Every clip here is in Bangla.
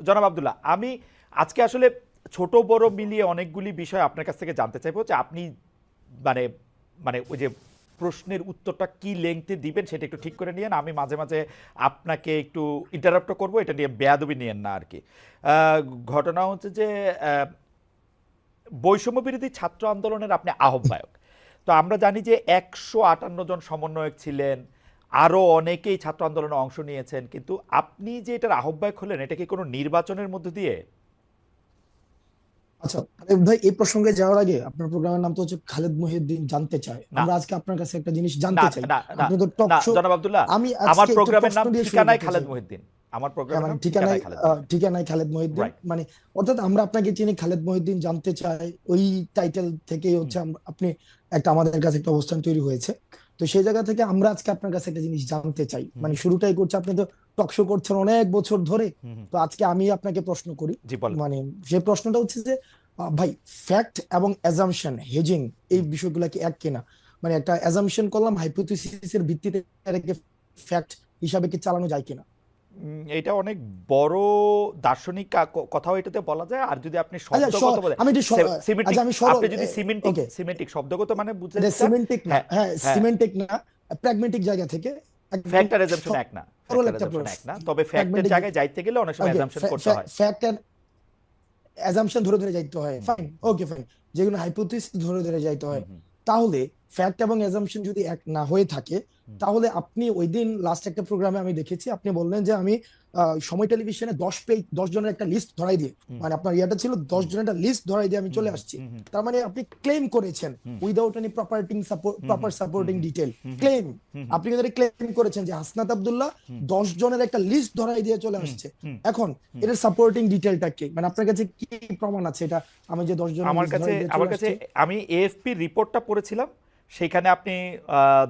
জনাব আব্দুল্লাহ, আমি আজকে আসলে ছোট বড় মিলিয়ে অনেকগুলি বিষয় আপনার কাছ থেকে জানতে চাইবো যে আপনি মানে মানে ওই যে প্রশ্নের উত্তরটা কি লেংথে দিবেন সেটা একটু ঠিক করে নিয়েন। আমি মাঝে মাঝে আপনাকে একটু ইন্টারাপ্ট করবো, এটা নিয়ে বেয়াদবি নিয়েন না আর কি। আহ, ঘটনা হচ্ছে যে বৈষম্য বিরোধী ছাত্র আন্দোলনের আপনি আহ্বায়ক। তো আমরা জানি যে 158 জন সমন্বয়ক ছিলেন, আরও অনেকেই ছাত্র আন্দোলনে অংশ নিয়েছেন, কিন্তু আপনি যে এটার আহ্বায়ক হলেন এটা কি কোনো নির্বাচনের মধ্যে দিয়ে? আচ্ছা, আরে ভাই, এই প্রসঙ্গে যাওয়ার আগে আপনার প্রোগ্রামের নাম তো হচ্ছে খালেদ মহিউদ্দিন জানতে চায়। না আমরা আজকে আপনার কাছে একটা জিনিস না জানতে চাই। না না আপনি তো টক না শো। জনাব আব্দুল্লাহ, আমি আমার আজকে একটু প্রোগ্রামের প্রশ্ন নাম দিয়ে শুরু ঠিকানায় করতে খালেদ চাই। মহিউদ্দিন। আমার হ্যাঁ, প্রোগ্রামের মানে নাম ঠিকানায় খালেদ মহিউদ্দিন। ঠিকানায় খালেদ মহিউদ্দিন রাইট। মানে, অর্থাৎ আমরা আপনাকে চিনি খালেদ মহিউদ্দিন জানতে চাই, ওই টাইটেল থেকেই হচ্ছে আপনি একটা আমাদের কাছে একটা অবস্থান তৈরি হয়েছে। তো সেই জায়গা থেকে আমরা আজকে আপনার কাছে একটা জিনিস জানতে চাই, মানে শুরুটাই করছে, আপনি তো টক শো করছেন অনেক বছর ধরে। তো আজকে আমি আপনাকে প্রশ্ন করি। জি বলেন। মানে যে প্রশ্নটা হচ্ছে যে ভাই, ফ্যাক্ট এবং অ্যাজাম্পশন হেজিং এই বিষয়গুলো কি এক কিনা? মানে একটা অ্যাজাম্পশন করলাম, হাইপোথিসিসের ভিত্তিতে এটাকে ফ্যাক্ট হিসাবে কি চালানো যায় কিনা? এটা অনেক বড় দার্শনিক কথাও এটাতে বলা যায়। আর যদি আপনি আচ্ছা, শব্দগত বলে আমি একটু সিমেন্টিক, আচ্ছা, আমি সরল আপনি যদি সিমেন্টিক সিমেন্টিক শব্দগত মানে এটা বুঝাতে চান। সিমেন্টিক না, হ্যাঁ, হ্যাঁ হ্যাঁ। সিমেন্টিক না, প্র্যাগমেটিক জায়গা থেকে একদম ফ্যাক্ট আর অ্যাজাম্পশন এক না, ফ্যাক্ট সরল আর একটা অ্যাজাম্পশন এক প্রশ্ন। না, তবে ফ্যাক্টের প্র্যাগমেটিক, জায়গায় যাইতে গেলে অনেক সময় ওকে, অ্যাজাম্পশন করতে হয়। ফ্যাক্ট এন্ড অ্যাজাম্পশন ধরে ধরে যাইতে হয়, হুম, ফাইন, ওকে ফাইন, যেগুলো হাইপোথিসিস ধরে ধরে যাইতে হুম, হয়। হুম, তাহলে ফ্যাক্ট এবং অ্যাজাম্পশন যদি এক না হয়ে থাকে, হুম, তাহলে আপনি ওই দিন লাস্ট একটা প্রোগ্রামে আমি দেখেছি আপনি বললেন যে আমি সময় টেলিভিশনে 10 পেজ 10 জনের একটা লিস্ট ধরাই দিয়ে, হুম, মানে আপনার ইয়াটা ছিল দশ হুম, জনের একটা লিস্ট ধরাই দিয়ে আমি হুম, চলে হুম, আসছি। হুম, হুম, তার মানে আপনি ক্লেম করেছেন হুম, উইদাউট এনি হুম, প্রপার হুম, হুম, সাপোর্টিং হুম, ডিটেল হুম, ক্লেম। হুম, হুম, আপনি কিন্তু ক্লেম করেছেন যে হাসনাত আব্দুল্লাহ 10 জনের একটা লিস্ট ধরাই দিয়ে চলে হুম, আসছে। হুম, এখন হুম। এটার সাপোর্টিং ডিটেলটা কি, মানে আপনার কাছে কি প্রমাণ আছে এটা আমি যে 10 জনের আমার লিস্ট কাছে ধরাই দিয়ে আমার চলে কাছে আসছি? আমি এএফপি রিপোর্টটা পড়েছিলাম। সেখানে আপনি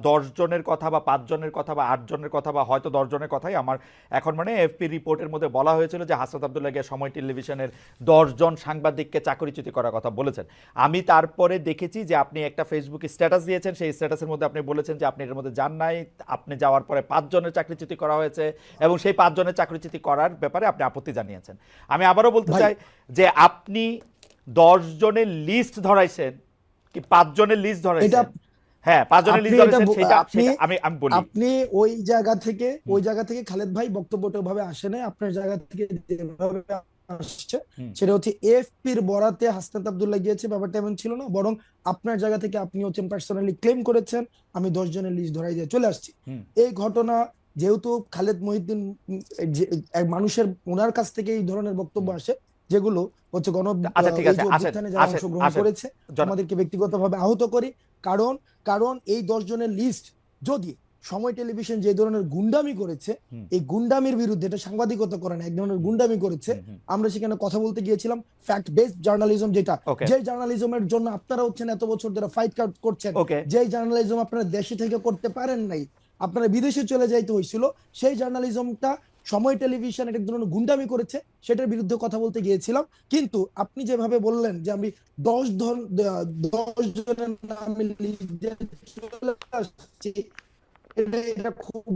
10 জনের কথা বা 5 জনের কথা বা 8 জনের কথা বা হয়তো 10 জনের কথাই আমার এখন মানে এএফপি রিপোর্টের মধ্যে বলা হয়েছিল যে হাসনাত আব্দুল্লাহ গিয়ে সময় টেলিভিশনের 10 জন সাংবাদিককে চাকরিচ্যুতি করার কথা বলেছেন। আমি তারপরে দেখেছি যে আপনি একটা ফেসবুকে স্ট্যাটাস দিয়েছেন, সেই স্ট্যাটাসের মধ্যে আপনি বলেছেন যে আপনি এর মধ্যে যান নাই, আপনি যাওয়ার পরে 5 জনের চাকরিচ্যুতি করা হয়েছে এবং সেই 5 জনের চাকরিচ্যুতি করার ব্যাপারে আপনি আপত্তি জানিয়েছেন। আমি আবারও বলতে ভাই, চাই যে আপনি 10 জনের লিস্ট ধরাইছেন কি 5 জনের লিস্ট এটা ধরাইছেন? হ্যাঁ, 5 জনের আপনি লিস্ট এটা ধরাইছেন, সেটা আপনি সেটা আমি আমি বলি। আপনি ওই জায়গা থেকে হুম, খালেদ ভাই বক্তব্যটা ওভাবে আসে নাই, আপনার জায়গা থেকে যেভাবে আসছে হুম, সেটা হচ্ছে এএফপির বরাতে হাসনাত আব্দুল্লাহ গিয়েছে, ব্যাপারটা এমন ছিল না, বরং আপনার জায়গা থেকে আপনি হচ্ছেন পার্সোনালি ক্লেম করেছেন আমি 10 জনের লিস্ট ধরাই দিয়ে চলে আসছি। হুম। এই ঘটনা যেহেতু খালেদ মহিউদ্দিন এক মানুষের ওনার কাছ থেকে এই ধরনের বক্তব্য আসে, যেগুলো হচ্ছে আচ্ছা ঠিক এই আছে, যে আসেন অভ্যুত্থানে যারা আসেন অংশগ্রহণ আসেন। করেছে জন আমাদেরকে ব্যক্তিগতভাবে আহত করি। কারণ কারণ এই 10 জনের লিস্ট যদি সময় টেলিভিশন যে ধরনের গুন্ডামি করেছে, হুম, এই গুন্ডামির বিরুদ্ধে, এটা সাংবাদিকতা করে না, এক ধরনের হুম, গুন্ডামি করেছে। হুম, হুম। আমরা সেখানে কথা বলতে গিয়েছিলাম ফ্যাক্ট বেসড জার্নালিজম, যেটা ওকে, যে জার্নালিজমের জন্য আপনারা হচ্ছেন এত বছর ধরে ফাইট করছেন, ওকে। যে জার্নালিজম আপনারা দেশে থেকে করতে পারেন নাই, আপনারা বিদেশে চলে যাইতে হয়েছিল, সেই জার্নালিজমটা সময় টেলিভিশন এক ধরনের গুন্ডামি করেছে, সেটার বিরুদ্ধে কথা বলতে গিয়েছিলাম। কিন্তু আপনি যেভাবে বললেন যে আমি 10 জনের নামে লিস্ট দিয়ে চলে আসছি, এটা খুব,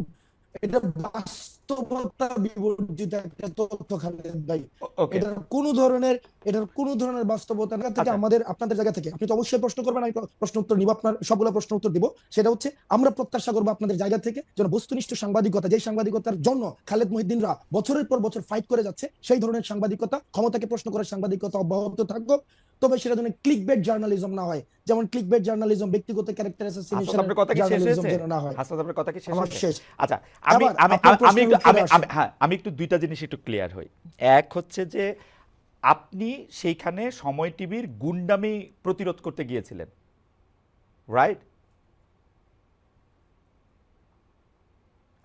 এটা বাস্তবতা বিবর্জিত একটা তথ্য খালেদ ভাই। ওকে। এটার কোনো ধরনের এটার কোনো ধরনের বাস্তবতা না থেকে আচ্ছা, আমাদের আপনাদের জায়গা থেকে আপনি তো অবশ্যই প্রশ্ন করবেন, আমি প্রশ্ন উত্তর নিব, আপনার সবগুলো প্রশ্ন উত্তর দিব। সেটা হচ্ছে আমরা প্রত্যাশা করবো আপনাদের জায়গা থেকে যেন বস্তুনিষ্ঠ সাংবাদিকতা, যে সাংবাদিকতার জন্য খালেদ মহিউদ্দিনরা বছরের পর বছর ফাইট করে যাচ্ছে, সেই ধরনের সাংবাদিকতা, ক্ষমতাকে প্রশ্ন করার সাংবাদিকতা অব্যাহত থাকবে। তবে সেটা যেন ক্লিক বেট জার্নালিজম না হয়, যেমন ক্লিক বেট জার্নালিজম, ব্যক্তিগত ক্যারেক্টার হাসনাত অ্যাসাসিনেশনের আপনার কথা কি শেষ জার্নালিজম হয়েছে? যেন না হয়। হাসনাত আপনার কথা কি শেষ আমার হয়েছে? শেষ। আচ্ছা, আমি এবার আমি আপনার আমি প্রশ্নে একটু ফিরে আসেন। হ্যাঁ, আমি একটু দুইটা জিনিস একটু ক্লিয়ার হই। এক হচ্ছে যে আপনি সেইখানে সময় টিভির গুন্ডামি প্রতিরোধ করতে গিয়েছিলেন, রাইট?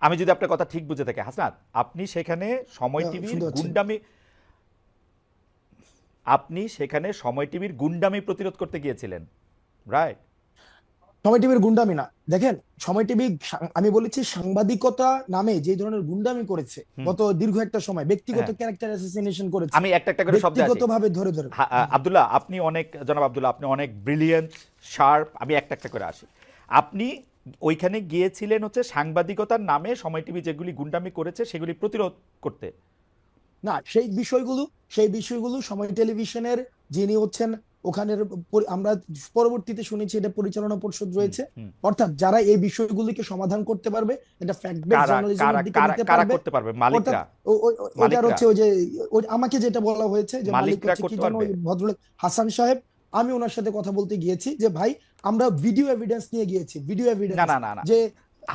আমি যদি আপনার কথা ঠিক বুঝে থাকি হাসনাত, আপনি সেখানে সময় টিভির শুনতে পাচ্ছেন? গুন্ডামি আপনি সেখানে সময় টিভির গুন্ডামি প্রতিরোধ করতে গিয়েছিলেন, রাইট? সময় টিভির গুন্ডামি না, দেখেন, সময় টিভি, আমি বলেছি সাংবাদিকতা নামে যে ধরনের গুন্ডামি করেছে হুম, গত দীর্ঘ একটা সময়, ব্যক্তিগত হ্যাঁ। ক্যারেক্টার অ্যাসাসিনেশন করেছে আমি একটা একটা করে শব্দে আসি। ব্যক্তিগতভাবে ধরে ধরে। আব্দুল্লাহ, আপনি অনেক, জনাব আব্দুল্লাহ, আপনি অনেক ব্রিলিয়েন্ট, শার্প। আমি একটা একটা করে আসি। আপনি ওইখানে গিয়েছিলেন হচ্ছে সাংবাদিকতার নামে সময় টিভি যেগুলি গুন্ডামি করেছে সেগুলি প্রতিরোধ করতে। না, সেই বিষয়গুলো সময় টেলিভিশনের যিনি হচ্ছেন ওখানের আমরা পরবর্তীতে শুনেছি এটা পরিচালনা পরিষদ হুম, রয়েছে, হুম। অর্থাৎ যারা এই বিষয়গুলিকে সমাধান করতে পারবে, এটা ফ্যাক্ট বেস কারা কারা জার্নালিজমের দিকে কারা নিতে কারা পারবে। করতে পারবে? অর্থাৎ মালিকরা? ওটার মালিকরা? হচ্ছে ওই যে আমাকে যেটা বলা হয়েছে যে মালিক মালিকরা হচ্ছে কি করতে যেন পারবে? ওই ভদ্রলোক হাসান সাহেব, আমি ওনার সাথে কথা বলতে গিয়েছি যে ভাই আমরা ভিডিও এভিডেন্স নিয়ে গিয়েছি, ভিডিও না এভিডেন্স না না না, যে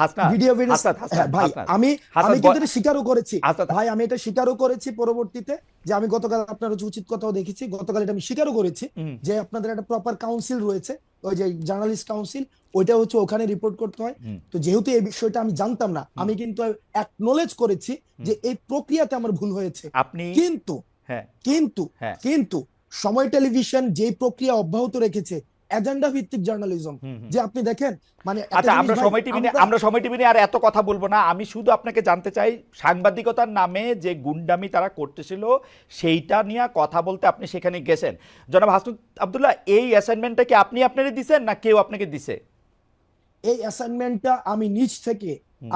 হাসনাত, ভিডিও এভিডেন্স। হাসনাত, হ্যাঁ হাসনাত, ভাই, হাসনাত, আমি হাসনাত আমি কিন্তু এটা স্বীকারও করেছি হাসনাত। ভাই, আমি এটা স্বীকারও করেছি পরবর্তীতে, যে আমি গতকাল আপনার হচ্ছে উচিত কথাও দেখেছি, গতকাল এটা আমি স্বীকারও করেছি হুম, যে আপনাদের একটা প্রপার কাউন্সিল রয়েছে, ওই যে জার্নালিস্ট কাউন্সিল, ওইটা হচ্ছে ওখানে রিপোর্ট করতে হয়। হুম, তো যেহেতু এই বিষয়টা আমি জানতাম না, হুম, আমি কিন্তু অ্যাকনোলেজ করেছি হুম। যে এই প্রক্রিয়াতে আমার ভুল হয়েছে। আপনি, কিন্তু হ্যাঁ, কিন্তু হ্যাঁ, কিন্তু সময় টেলিভিশন যে প্রক্রিয়া অব্যাহত রেখেছে, এজেন্ডা ভিত্তিক জার্নালিজম, হুম, হুম। যে আপনি দেখেন মানে একটা আচ্ছা, জিনিস আমরা ভাই, সময় টিভি নিয়ে আর এত কথা বলবো না। আমি শুধু আপনাকে জানতে চাই, সাংবাদিকতার নামে যে গুন্ডামি তারা করতেছিল সেইটা নিয়ে কথা বলতে আপনি সেখানে গেছেন। জনাব হাসনাত আব্দুল্লাহ, এই অ্যাসাইনমেন্টটা কি আপনি আপনারই দিছেন না কেউ আপনাকে দিছে? এই অ্যাসাইনমেন্টটা হুম,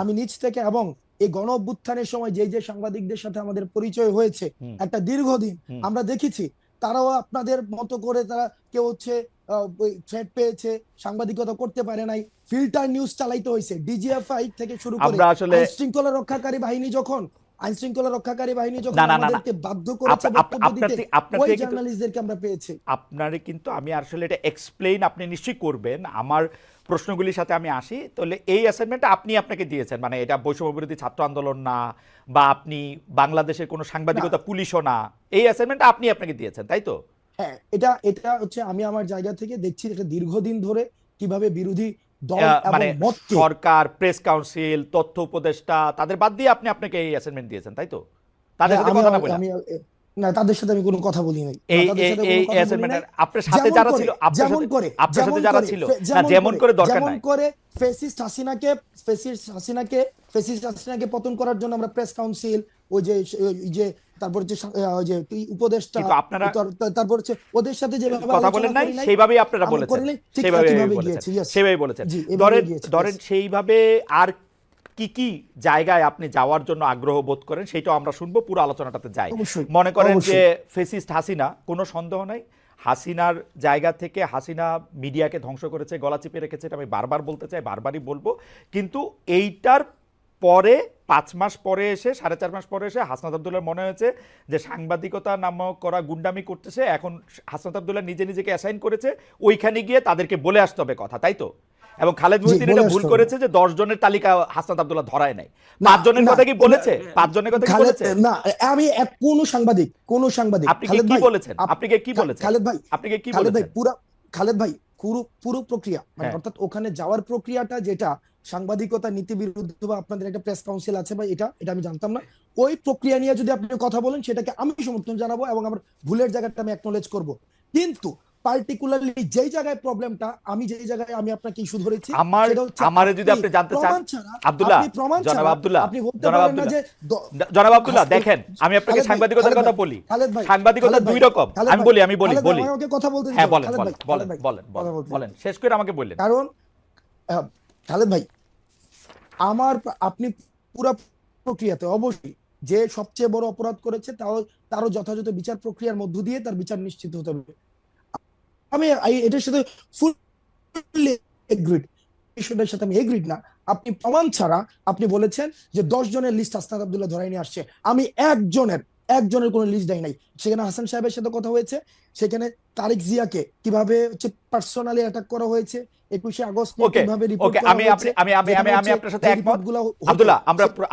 আমি নিজ থেকে এবং এই গণ অভ্যুত্থানের সময় যে যে সাংবাদিকদের সাথে আমাদের পরিচয় হয়েছে হুম, একটা দীর্ঘদিন, হুম। আমরা দেখেছি তারাও আপনাদের মতো করে তারা কেউ হচ্ছে থ্রেট পেয়েছে, সাংবাদিকতা করতে পারে নাই, ফিল্টার নিউজ চালাইতে হয়েছে, ডিজিএফআই থেকে শুরু করে আমরা আসলে, আইন শৃঙ্খলা রক্ষাকারী বাহিনী যখন না না না না, আমাদেরকে বাধ্য করেছে বক্তব্য আপনার দিতে, থেকে আপনার ওই থেকে কিন্তু, জার্নালিস্টদেরকে আমরা পেয়েছি। আপনারে কিন্তু আমি আসলে এটা এক্সপ্লেইন আপনি নিশ্চয়ই করবেন আমার প্রশ্নগুলির সাথে আমি আসি। তাহলে এই অ্যাসাইনমেন্টটা আপনি আপনাকে দিয়েছেন, মানে এটা বৈষম্য বিরোধী ছাত্র আন্দোলন না, বা আপনি বাংলাদেশের কোনো না, সাংবাদিকতা পুলিশও না, এই অ্যাসাইনমেন্টটা আপনি আপনাকে দিয়েছেন, তাই তো? হ্যাঁ, এটা এটা হচ্ছে আমি আমার জায়গা থেকে দেখছি এটা দীর্ঘদিন ধরে কিভাবে বিরোধী দল এবং মানে মতকে। সরকার, প্রেস কাউন্সিল, তথ্য উপদেষ্টা, তাদের বাদ দিয়ে আপনি আপনাকে এই অ্যাসাইনমেন্ট দিয়েছেন, তাই তো? তাদের হ্যাঁ, সাথে আমি কথা না বলে আমি না, তাদের সাথে আমি কোনো কথা বলি নাই, না এই তাদের এই সাথে এই কোনো কথা বলি নাই। অ্যাসাইনমেন্টের আপনার সাথে যেমন যারা করে ছিল, যেমন করে আপনার সাথে যেমন যারা করে ছিল, না যেমন যেমন করে করে দরকার যেমন নাই। করে ফেসিস্ট হাসিনাকে ফেসিস্ট হাসিনাকে ফেসিস্ট হাসিনাকে পতন করার জন্য আমরা প্রেস কাউন্সিল, ওই যে তারপর হচ্ছে ওই যে উপদেষ্টা, কিন্তু আপনারা তারপর হচ্ছে ওদের সাথে যেভাবে কথা আলোচনা বলেন নাই, করি নাই, সেইভাবেই আপনারা আমরা বলেছেন, করি নাই, ঠিক সেইভাবে একইভাবে বলেছেন, গিয়েছি। ইয়েস, সেইভাবে বলেছেন। জি, এভাবে ধরেন গিয়েছি। ধরেন সেইভাবে আর কি কি জায়গায় আপনি যাওয়ার জন্য আগ্রহ বোধ করেন সেটাও আমরা শুনবো, পুরো আলোচনাটাতে যাই। অবশ্যই, মনে করেন যে অবশ্যই। ফেসিস্ট হাসিনা, কোনো সন্দেহ নাই, হাসিনার জায়গা থেকে হাসিনা মিডিয়াকে ধ্বংস করেছে, গলা চিপে রেখেছে, এটা আমি বারবার বলতে চাই, বারবারই বলবো। কিন্তু এইটার পরে 5 মাস পরে এসে, 4.5 মাস পরে এসে হাসনাত আব্দুল্লাহর মনে হয়েছে যে সাংবাদিকতা নামক করা গুন্ডামি করতেছে, এখন হাসনাত আব্দুল্লাহ নিজে নিজেকে অ্যাসাইন করেছে ওইখানে গিয়ে তাদেরকে বলে আসতে হবে কথা, তাই তো? এবং খালেদ জি, মহিউদ্দিন বলে এটা ভুল আসতে হবে। করেছে যে 10 জনের তালিকা হাসনাত আব্দুল্লাহ ধরায় নাই। না 5 জনের না কথা কি বলেছে? 5 জনের কথা কি খালেদ, বলেছে? না, আমি কোন সাংবাদিক আপনি খালেদ কি ভাই, বলেছেন? আপনি কি বলেছেন? খালেদ ভাই, আপনি কি খালেদ ভাই বলেছেন? খালেদ ভাই পুরো পুরো প্রক্রিয়া মানে হ্যাঁ, অর্থাৎ ওখানে যাওয়ার প্রক্রিয়াটা যেটা সাংবাদিকতা নীতি বিরুদ্ধ বা আপনাদের একটা প্রেস কাউন্সিল আছে বা এটা এটা আমি জানতাম না, ওই প্রক্রিয়া নিয়ে যদি আপনি কথা বলেন সেটাকে আমি সমর্থন জানাবো এবং আমার ভুলের জায়গাটা আমি অ্যাকনোলেজ করব। কিন্তু পার্টিকুলারলি যেই জায়গায় প্রবলেমটা, যেই জায়গায় আমি আপনাকে ইস্যু ধরেছি, আমার সেটা হচ্ছে আমারে যদি আপনি জানতে চান, প্রমাণ ছাড়া, আব্দুল্লাহ, প্রমাণ জনাব ছাড়া আব্দুল্লাহ, আপনি বলতে জনাব পারেন না আব্দুল্লাহ, যে জনাব আব্দুল্লাহ, দেখেন আমি আপনাকে খালেদ ভাই, সাংবাদিকতার কথা বলি। খালেদ ভাই, সাংবাদিকতা খালেদ দুই ভাই, রকম। খালেদ আমি ভাই, বলি, আমি বলি খালেদ ভাই, বলি আমাকে কথা বলতে দিন। হ্যাঁ, বলেন খালেদ বলেন ভাই, খালেদ বলেন ভাই, বলেন কথা বলেন বলতে দিন। বলেন, শেষ করে আমাকে বললেন। কারণ আহ, খালেদ ভাই, আপনি পুরো প্রক্রিয়াতে অবশ্যই যে সবচেয়ে বড় অপরাধ করেছে তারও যথাযথ বিচার প্রক্রিয়ার মধ্য দিয়ে তার বিচার নিশ্চিত হতে হবে। এটার সাথে ফুললি এগ্রিড, বিষয়টার সাথে আমি এগ্রিড না। আপনি প্রমাণ ছাড়া আপনি বলেছেন যে 10 জনের লিস্ট হাসনাত আব্দুল্লাহ ধরাই নিয়ে আসছে, আমি একজনের কোনো লিস্ট দেয় নাই। সেখানে হাসান সাহেবের সাথে কথা হয়েছে, সেখানে তারেক জিয়াকে কিভাবে হচ্ছে পার্সোনালি অ্যাটাক করা হয়েছে, 21 আগস্ট নিয়ে ওকে, কিভাবে রিপোর্ট ওকে, করা আমি হয়েছে, আমি যেখানে আমি হচ্ছে আপনার সাথে যে একমত রিপোর্টগুলো হতো, আব্দুল্লাহ।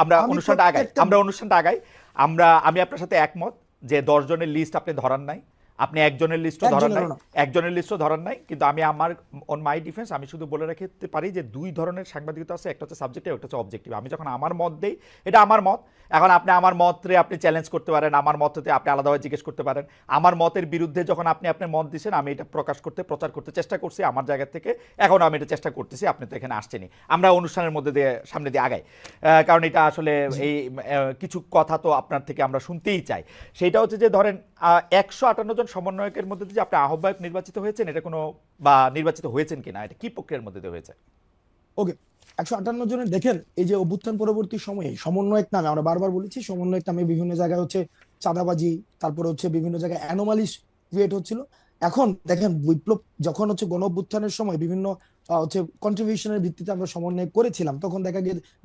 আমরা আমি অনুষ্ঠানটা আগাই, প্রত্যেকটা আমি আপনার সাথে একমত যে 10 জনের লিস্ট আপনি ধরান নাই, আপনি একজনের লিস্টও ধরান নাই, একজনেরও না। একজনের লিস্টও ধরান নাই। কিন্তু আমি আমার অন মাই ডিফেন্স আমি শুধু বলে রাখতে পারি যে 2 ধরনের সাংবাদিকতা আছে, একটা হচ্ছে সাবজেক্টিভ, একটা হচ্ছে অবজেক্টিভ। আমি যখন আমার মত দেই, এটা আমার মত, এখন আপনি আমার মতরে আপনি চ্যালেঞ্জ করতে পারেন, আমার মততে আপনি আলাদাভাবে জিজ্ঞেস করতে পারেন। আমার মতের বিরুদ্ধে যখন আপনি আপনার মত দিচ্ছেন, আমি এটা প্রচার করতে চেষ্টা করছি আমার জায়গা থেকে, এখন আমি এটা চেষ্টা করতেছি, আপনি তো এখানে আসছেনই, আমরা অনুষ্ঠানের মধ্যে দিয়ে সামনে দিয়ে আগাই। কারণ এটা আসলে এই কিছু কথা তো আপনার থেকে আমরা শুনতেই চাই। সেইটা হচ্ছে যে ধরেন 158 জন সমন্বয়কের মধ্যে যে আপনি আহ্বায়ক নির্বাচিত হয়েছেন, এটা কোনো, বা নির্বাচিত হয়েছেন কিনা, এটা কি প্রক্রিয়ার মধ্যে দিয়ে হয়েছে? ওকে, 158 জনের দেখেন, এই যে অভ্যুত্থান পরবর্তী সময়ে সমন্বয়ক নামে আমরা বারবার বলেছি, সমন্বয়ক নামে বিভিন্ন জায়গায় হচ্ছে চাঁদাবাজি, তারপরে হচ্ছে বিভিন্ন জায়গায় অ্যানোমালিস ক্রিয়েট হচ্ছিল। এখন দেখেন বিপ্লব যখন হচ্ছে গণ অভ্যুত্থানের সময় বিভিন্ন হচ্ছে কন্ট্রিবিউশনের ভিত্তিতে আমরা সমন্বয় করেছিলাম, তখন দেখা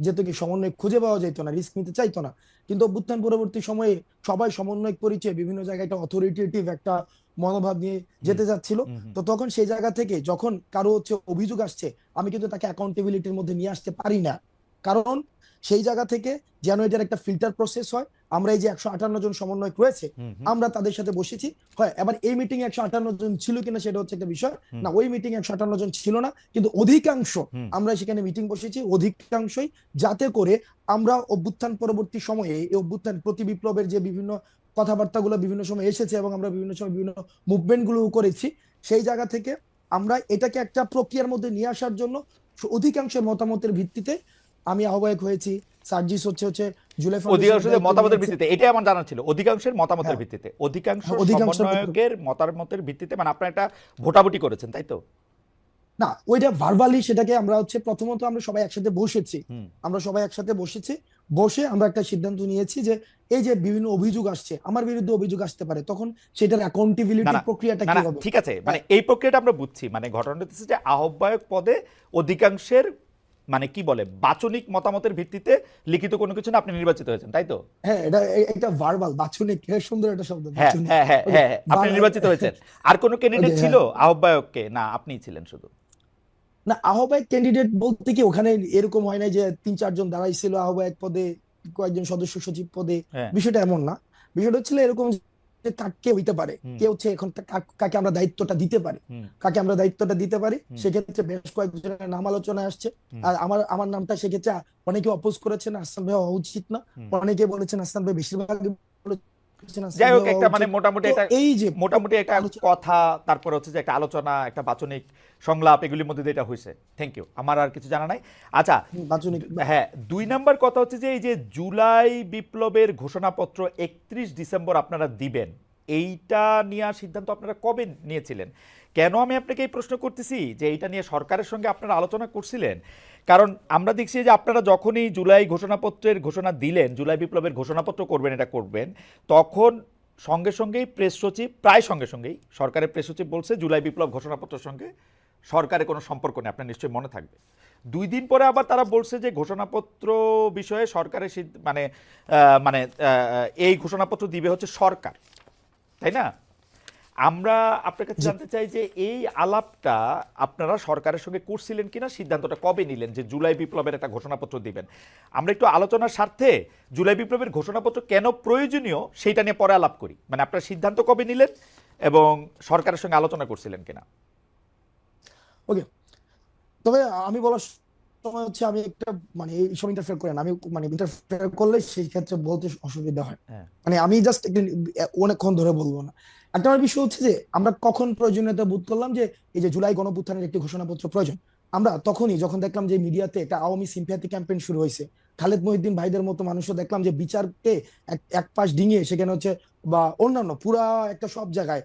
যেত কি সমন্বয় খুঁজে পাওয়া যেত না, রিস্ক নিতে চাইতো না। কিন্তু অভ্যুত্থান পরবর্তী সময়ে সবাই সমন্বয় পরিচয় বিভিন্ন জায়গায় একটা অথরিটেটিভ একটা মনোভাব নিয়ে হুম যেতে যাচ্ছিল। হুম হুম তো তখন সেই জায়গা থেকে যখন কারো হচ্ছে অভিযোগ আসছে, আমি কিন্তু তাকে অ্যাকাউন্টেবিলিটির মধ্যে নিয়ে আসতে পারি না। কারণ সেই জায়গা থেকে যেন এটার একটা ফিল্টার প্রসেস হয়। আমরা এই যে 158 জন সমন্বয় রয়েছে, হুম হুম আমরা তাদের সাথে বসেছি। হয় এবার এই মিটিং 158 জন ছিল কিনা সেটা হচ্ছে একটা বিষয় হুম না, ওই মিটিং 158 জন ছিল না, কিন্তু অধিকাংশ হুম আমরা সেখানে মিটিং বসেছি অধিকাংশই, যাতে করে আমরা অভ্যুত্থান পরবর্তী সময়ে এই অভ্যুত্থান প্রতি বিপ্লবের যে বিভিন্ন কথাবার্তাগুলো বিভিন্ন সময় এসেছে এবং আমরা বিভিন্ন সময় বিভিন্ন মুভমেন্ট গুলো করেছি, সেই জায়গা থেকে আমরা এটাকে একটা প্রক্রিয়ার মধ্যে নিয়ে আসার জন্য অধিকাংশের মতামতের ভিত্তিতে আমি আহ্বায়ক হয়েছি। সার্জিস হচ্ছে হচ্ছে জুলাই ফাউন্ডেশনের অধিকাংশের দায়িত্ব মতামতের নিয়েছে। ভিত্তিতে, এটাই আমার জানা ছিল, অধিকাংশের মতামতের হ্যাঁ, ভিত্তিতে, অধিকাংশ হ্যাঁ, অধিকাংশের মত সমন্বয়কের মতামতের ভিত্তিতে, মানে আপনারা একটা ভোটাভুটি করেছেন তাই তো? না, ওইটা ভার্বালি সেটাকে আমরা হচ্ছে প্রথমত আমরা সবাই একসাথে বসেছি। হুম আমরা সবাই একসাথে বসেছি, বসে আমরা একটা সিদ্ধান্ত নিয়েছি যে এই যে বিভিন্ন অভিযোগ আসছে, আমার বিরুদ্ধে অভিযোগ আসতে পারে, তখন সেটার না অ্যাকাউন্টেবিলিটি না প্রক্রিয়াটা না কি না হবে। ঠিক আছে, মানে হ্যাঁ, এই প্রক্রিয়াটা আমরা বুঝছি, মানে ঘটনাটা হচ্ছে যে আহ্বায়ক পদে অধিকাংশের, মানে কি বলে, বাচনিক মতামতের ভিত্তিতে লিখিত কোনো কিছু না, আপনি নির্বাচিত হয়েছেন তাই তো? হ্যাঁ, এটা ভার্বাল বাচনিক, সুন্দর একটা শব্দ হ্যাঁ বাচনিক। হ্যাঁ হ্যাঁ ওকে, হ্যাঁ হ্যাঁ, আপনি নির্বাচিত হয়েছেন। আর কোনো ওকে, ক্যান্ডিডেট ছিল হ্যাঁ। আহ্বায়ককে, না আপনিই ছিলেন শুধু? না, আহ্বায়ক ক্যান্ডিডেট বলতে কি ওখানে এরকম হয় না যে 3-4 জন দাঁড়াইছিল আহ্বায়ক পদে, কয়েকজন সদস্য সচিব পদে, হ্যাঁ। বিষয়টা এমন না। বিষয়টা হচ্ছিল এরকম যে কে হইতে পারে, হুম কে হচ্ছে এখন কাকে আমরা দায়িত্বটা দিতে পারি, হুম কাকে আমরা দায়িত্বটা দিতে পারি। হুম সেক্ষেত্রে বেশ কয়েকজনের নাম আলোচনায় আসছে। হুম আর আমার আমার নামটা সেক্ষেত্রে অনেকে অপোজ করেছেন, আহসান ভাই হওয়া উচিত না। হুম। অনেকে বলেছেন আহসান ভাই, বেশিরভাগ বলেছেন আহসান যাই ভাই হোক, হওয়া একটা মানে উচিত। মোটামুটি তো একটা, এই যে মোটামুটি একটা আলোচনা, কথা, তারপর হচ্ছে যে একটা আলোচনা, একটা বাচনিক সংলাপ, এগুলির মধ্যে দিয়ে এটা হয়েছে। থ্যাংক ইউ, আমার আর কিছু জানা নাই। আচ্ছা, বাচনিক হ্যাঁ, 2 নম্বর কথা হচ্ছে যে এই যে জুলাই বিপ্লবের ঘোষণাপত্র 31 ডিসেম্বর আপনারা দিবেন, এইটা নিয়ে সিদ্ধান্ত আপনারা কবে নিয়েছিলেন? কেন আমি আপনাকে এই প্রশ্ন করতেছি যে এইটা নিয়ে সরকারের সঙ্গে আপনারা আলোচনা করছিলেন? কারণ আমরা দেখছি যে আপনারা যখনই জুলাই ঘোষণাপত্রের ঘোষণা দিলেন, জুলাই বিপ্লবের ঘোষণাপত্র করবেন, এটা করবেন, তখন সঙ্গে সঙ্গেই প্রেস সচিব, প্রায় সঙ্গে সঙ্গেই সরকারের প্রেস সচিব বলছে জুলাই বিপ্লব ঘোষণাপত্রের সঙ্গে সরকারের কোনো সম্পর্ক নেই, আপনার নিশ্চয়ই মনে থাকবে। 2 দিন পরে আবার তারা বলছে যে ঘোষণাপত্র বিষয়ে সরকারের মানে মানে এই ঘোষণাপত্র দিবে হচ্ছে সরকার, তাই না? আমরা আপনার কাছে জি। জানতে চাই যে এই আলাপটা আপনারা সরকারের সঙ্গে করছিলেন কিনা, সিদ্ধান্তটা কবে নিলেন যে জুলাই বিপ্লবের একটা ঘোষণাপত্র দিবেন? আমরা একটু আলোচনার স্বার্থে জুলাই বিপ্লবের ঘোষণাপত্র কেন প্রয়োজনীয় সেইটা নিয়ে পরে আলাপ করি। মানে আপনার সিদ্ধান্ত কবে নিলেন এবং সরকারের সঙ্গে আলোচনা করছিলেন কিনা? ওকে, তবে আমি বলার সময় হচ্ছে আমি একটা মানে এই সময় ইন্টারফেয়ার করেন, আমি মানে ইন্টারফেয়ার করলে সেই ক্ষেত্রে বলতে অসুবিধা হয়। হ্যাঁ। মানে আমি জাস্ট অনেকক্ষণ ধরে বলবো না। একটা আমার বিষয় হচ্ছে যে আমরা কখন প্রয়োজনীয়তা বোধ করলাম যে এই যে জুলাই গণঅভ্যুত্থানের একটি ঘোষণাপত্র প্রয়োজন, আমরা তখনই যখন দেখলাম যে মিডিয়াতে একটা আওয়ামী সিম্প্যাথি ক্যাম্পেইন শুরু হয়েছে। খালেদ মহিউদ্দিন ভাইদের মতো মানুষও দেখলাম যে বিচারকে এক পাশ ডিঙিয়ে সেখানে হচ্ছে বা অন্যান্য পুরা একটা সব জায়গায়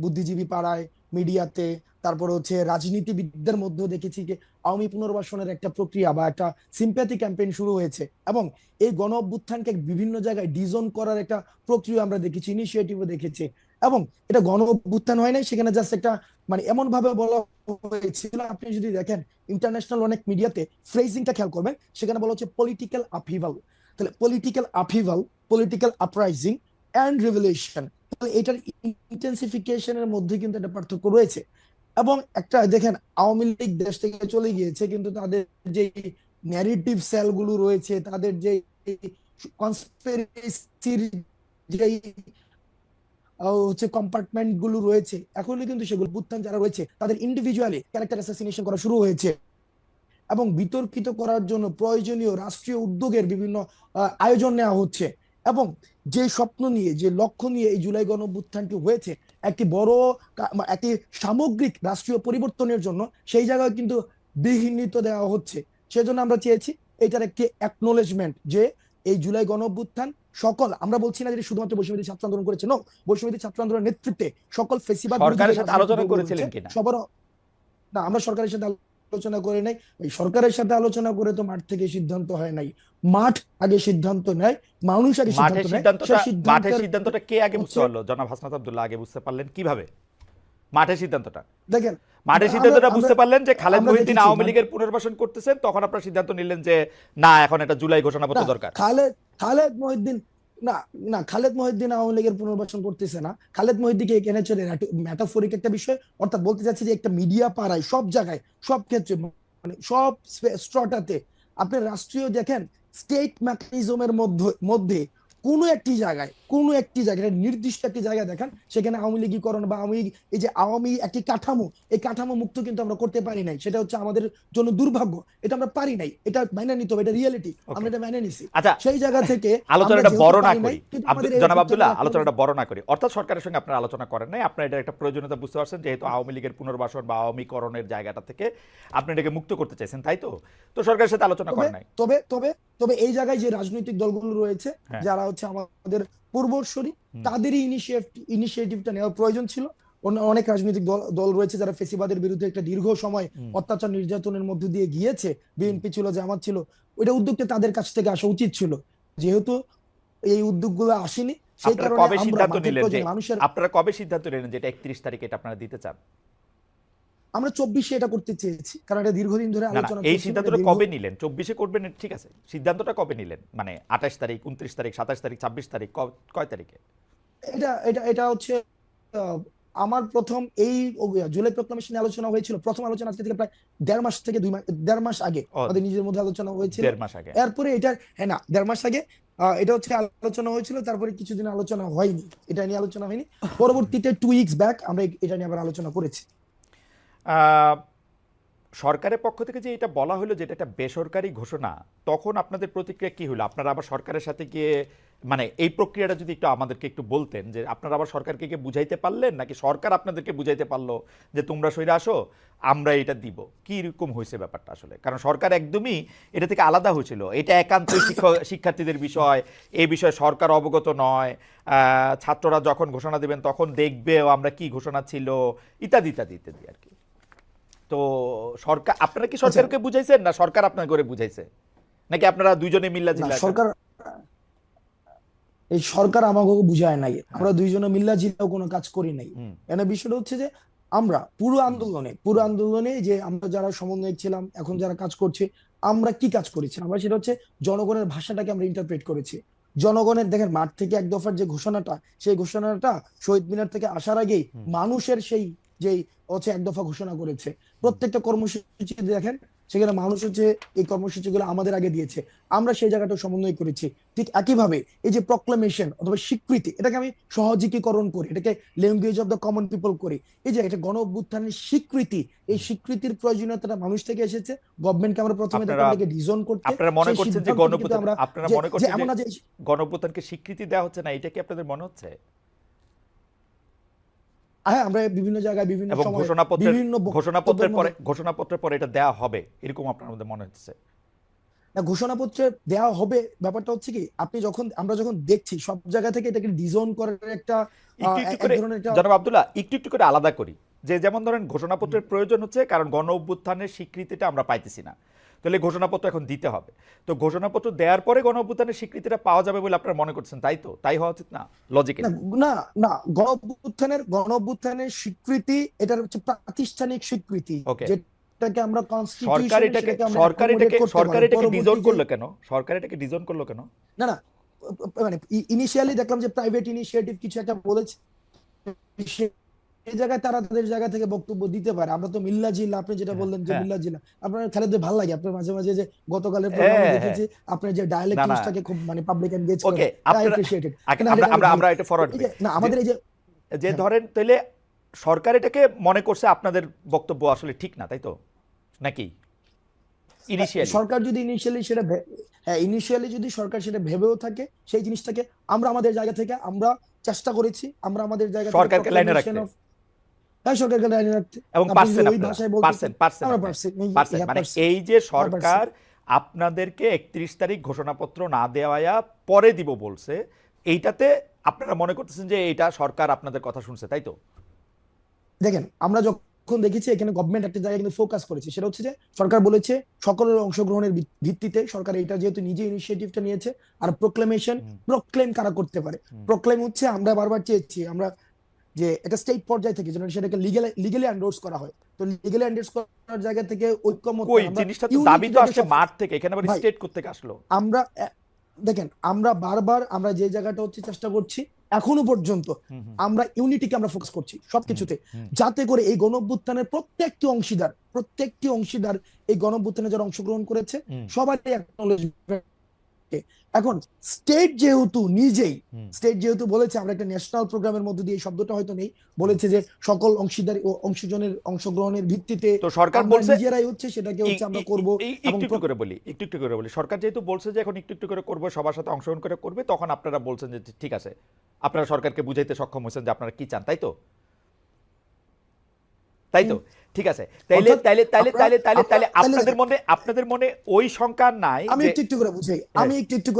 বুদ্ধিজীবী পাড়ায়, মিডিয়াতে, তারপরে হচ্ছে রাজনীতিবিদদের মধ্যেও দেখেছি যে আওয়ামী পুনর্বাসনের একটা প্রক্রিয়া বা একটা সিম্প্যাথি ক্যাম্পেইন শুরু হয়েছে। এবং এই গণ অভ্যুত্থানকে বিভিন্ন জায়গায় ডিজন করার একটা প্রক্রিয়া আমরা দেখেছি, ইনিশিয়েটিভও দেখেছি। এবং এটা গণ অভ্যুত্থান হয় নাই, সেখানে জাস্ট একটা মানে এমন ভাবে বলা হয়েছিল, আপনি যদি দেখেন ইন্টারন্যাশনাল অনেক মিডিয়াতে ফ্রেজিংটা খেয়াল করবেন, সেখানে বলা হচ্ছে পলিটিক্যাল আপহিভাল। তাহলে political upheaval, political uprising and revolution, তাহলে এটার ইন্টেন্সিফিকেশনের মধ্যে কিন্তু একটা পার্থক্য রয়েছে। এবং একটা দেখেন, আওয়ামী লীগ দেশ থেকে চলে গিয়েছে, কিন্তু তাদের যে ন্যারেটিভ সেলগুলো রয়েছে, তাদের যে কনস্পিরেসির যে হচ্ছে কম্পার্টমেন্ট গুলো রয়েছে, এখনই কিন্তু সেগুলো বুত্থান যারা রয়েছে তাদের ইন্ডিভিজুয়ালি ক্যারেক্টার অ্যাসাসিনেশন করা শুরু হয়েছে। এবং বিতর্কিত করার জন্য প্রয়োজনীয় রাষ্ট্রীয় উদ্যোগের বিভিন্ন আয়োজন নেওয়া হচ্ছে। এবং যে স্বপ্ন নিয়ে, যে লক্ষ্য নিয়ে এই জুলাই গণঅভ্যুত্থানটি হয়েছে, একটি বড় একটি সামগ্রিক রাষ্ট্রীয় পরিবর্তনের জন্য, সেই জায়গায় কিন্তু বিঘ্নিত দেওয়া হচ্ছে। সেজন্য আমরা চেয়েছি এটার একটি অ্যাকনোলেজমেন্ট যে এই জুলাই গণঅভ্যুত্থান সকল, আমরা বলছি না যে শুধুমাত্র বৈষম্যবিরোধী ছাত্র আন্দোলন করেছে, নো, বৈষম্যবিরোধী ছাত্র আন্দোলনের নেতৃত্বে সকল ফেসিবাদ বিরোধী যে সরকারের সাথে রাজনৈতিক আলোচনা দলগুলো করেছিলেন রয়েছে কিনা? সবার। না, আমরা সরকারের সাথে আলোচনা করে নাই, ওই সরকারের সাথে আলোচনা করে তো মাঠ থেকে সিদ্ধান্ত হয় নাই। মাঠ আগে সিদ্ধান্ত নেয়, মানুষ আগে সিদ্ধান্ত নেয়, সেই মাঠের সিদ্ধান্তের সিদ্ধান্তটা কে আগে বুঝতে হচ্ছে পারলো? জনাব হাসনাত আব্দুল্লাহ আগে বুঝতে পারলেন কিভাবে মাঠের সিদ্ধান্তটা? দেখেন মাঠের আমরা সিদ্ধান্তটা আমরা বুঝতে পারলেন যে খালেদ আমরা মহিউদ্দিন দেখেছি আওয়ামী লীগের পুনর্বাসন করতেছেন, তখন আপনারা সিদ্ধান্ত নিলেন যে না, এখন এটা জুলাই ঘোষণাপত্র না, দরকার। খালেদ খালেদ মহিউদ্দিন না, না, খালেদ মহিউদ্দিন আওয়ামী লীগের পুনর্বাসন করতেছে না। খালেদ মহিউদ্দিনকে এনেছে ম্যাটাফরিক একটা বিষয়, অর্থাৎ বলতে চাচ্ছি যে একটা মিডিয়া পাড়ায় সব জায়গায় সব ক্ষেত্রে মানে সব স্ট্রটাতে আপনি রাষ্ট্রীয় দেখেন স্টেট মেকানিজমের মধ্যে মধ্যে কোনো একটি জায়গায় নির্দিষ্ট একটি জায়গা দেখেন সেখানে আওয়ামী লীগীকরণ বা আওয়ামী এই যে আওয়ামী একটি কাঠামো, এই কাঠামো মুক্ত কিন্তু আমরা করতে পারি নাই। সেটা হচ্ছে আমাদের জন্য দুর্ভাগ্য, এটা আমরা পারি নাই, এটা মেনে নিতে হবে, এটা রিয়েলিটি, আমরা এটা মেনে নিছি। আচ্ছা, সেই জায়গা থেকে আলোচনাটা যেহেতু বড় না পারি নাই, করি, কিন্তু আমাদের এই জনাব অধিকারটা আব্দুল্লাহ, রাখতে হবে। আলোচনাটা বড় না করি। অর্থাৎ সরকারের সঙ্গে আপনারা আলোচনা করেন নাই, আপনারা এটার একটা প্রয়োজনীয়তা বুঝতে পারছেন, যেহেতু আওয়ামী লীগের পুনর্বাসন বা আওয়ামীকরণের জায়গাটা থেকে আপনি এটাকে মুক্ত করতে চাইছেন, তাই তো? তো সরকারের সাথে আলোচনা তবে করেন নাই। তবে তবে তবে এই জায়গায় যে রাজনৈতিক দলগুলো রয়েছে, হ্যাঁ। যারা হচ্ছে আমাদের পূর্বসূরি, হুম। তাদেরই ইনিশিয়েটিভটা নেওয়ার প্রয়োজন ছিল। অনেক রাজনৈতিক দল দল রয়েছে যারা ফেসিবাদের বিরুদ্ধে একটা দীর্ঘ সময় হুম। অত্যাচার নির্যাতনের মধ্য দিয়ে গিয়েছে, বিএনপি ছিল, জামাত ছিল, ওইটা উদ্যোগটা তাদের কাছ থেকে আসা উচিত ছিল। যেহেতু এই উদ্যোগগুলো আসেনি, সেই আপনারা কারণে কবে আমরা সিদ্ধান্ত মাঠের নিলেন যে প্রয়োজনে মানুষের আপনারা কবে সিদ্ধান্ত নিলেন যে এটা 31 তারিখে এটা আপনারা দিতে চান? আমরা 24-এ এটা করতে চেয়েছি, কারণ এটা দীর্ঘদিন ধরে না না, আলোচনা এই চলছিল, সিদ্ধান্তটা কবে নিলেন? 24-এ করবেন, ঠিক আছে, সিদ্ধান্তটা কবে নিলেন? মানে 28 তারিখ, 29 তারিখ, 27 তারিখ, 26 তারিখ, কয় তারিখে? এটা এটা এটা হচ্ছে আহ, আমার প্রথম এই জুলাই প্রক্লামেশন আলোচনা হয়েছিল, প্রথম আলোচনা আজকে থেকে প্রায় 1.5 মাস থেকে 2 মাস, 1.5 মাস আগে ও, আমাদের নিজের মধ্যে আলোচনা হয়েছিল। 1.5 মাস আগে। এরপরে এটা, হ্যাঁ না, 1.5 মাস আগে এটা হচ্ছে আলোচনা হয়েছিল, তারপরে কিছুদিন আলোচনা হয়নি, এটা নিয়ে আলোচনা হয়নি। পরবর্তীতে 2 উইকস ব্যাক আমরা এটা নিয়ে আবার আলোচনা করেছি। আহ, সরকারের পক্ষ থেকে যে এটা বলা হলো যেটা একটা বেসরকারি ঘোষণা, তখন আপনাদের প্রতিক্রিয়া কি হলো? আপনারা আবার সরকারের সাথে গিয়ে, মানে এই প্রক্রিয়াটা যদি একটু আমাদেরকে একটু বলতেন, যে আপনারা আবার সরকারকে গিয়ে বুঝাইতে পারলেন, নাকি সরকার আপনাদেরকে বুঝাইতে পারলো যে তোমরা সইরে আসো, আমরা এটা দিব? কি রকম হয়েছে ব্যাপারটা আসলে? কারণ সরকার একদমই এটা থেকে আলাদা হয়েছিল, এটা একান্তই শিক্ষার্থীদের বিষয়, এই বিষয়ে সরকার অবগত নয়, ছাত্ররা যখন ঘোষণা দেবেন তখন দেখবে আমরা কি ঘোষণা ছিল, ইত্যাদি ইত্যাদি ইত্যাদি আর কি। তো সরকার, আপনারা কি সরকারকে বুঝাইছেন, না সরকার আপনার করে বুঝাইছে, নাকি আপনারা দুইজনে মিল্লা না, জিল্লা? সরকার আমাকে বুঝায় নাই, আমরা দুইজনে মিল্লা জিল্লাও কোনো কাজ করি নাই। হুম। এখানে বিষয়টা হচ্ছে যে আমরা পুরো আন্দোলনে যে আমরা যারা সমন্বয়ক ছিলাম, এখন যারা কাজ করছে, আমরা কি কাজ করেছি, আমরা সেটা হচ্ছে জনগণের ভাষাটাকে আমরা ইন্টারপ্রেট করেছি। জনগণের, দেখেন, মাঠ থেকে এক দফার যে ঘোষণাটা, সেই ঘোষণাটা শহীদ মিনার থেকে আসার আগেই মানুষের সেই যেই হচ্ছে এক দফা ঘোষণা করেছে, প্রত্যেকটা কর্মসূচি দেখেন, সেখানে মানুষ হচ্ছে এই কর্মসূচিগুলো আমাদের আগে দিয়েছে, আমরা সেই জায়গাটা সমন্বয় করেছি। ঠিক একইভাবে এই যে প্রক্লামেশন অথবা স্বীকৃতি, এটাকে আমি সহজীকরণ করি, এটাকে language of the common people করি। এই যে এটা গণ অভ্যুত্থানের স্বীকৃতি, এই স্বীকৃতির প্রয়োজনীয়তাটা মানুষ থেকে এসেছে। গভর্নমেন্টকে আমরা প্রথমে দেখলাম এটাকে ডিজাইন করতে, আপনারা মনে সেই করছেন যে সিদ্ধান্ত কিন্তু আমরা আপনারা যে মনে যে করছেন এমন যে না যে গণঅভ্যুত্থানকে স্বীকৃতি দেওয়া হচ্ছে না, এটা কি আপনাদের মনে হচ্ছে? হ্যাঁ, আমরা বিভিন্ন জায়গায় বিভিন্ন এবং সময় বিভিন্ন ঘোষণাপত্রের পরে এটা দেওয়া হবে এরকম আপনার মধ্যে মনে হচ্ছে? না, ঘোষণাপত্রে দেওয়া হবে, ব্যাপারটা হচ্ছে কি, আমরা যখন দেখছি সব জায়গা থেকে এটাকে ডিজাইন করার একটা একটু একটু এক করে, ধরনের একটা জনাব আব্দুল্লাহ, একটু একটু করে আলাদা করি। যে যেমন ধরেন ঘোষণাপত্রের প্রয়োজন হচ্ছে কারণ গণ অভ্যুত্থানের স্বীকৃতিটা আমরা পাইতেছি না, তাহলে ঘোষণাপত্র এখন দিতে হবে। তো ঘোষণাপত্র দেওয়ার পরে গণ অভ্যুত্থানের স্বীকৃতিটা পাওয়া যাবে বলে আপনারা মনে করছেন, তাই তো? তাই হওয়া উচিত না না, লজিক্যালি? না, না, গণ অভ্যুত্থানের স্বীকৃতি, এটার হচ্ছে প্রাতিষ্ঠানিক স্বীকৃতি, ওকে। যেটাকে আমরা সরকার কনস্টিটিউশনে এটাকে সেটাকে আমরা সরকার accommodate এটাকে করতে সরকার পারি। এটাকে ডিজাইন পরবর্তী করলো কেন? সরকার এটাকে ডিজাইন করলো কেন? না, না, মানে ইনিশিয়ালি দেখলাম যে প্রাইভেট ইনিশিয়েটিভ কিছু একটা বলেছে, এই জায়গায় তারা তাদের জায়গা থেকে বক্তব্য দিতে পারে। আমরা তো মিল্লা জিল্লা, আপনি যেটা হ্যাঁ, বললেন যে হ্যাঁ, মিল্লা জিল্লা, আপনার খালেদ ভালো লাগে, আপনার মাঝে মাঝে যে গতকালের প্রোগ্রামে হ্যাঁ, হ্যাঁ। দেখেছি আপনার যে ডায়ালেক্ট না না, ইউজটাকে খুব মানে পাবলিক এনগেজ ওকে, করেন, আই আপনারা অ্যাপ্রিশিয়েট ইট। আমরা আমরা আমরা এটা ফরওয়ার্ড এই করি যে না, যে আমাদের এই যে যে হ্যাঁ, ধরেন তাহলে সরকার এটাকে মনে করছে আপনাদের বক্তব্য আসলে ঠিক না, তাই তো? নাকি ইনিশিয়ালি? সরকার যদি ইনিশিয়ালি যদি সরকার সেটা ভেবেও থাকে, সেই জিনিসটাকে আমরা আমাদের জায়গা থেকে আমরা চেষ্টা করেছি, আমরা আমাদের জায়গা থেকে সরকারকে লাইনে প্রোক্লামেশন রাখতে, অফ, হ্যাঁ, সরকারকে লাইনে রাখতে। এবং আপনি যদি পারছেন ওই আপনারা, ভাষায় বলতেছেন, আমরা পারছি, পারছেন হ্যাঁ, মানে পারছি, এই যে আমরা পারছি। সরকার আপনাদেরকে 31 তারিখ ঘোষণাপত্র না দেওয়া পরে দিব বলছে, এইটাতে আপনারা মনে করতেছেন যে এইটা সরকার আপনাদের কথা শুনছে, তাই তো? দেখেন, আমরা যখন এখন দেখেছি এখানে গভর্নমেন্ট একটা জায়গায় কিন্তু ফোকাস করেছে, সেটা হচ্ছে যে সরকার বলেছে সকলের অংশগ্রহণের ভিত্তিতে, সরকার এটা যেহেতু নিজে ইনিশিয়েটিভটা নিয়েছে। আর প্রোক্লেমেশন, হুম, প্রোক্লেম কারা করতে পারে? হুম। প্রোক্লেম হচ্ছে আমরা বারবার চেয়েছি আমরা যে এটা স্টেট পর্যায় থেকে যেন সেটাকে লিগালি এন্ডোর্স করা হয়। তো লিগালি এন্ডোর্স করার জায়গা থেকে ঐক্যমত কই আমরা জিনিসটা তো দাবি তো ইউনিটিটাকে আসছে মাঠ থেকে, এখানে আবার ভাই স্টেট করতে আসলো। আমরা দেখেন আমরা বারবার আমরা যে জায়গাটা হচ্ছে চেষ্টা করছি এখনো পর্যন্ত, হুম, হুম, আমরা ইউনিটিকে আমরা ফোকাস করছি হুম, সবকিছুতে, হুম। যাতে করে এই গণঅভ্যুত্থানের প্রত্যেকটি অংশীদার এই গণঅভ্যুত্থানে যারা অংশগ্রহণ করেছে হুম, সবারই acknowledgement। এখন স্টেট যেহেতু নিজেই, হুম। স্টেট যেহেতু বলেছে আমরা একটা ন্যাশনাল প্রোগ্রামের মধ্যে দিয়ে, এই শব্দটা হয়তো নেই, বলেছে যে সকল অংশীদার ও অংশজনের অংশগ্রহণের ভিত্তিতে তো সরকার আমরা বলছে নিজেরাই হচ্ছে সেটাকে হচ্ছে আমরা করব। এবং একটু একটু করে বলি, একটু একটু করে বলি। সরকার যেহেতু বলছে যে এখন একটু একটু করে করবো, সবার সাথে অংশগ্রহণ করে করবে, তখন আপনারা বলছেন যে ঠিক আছে, আপনারা সরকারকে বুঝাইতে সক্ষম হয়েছেন যে আপনারা কি চান, তাই তো? তাই তো? ঠিক আছে। তাইলে অর্থাৎ তাইলে তাইলে আমরা তাইলে তাইলে আমরা তাইলে তাহলে আপনাদের মনে ওই শঙ্কা নাই আমি যে একটু করে বুঝাই, হ্যাঁ, আমি একটু একটু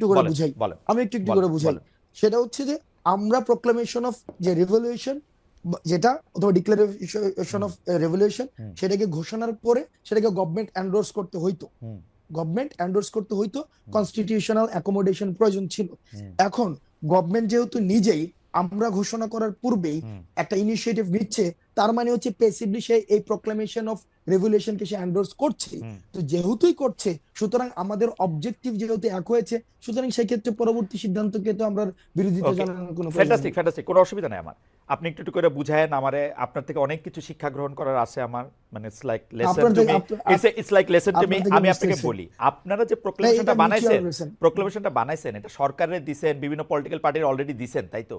করে বলেন বুঝাই, বলেন আমি একটু একটু বলেন করে বুঝাই। বলেন। সেটা হচ্ছে যে আমরা প্রোক্লামেশন অফ যে রেভলিউশন, যেটা অথবা ডিক্লারেশন হুম, অফ রেভলিউশন, হুম, সেটাকে ঘোষণার পরে সেটাকে গভর্নমেন্ট এন্ডোর্স করতে হইতো, হুম, গভর্নমেন্ট এন্ডোর্স করতে হইতো, হুম, কনস্টিটিউশনাল অ্যাকোমোডেশন প্রয়োজন ছিল। হুম, এখন গভর্নমেন্ট যেহেতু নিজেই আমরা ঘোষণা করার পূর্বেই হুম, একটা ইনিশিয়েটিভ নিচ্ছে, তার মানে হচ্ছে প্যাসিভলি সে এই প্রোক্লামেশন অফ রেভলিউশনকে সে এন্ডোর্স করছে। হুম। তো যেহেতুই করছে, সুতরাং আমাদের অবজেক্টিভ যেহেতু এক হয়েছে, সুতরাং সেক্ষেত্রে পরবর্তী সিদ্ধান্তকে তো আমরা বিরোধিতা ওকে, জানানোর কোনো প্রয়োজন ফ্যান্টাস্টিক নেই। ফ্যান্টাস্টিক, কোনো অসুবিধা নেই আমার। আপনি একটু একটু করে বুঝায়েন আমারে, আপনার থেকে অনেক কিছু শিক্ষা গ্রহণ করার আছে আমার। মানে ইটস লাইক লেসন আপনার টু থেকে me, it's like lesson to me. আপনার থেকে আমি আপনাকে বুঝতেছি বলি, আপনারা যে না, এটা মিউচুয়াল রিলেশন। প্রোক্লেমেশনটা বানাইছেন, এটা সরকারের দিছেন, বিভিন্ন পলিটিক্যাল পার্টির অলরেডি দিছেন, তাই তো?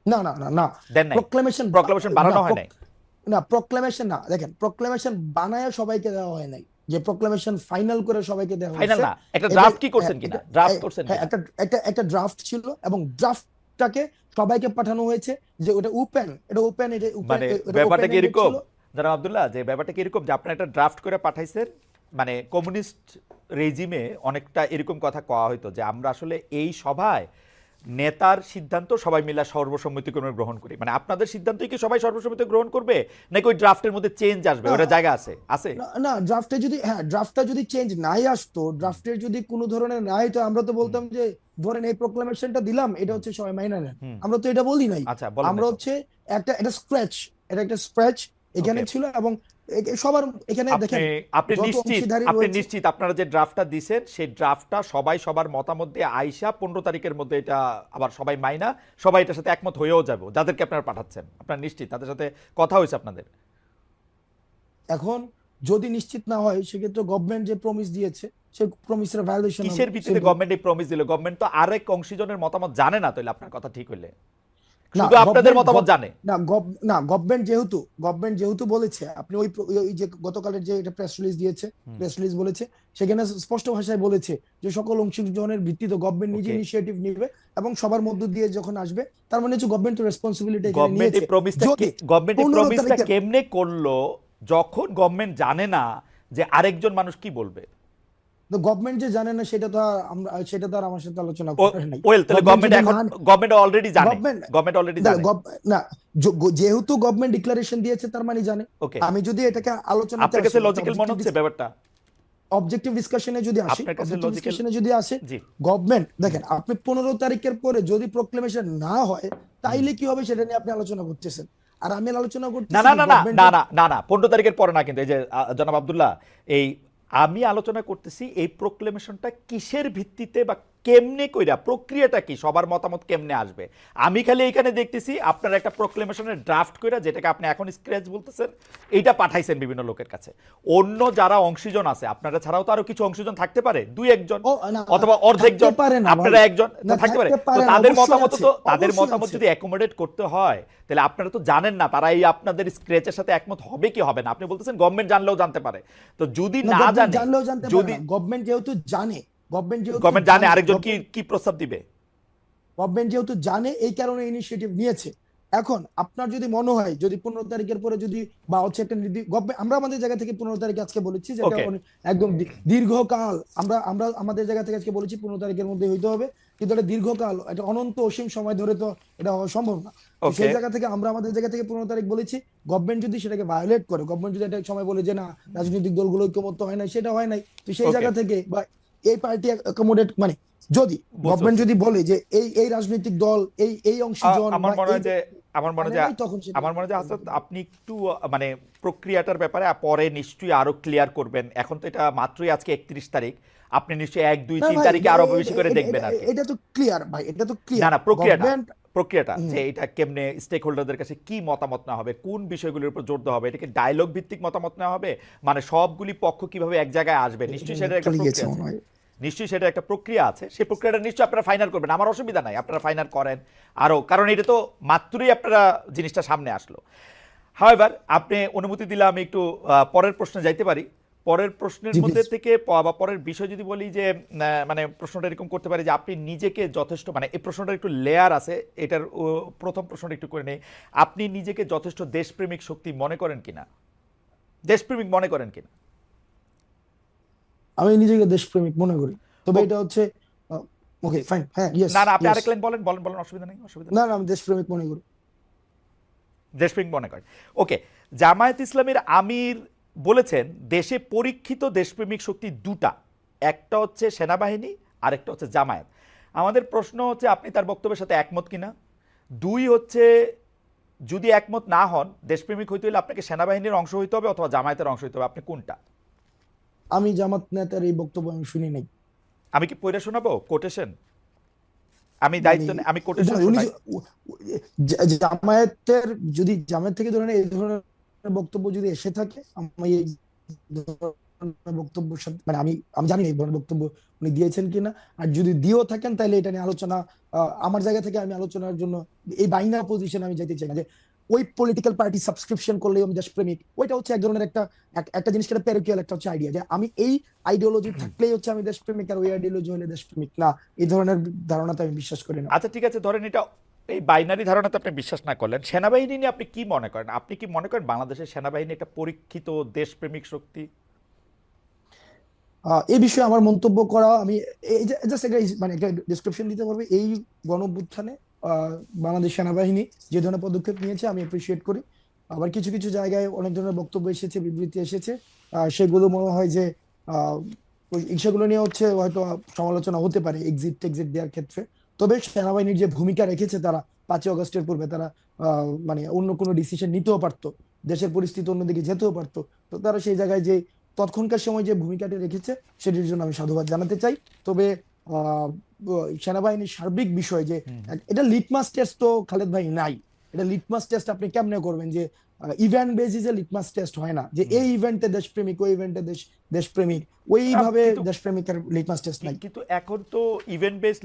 না না না না, দেন নাই? প্রোক্লামেশন প্রোক্লেমেশন না, বানানো হয় নাই? না প্রোক্লামেশন না, দেখেন প্রোক্লামেশন বানায় সবাইকে দেওয়া হয় নাই, যে প্রোক্লামেশন ফাইনাল করে সবাইকে দেওয়া ফাইনাল হয়েছে। না, একটা এটা ড্রাফট কি করছেন কিনা, ড্রাফট করছেন হ্যাঁ, কিনা? একটা ড্রাফট ছিল এবং ড্রাফটটাকে সবাইকে পাঠানো হয়েছে, যে ওটা ওপেন, এটা ওপেন, এটা ওপেন, মানে এটা ব্যাপারটা ওপেন কি এন্ডেড এরকম ছিল। জানাব আব্দুল্লাহ, যে ব্যাপারটা কি এরকম যে আপনারা একটা ড্রাফট করে পাঠাইছেন, মানে কমিউনিস্ট রেজিমে অনেকটা এরকম কথা কওয়া হইতো যে আমরা আসলে এই সভায় নেতার সিদ্ধান্ত সবাই মিলে সর্বসম্মতিক্রমে গ্রহণ করি। মানে আপনাদের সিদ্ধান্তই কি সবাই সর্বসম্মতি গ্রহণ করবে, নাকি ওই ড্রাফটের মধ্যে চেঞ্জ আসবে? না ওটা জায়গা আছে আছে না না, ড্রাফটে যদি, হ্যাঁ ড্রাফটটা যদি চেঞ্জ নাই আসতো, ড্রাফটের যদি কোনো ধরনের নাই, তো আমরা তো হুম, বলতাম যে ধরেন এই প্রোক্লামেশনটা দিলাম, এটা হুম, হচ্ছে সবাই মাইনা নেন। হুম। আমরা তো এটা বলি নাই। আচ্ছা, বলেন না আমরা তো। হচ্ছে একটা এটা স্ক্র্যাচ, এটা একটা স্ক্র্যাচ এখানে ওকে, ছিল, এবং সবার এখানে আপনি দেখেন আপনি যত নিশ্চিত, অংশীদারি আপনি রয়েছে। নিশ্চিত আপনারা যে ড্রাফটটা দিছেন সেই ড্রাফটটা সবাই সবার মতামত দিয়ে আইসা 15 তারিখের মধ্যে এটা আবার সবাই মাইনা, সবাই এটার সাথে একমত হয়েও যাবে, যাদেরকে আপনারা পাঠাচ্ছেন? আপনারা নিশ্চিত তাদের সাথে কথা হয়েছে আপনাদের? এখন যদি নিশ্চিত না হয়, সেক্ষেত্রে গভর্নমেন্ট যে প্রমিস দিয়েছে সেই প্রমিসের ভায়োলেশন হবে, কিসের ভিত্তিতে সিম্পল। গভর্নমেন্ট এই প্রমিস দিল? গভর্নমেন্ট তো আরেক অংশীজনের মতামত জানে না, তাইলে আপনার কথা ঠিক হইলে না শুধু আপনাদের গভর্নমেন্ট মতামত জানে। না গভর্নমেন্ট যেহেতু বলেছে, আপনি ওই যে গতকালের যে এটা প্রেস রিলিজ দিয়েছে, হুম, প্রেস রিলিজ বলেছে, সেখানে স্পষ্ট ভাষায় বলেছে যে সকল অংশগ্রহণের ভিত্তিতে গভর্নমেন্ট নিজে ওকে। ইনিশিয়েটিভ নেবে এবং সবার মধ্য দিয়ে যখন আসবে, তার মানে হচ্ছে গভর্নমেন্ট রেসপন্সিবিলিটি এখানে গভর্নমেন্ট এই নিয়েছে। প্রমিসটা যদি গভর্নমেন্ট এই 15 প্রমিসটা তারিখের কেমনে করলো, যখন গভর্নমেন্ট জানে না যে আরেকজন মানুষ কি বলবে? গভর্নমেন্ট যে জানে না, সেটা তো আর আমার সাথে আলোচনা ও করে নাই। ওয়েল, তাহলে গভর্নমেন্ট গভর্নমেন্ট যদি এখন না, গভর্নমেন্ট অলরেডি জানে, গভর্নমেন্ট গভর্নমেন্ট অলরেডি জানে। না, যেহেতু গভর্নমেন্ট ডিক্লারেশন দিয়েছে, তার মানে জানে। ওকে, আমি যদি এটাকে আলোচনাতে আপনার আসি, কাছে লজিক্যাল মনে হচ্ছে ব্যাপারটা? অবজেক্টিভ ডিসকাশনে যদি আসি, আপনার কাছে অবজেক্টিভ লজিক্যাল? ডিসকাশনে যদি আসে, জি। গভর্নমেন্ট দেখেন, আপনি 15 তারিখের পরে যদি প্রোক্লেমেশন না হয়, হুম। তাইলে কি হবে সেটা নিয়ে আপনি আলোচনা করতেছেন। আর আমি আলোচনা না করতেছি না কি না না গভর্নমেন্ট না না না না, 15 তারিখের পরে না কিন্তু। এই যে জনাব আব্দুল্লাহ, এই আমি আলোচনা করতেছি এই প্রোক্লেমেশনটা কিসের ভিত্তিতে বা কেমনে কইরা, প্রক্রিয়াটা কি, সবার মতামত কেমনে আসবে? আমি খালি এখানে দেখতেছি আপনারা একটা প্রোক্লেমেশনের ড্রাফট কইরা, যেটাকে আপনি এখন স্ক্র্যাচ বলতেছেন, এইটা পাঠাইছেন বিভিন্ন লোকের কাছে। অন্য যারা অংশীজন আছে আপনারা ছাড়াও তো আরো কিছু অংশীজন থাকতে পারে, দুই একজন না, অথবা অর্ধেক জন, থাকতে পারে না আপনারা ভাই। একজন না, থাকতে পারে। থাকতে তো পারে না, তাদের অবশ্যই মতামত আছে, তো, তাদের অবশ্যই মতামত আছে। যদি অ্যাকোমোডেট করতে হয়, তাহলে আপনারা তো জানেন না তারা এই আপনাদের স্ক্র্যাচের সাথে একমত হবে কি হবে না। আপনি বলতেছেন গভর্নমেন্ট জানলেও জানতে পারে, তো যদি না, না গভর্নমেন্ট জানে, জানলেও জানতে পারে যদি না। গভর্নমেন্ট যেহেতু জানে, গভর্নমেন্ট জানে আরেকজন কি কি প্রস্তাব দিবে? গভর্নমেন্ট যেহেতু জানে, এই কারণে ইনিশিয়েটিভ নিয়েছে। এখন আপনার যদি মনে হয় যদি 15 তারিখের পরে যদি বা হচ্ছে একটা আমরা আমাদের জায়গা থেকে 15 তারিখে আজকে বলেছি যে এটা ওকে, একদম দীর্ঘকাল আমরা আমরা আমাদের জায়গা থেকে আজকে বলেছি 15 তারিখের মধ্যে হইতে হবে, কিন্তু এটা দীর্ঘকাল, এটা অনন্ত অসীম সময় ধরে তো এটা হওয়া সম্ভব না। তো ওকে। সেই জায়গা থেকে আমরা আমাদের জায়গা থেকে 15 তারিখ বলেছি। গভর্নমেন্ট যদি সেটাকে ভায়োলেট করে, গভর্নমেন্ট যদি একটা সময় বলে যে না রাজনৈতিক দলগুলো ঐক্যমত্য হয় নাই, সেটা হয় নাই, তো সেই ওকে, জায়গা থেকে বা এই পার্টি অ্যাকোমোডেট মানে যদি বুঝতে গভর্নমেন্ট পারছি। যদি বলে যে এই এই রাজনৈতিক দল এই এই অংশীজন আমার বা মনে এই হয় যে আমার মনে হয় মানে যে নাই, তখন সেটা আমার মনে হয় যে হাসনাত, আপনি একটু মানে প্রক্রিয়াটার ব্যাপারে পরে নিশ্চয়ই আরো ক্লিয়ার করবেন। এখন তো এটা মাত্রই আজকে 31 তারিখ, আপনি নিশ্চয়ই 1, 2, না 3 ভাই, তারিখে আরো বেশি করে দেখবেন আর কি। এটা তো ক্লিয়ার ভাই, এটা তো না ক্লিয়ার না, প্রক্রিয়াটা গভর্নমেন্ট। প্রক্রিয়াটা যে এটা কেমনে স্টেক হোল্ডারদের কাছে কি মতামত না হবে, কোন বিষয়গুলোর উপর জোর দেওয়া হবে, এটাকে ডায়লগ ভিত্তিক মতামত নেওয়া হবে, মানে সবগুলি পক্ষ কিভাবে এক জায়গায় আসবে, নিশ্চয়ই সেটা একটা চলে গেছে প্রক্রিয়া আছে। মনে হয়। নিশ্চয়ই সেটা একটা প্রক্রিয়া আছে, সেই প্রক্রিয়াটা নিশ্চয়ই আপনারা ফাইনাল করবেন, আমার অসুবিধা নাই, আপনারা ফাইনাল করেন আরও, কারণ এটা তো মাত্রই আপনারা জিনিসটা সামনে আসলো। হাওয়েভার, আপনি অনুমতি দিলে আমি একটু পরের প্রশ্নে যাইতে পারি। পরের প্রশ্নের জি মধ্যে প্লিজ। থেকে বা পরের বিষয় যদি বলি যে মানে প্রশ্নটা এরকম করতে পারি যে আপনি নিজেকে যথেষ্ট, মানে এই প্রশ্নটার একটু লেয়ার আছে, এটার প্রথম প্রশ্নটা একটু করে নেই। আপনি নিজেকে যথেষ্ট দেশপ্রেমিক শক্তি মনে করেন কিনা, দেশপ্রেমিক মনে করেন কিনা? আমি নিজেকে দেশপ্রেমিক মনে করি, তবে ও, এটা হচ্ছে ওকে ফাইন, হ্যাঁ, ইয়েস না না, আপনি ইয়েস। আরেক লাইন বলেন বলেন বলেন, অসুবিধা নেই, অসুবিধা না নেই। না, আমি দেশপ্রেমিক মনে করি। দেশপ্রেমিক মনে করেন, ওকে। জামায়াত ইসলামের আমির বলেছেন দেশে পরীক্ষিত দেশপ্রেমিক শক্তি দুটা, একটা হচ্ছে সেনাবাহিনী, আরেকটা হচ্ছে জামায়াত। আমাদের প্রশ্ন হচ্ছে আপনি তার বক্তব্যের সাথে একমত কিনা। দুই হচ্ছে, যদি একমত না হন, দেশপ্রেমিক হইতে হলে আপনাকে সেনাবাহিনীর অংশ হইতে হবে অথবা জামায়াতের অংশ হইতে হবে, আপনি কোনটা? আমি জামাত নেতার এই বক্তব্য আমি শুনি নাই। আমি কি পড়ে শোনাবো কোটেশন? আমি মানে দায়িত্ব আমি কোটেশন উনি শোনাই। জামায়াতের যদি জামায়াত থেকে ধরেন এই ধরনের বক্তব্য যদি এসে থাকে, আমি এই ধরনের বক্তব্যের সাথে মানে আমি আমি জানি না এই ধরনের বক্তব্য উনি দিয়েছেন কিনা। আর যদি দিয়েও থাকেন তাহলে এটা নিয়ে আলোচনা, আমার জায়গা থেকে আমি আলোচনার জন্য এই বাইনার পজিশন আমি যেতে চাই না যে ওই পলিটিক্যাল পার্টি সাবস্ক্রিপশন করলে আমি দেশপ্রেমিক। ওইটা হচ্ছে এক ধরনের একটা জিনিস, একটা প্যারোকিয়াল একটা হচ্ছে আইডিয়া যে আমি এই আইডিওলজি থাকলেই হচ্ছে আমি দেশপ্রেমিক, আর ওই আইডিওলজি হলে দেশপ্রেমিক না। এই ধরনের ধারণাতে আমি বিশ্বাস করি না। আচ্ছা ঠিক আছে, ধরেন এটা এই বাইনারি ধারণাতে আপনি বিশ্বাস না করলেন, সেনাবাহিনী নিয়ে আপনি কি মনে করেন? আপনি কি মনে করেন বাংলাদেশের সেনাবাহিনী একটা পরীক্ষিত দেশপ্রেমিক শক্তি? এই বিষয়ে আমার মন্তব্য করা, আমি এই জাস্ট একটা মানে একটা ডিসক্রিপশন দিতে পারবে। এই গণঅভ্যুত্থানে আহ, বাংলাদেশ সেনাবাহিনী যে ধরনের পদক্ষেপ নিয়েছে আমি অ্যাপ্রিসিয়েট করি। আবার কিছু কিছু জায়গায় অনেক ধরনের বক্তব্য এসেছে, বিবৃতি এসেছে, সেগুলো মনে হয় যে আহ, সেগুলো নিয়ে হচ্ছে হয়তো সমালোচনা হতে পারে এক্সিট টেক্সিট দেওয়ার ক্ষেত্রে। তবে সেনাবাহিনীর যে ভূমিকা রেখেছে তারা 5ই আগস্টের পূর্বে, তারা মানে অন্য কোনো ডিসিশন নিতেও পারতো, দেশের পরিস্থিতি অন্যদিকে যেতেও পারতো। তো তারা সেই জায়গায় যে তৎক্ষণকার সময় যে ভূমিকাটি রেখেছে সেটির জন্য আমি সাধুবাদ জানাতে চাই। তবে আহ সেনাবাহিনীর সার্বিক বিষয় যে হুম হুম। এটা লিটমাস টেস্ট তো খালেদ ভাই নাই। এটা লিটমাস টেস্ট আপনি কেমনে করবেন যে ইভেন্ট বেসিসে লিটমাস টেস্ট হয় না যে হুম। এই ইভেন্টে দেশপ্রেমিক, ওই ইভেন্টে দেশপ্রেমিক, ওইভাবে কিন্তু দেশপ্রেমিকের লিটমাস টেস্ট নাই। কিন্তু এখন তো ইভেন্ট বেসড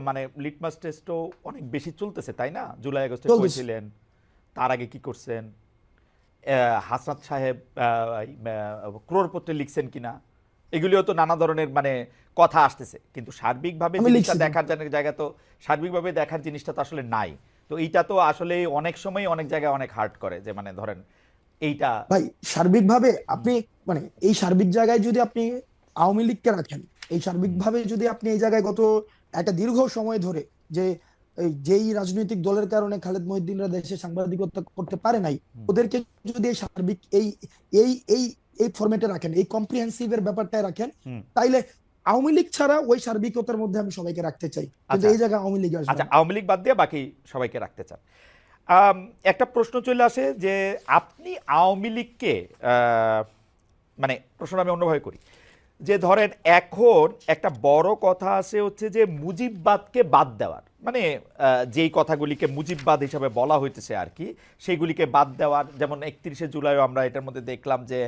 মানে লিটমাস টেস্টও অনেক বেশি চলতেছে, তাই না? জুলাই আগস্টে কই চলতেছে। ছিলেন, তার আগে কি করছেন, হাসনাত সাহেব ক্রোড়পত্রে লিখছেন কিনা, এগুলিও তো নানা ধরনের মানে কথা আসতেছে, কিন্তু সার্বিকভাবে আমি জিনিসটা লিখছি তো। দেখার জায়গা তো, সার্বিকভাবে দেখার জিনিসটা তো আসলে নাই। তো এইটা তো আসলে অনেক সময় অনেক জায়গায় অনেক হার্ট করে, যে মানে ধরেন এইটা। ভাই সার্বিকভাবে হুম আপনি মানে এই সার্বিক জায়গায় যদি আপনি আওয়ামী লীগকে রাখেন, এই হুম সার্বিকভাবে যদি আপনি এই জায়গায় গত একটা দীর্ঘ সময় ধরে যে যেই রাজনৈতিক দলের কারণে খালেদ মহিউদ্দিনরা দেশে সাংবাদিকতা করতে পারে নাই, হুম ওদেরকে যদি এই সার্বিক এই এই এই ফরম্যাটে রাখেন, এই কম্প্রিহেন্সিভ এর ব্যাপারটায় রাখেন, হুম। তাইলে আওয়ামী লীগ ছাড়া ওই সার্বিকতার মধ্যে আমি সবাইকে রাখতে চাই, কিন্তু আচ্ছা এই জায়গায় আওয়ামী লীগ আসবে আচ্ছা, না। আওয়ামী লীগ বাদ দিয়ে বাকি সবাইকে রাখতে চান। একটা প্রশ্ন চলে আসে যে আপনি আওয়ামী লীগকে মানে প্রশ্ন আমি অন্যভাবে করি, যে ধরেন এখন একটা বড় কথা আছে হচ্ছে যে মুজিববাদকে বাদ দেওয়ার, মানে যেই কথাগুলিকে মুজিববাদ হিসাবে বলা হইতেছে আর কি, সেইগুলিকে বাদ দেওয়ার, যেমন 31শে জুলাইও আমরা এটার মধ্যে দেখলাম যে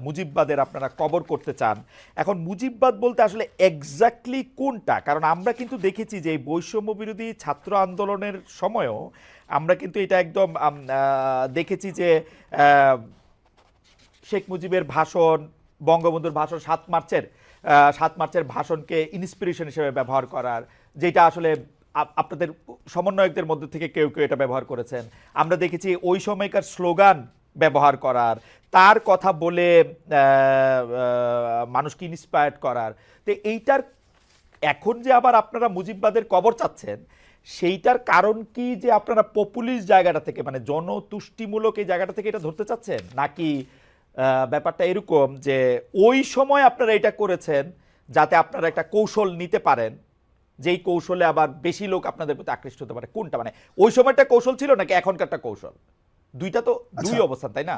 মুজিববাদের আপনারা কবর করতে চান। এখন মুজিববাদ বলতে আসলে এক্স্যাক্টলি কোনটা? কারণ আমরা কিন্তু দেখেছি যে এই বৈষম্য বিরোধী ছাত্র আন্দোলনের সময়ও আমরা কিন্তু এটা একদম দেখেছি যে আহ, শেখ মুজিবের ভাষণ, বঙ্গবন্ধুর ভাষণ, 7 মার্চের ভাষণকে ইন্সপিরেশন হিসেবে ব্যবহার করার, যেটা আসলে আপনাদের সমন্বয়কদের মধ্যে থেকে কেউ কেউ এটা ব্যবহার করেছেন। আমরা দেখেছি ওই সময়কার স্লোগান ব্যবহার করার, তার কথা বলে মানুষকে ইন্সপায়ার্ড করার। তো এইটার এখন যে আবার আপনারা মুজিববাদের কবর চাচ্ছেন, সেইটার কারণ কি যে আপনারা পপুলিস্ট জায়গাটা থেকে, মানে জনতুষ্টিমূলক এই জায়গাটা থেকে এটা ধরতে চাচ্ছেন, নাকি ব্যাপারটা এরকম যে ওই সময় আপনারা এটা করেছেন যাতে আপনারা একটা কৌশল নিতে পারেন, যেই কৌশলে আবার বেশি লোক আপনাদের প্রতি আকৃষ্ট হতে পারে? কোনটা, মানে ওই সময়টা কৌশল ছিল নাকি এখনকারটা কৌশল? দুইটা তো দুই অবস্থান, তাই না?